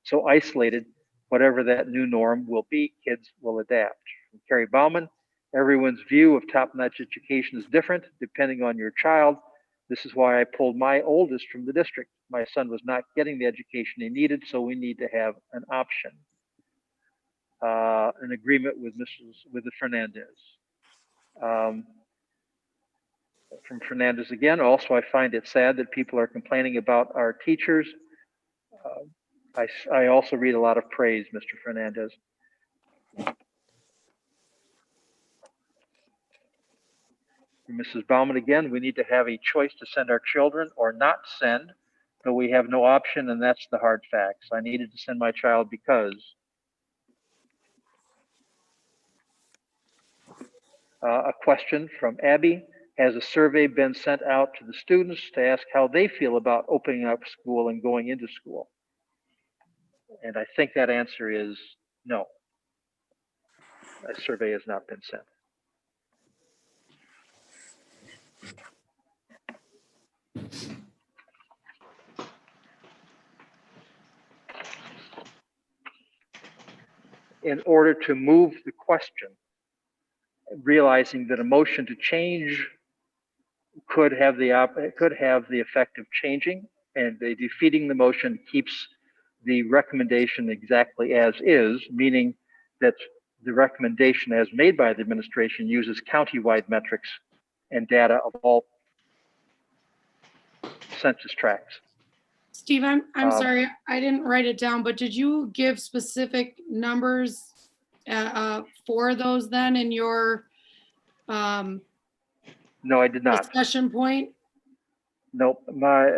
so isolated. Whatever that new norm will be, kids will adapt. From Carrie Bauman, everyone's view of top-notch education is different depending on your child. This is why I pulled my oldest from the district. My son was not getting the education he needed, so we need to have an option. An agreement with the Fernandez. From Fernandez again, also I find it sad that people are complaining about our teachers. I also read a lot of praise, Mr. Fernandez. Mrs. Bauman again, we need to have a choice to send our children or not send, but we have no option, and that's the hard facts. I needed to send my child because. A question from Abby. Has a survey been sent out to the students to ask how they feel about opening up school and going into school? And I think that answer is no. A survey has not been sent. In order to move the question, realizing that a motion to change could have the effect of changing, and the defeating the motion keeps the recommendation exactly as is, meaning that the recommendation as made by the administration uses county-wide metrics and data of all census tracts. Steve, I'm Um, sorry, I didn't write it down, but did you give specific numbers for those then in your No, I did not. discussion point? Nope.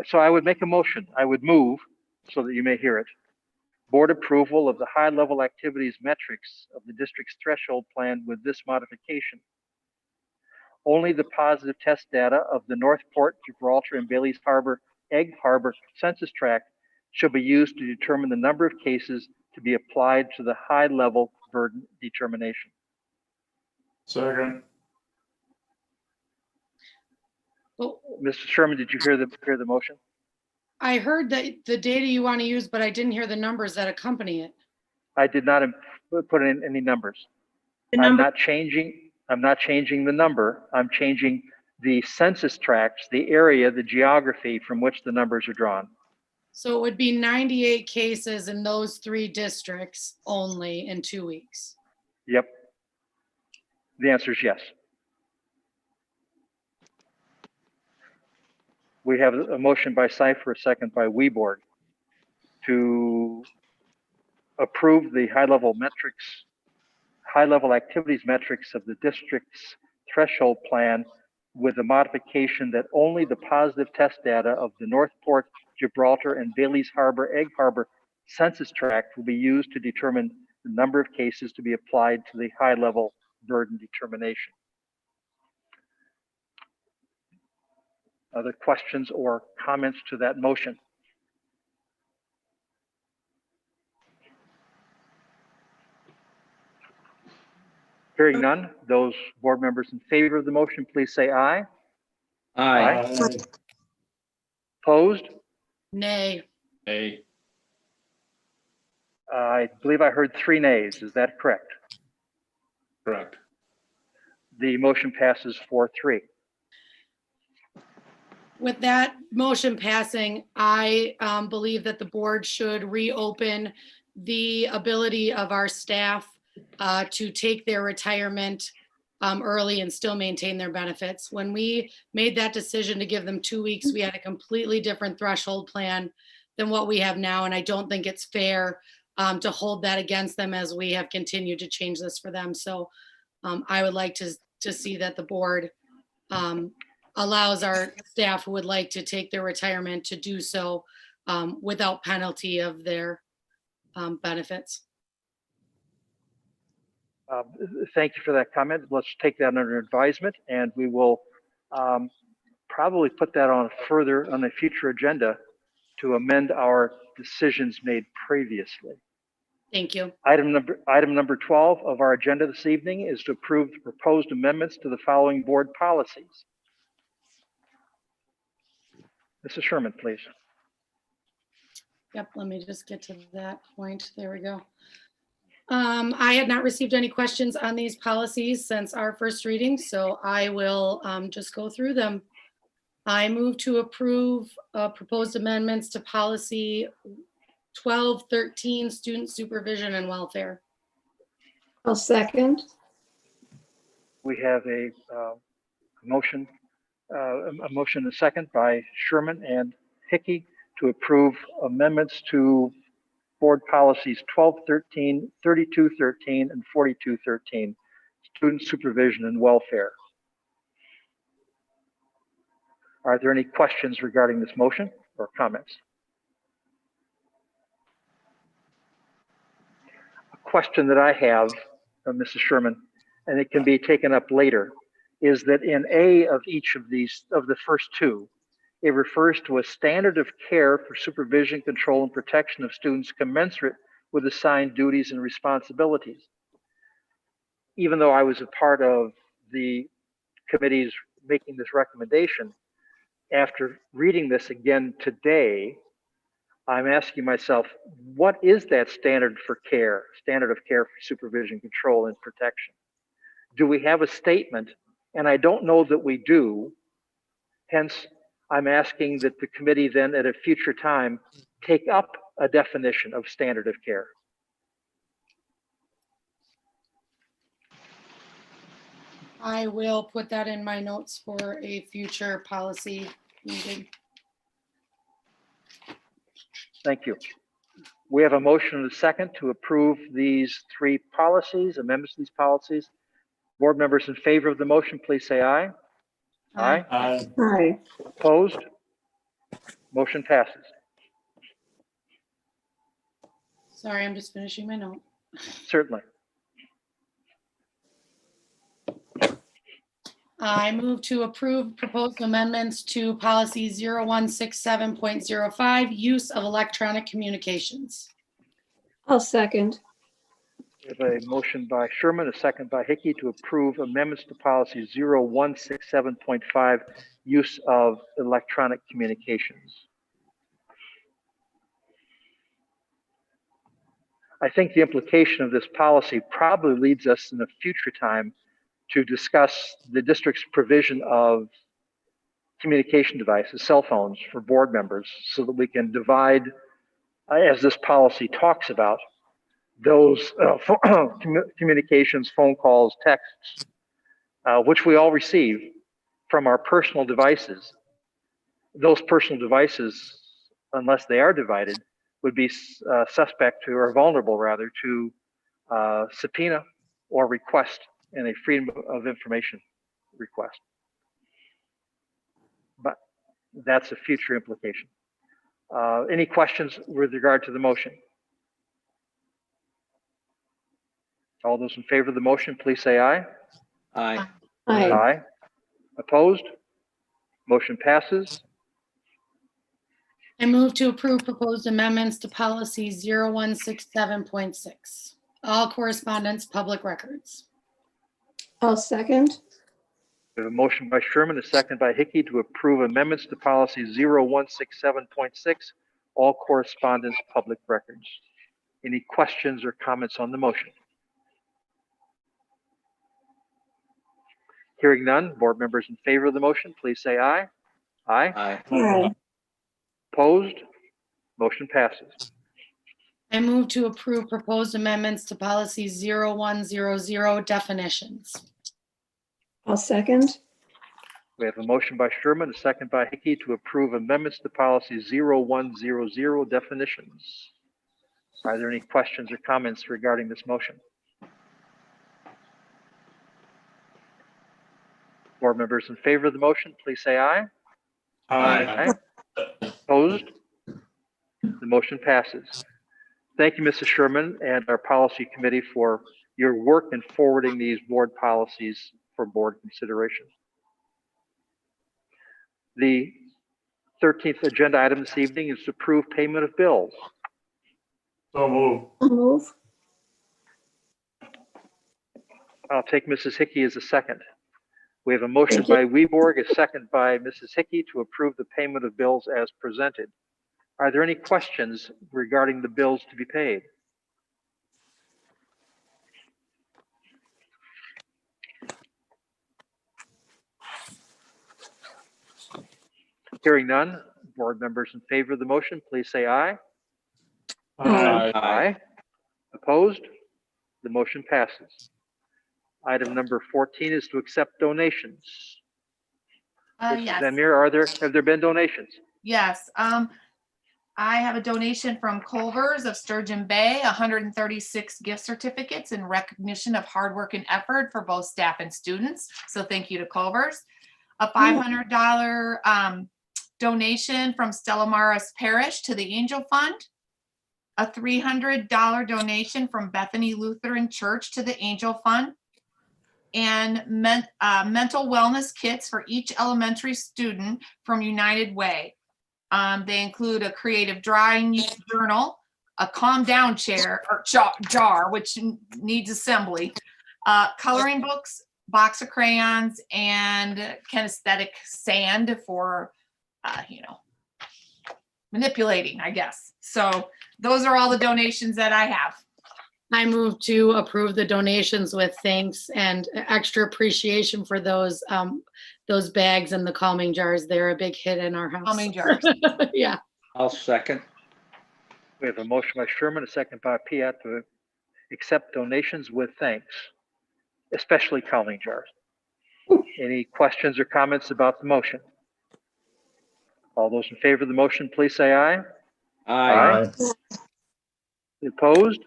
So I would make a motion. I would move so that you may hear it. Board approval of the high-level activities metrics of the district's threshold plan with this modification. Only the positive test data of the Northport, Gibraltar, and Bailey's Harbor, Egg Harbor census tract shall be used to determine the number of cases to be applied to the high-level burden determination. Second. Well, Mr. Sherman, did you hear the motion? I heard that the data you want to use, but I didn't hear the numbers that accompany it. I did not put in any numbers. The I'm number, not changing the number. I'm changing the census tracts, the area, the geography from which the numbers are drawn. So it would be 98 cases in those 3 districts only in 2 weeks. Yep. The answer is yes. We have a motion by Cipher, a second by Weborg to approve the high-level activities metrics of the district's threshold plan with the modification that only the positive test data of the Northport, Gibraltar, and Bailey's Harbor, Egg Harbor census tract will be used to determine the number of cases to be applied to the high-level burden determination. Other questions or comments to that motion? Hearing none, those board members in favor of the motion, please say aye. Aye. Opposed? Nay. A. I believe I heard 3 nays. Is that correct? Correct. The motion passes 4-3. With that motion passing, I believe that the board should reopen the ability of our staff to take their retirement early and still maintain their benefits. When we made that decision to give them 2 weeks, we had a completely different threshold plan than what we have now. And I don't think it's fair to hold that against them as we have continued to change this for them. So I would like to see that the board allows our staff who would like to take their retirement to do so without penalty of their benefits. Thank you for that comment. Let's take that under advisement, and we will probably put that on a future agenda to amend our decisions made previously. Thank you. Item number 12 of our agenda this evening is to approve the proposed amendments to the following board policies. Mrs. Sherman, please. Yep, let me just get to that point. There we go. I had not received any questions on these policies since our first reading, so I will just go through them. I move to approve proposed amendments to policy 1213, student supervision and welfare. I'll second. We have a motion and a second by Sherman and Hickey to approve amendments to board policies 1213, 3213, and 4213, student supervision and welfare. Are there any questions regarding this motion or comments? A question that I have, Mrs. Sherman, and it can be taken up later, is that in A of each of these, of the first two, it refers to a standard of care for supervision, control, and protection of students commensurate with assigned duties and responsibilities. Even though I was a part of the committees making this recommendation, after reading this again today, I'm asking myself, what is that standard of care for supervision, control, and protection? Do we have a statement? And I don't know that we do. Hence, I'm asking that the committee then at a future time take up a definition of standard of care. I will put that in my notes for a future policy meeting. Thank you. We have a motion and a second to approve these three policies, amendments to these policies. Board members in favor of the motion, please say aye. Aye. Aye. Aye. Opposed? Motion passes. Sorry, I'm just finishing my note. Certainly. I move to approve proposed amendments to policy 0167.05, use of electronic communications. I'll second. We have a motion by Sherman, a second by Hickey to approve amendments to policy 0167.5, use of electronic communications. I think the implication of this policy probably leads us in a future time to discuss the district's provision of communication devices, cell phones for board members, so that we can divide, as this policy talks about, those communications, phone calls, texts, which we all receive from our personal devices. Those personal devices, unless they are divided, would be suspect to, or vulnerable rather, to subpoena or request in a freedom of information request. But that's a future implication. Any questions with regard to the motion? All those in favor of the motion, please say aye. Aye. Aye. Aye. Opposed? Motion passes. I move to approve proposed amendments to policy 0167.6, all correspondence, public records. I'll second. We have a motion by Sherman, a second by Hickey to approve amendments to policy 0167.6, all correspondence, public records. Any questions or comments on the motion? Hearing none, board members in favor of the motion, please say aye. Aye. Aye. Aye. Opposed? Motion passes. I move to approve proposed amendments to policy 0100, definitions. I'll second. We have a motion by Sherman, a second by Hickey to approve amendments to policy 0100, definitions. Are there any questions or comments regarding this motion? Board members in favor of the motion, please say aye. Aye. Opposed? The motion passes. Thank you, Mrs. Sherman, and our policy committee for your work in forwarding these board policies for board consideration. The 13th agenda item this evening is to approve payment of bills. So move. I'll move. I'll take Mrs. Hickey as a second. We have a motion Thank you. by Weborg, a second by Mrs. Hickey to approve the payment of bills as presented. Are there any questions regarding the bills to be paid? Hearing none, board members in favor of the motion, please say aye. Aye. Aye. Opposed? The motion passes. Item number 14 is to accept donations. Mrs. Yes. Van Meer, have there been donations? Yes, I have a donation from Culver's of Sturgeon Bay, 136 gift certificates in recognition of hard work and effort for both staff and students. So thank you to Culver's. A $500 donation from Stella Maris Parish to the Angel Fund. A $300 donation from Bethany Lutheran Church to the Angel Fund. And mental wellness kits for each elementary student from United Way. They include a creative drawing journal, a calm down chair or jar, which needs assembly, coloring books, box of crayons, and kinesthetic sand for, manipulating, I guess. So those are all the donations that I have. I move to approve the donations with thanks and extra appreciation for those bags and the calming jars. They're a big hit in our house. Calming jars. Yeah. I'll second. We have a motion by Sherman, a second by Piat to accept donations with thanks, especially calming jars. Any questions or comments about the motion? All those in favor of the motion, please say aye. Aye. Opposed?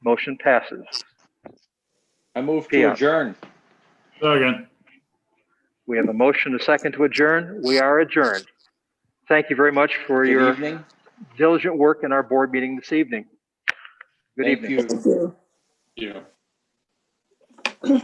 Motion passes. I move to Peon. adjourn. Second. We have a motion, a second to adjourn. We are adjourned. Thank you very much for Good your evening. diligent work in our board meeting this evening. Good Thank evening. you. Thank you. Yeah.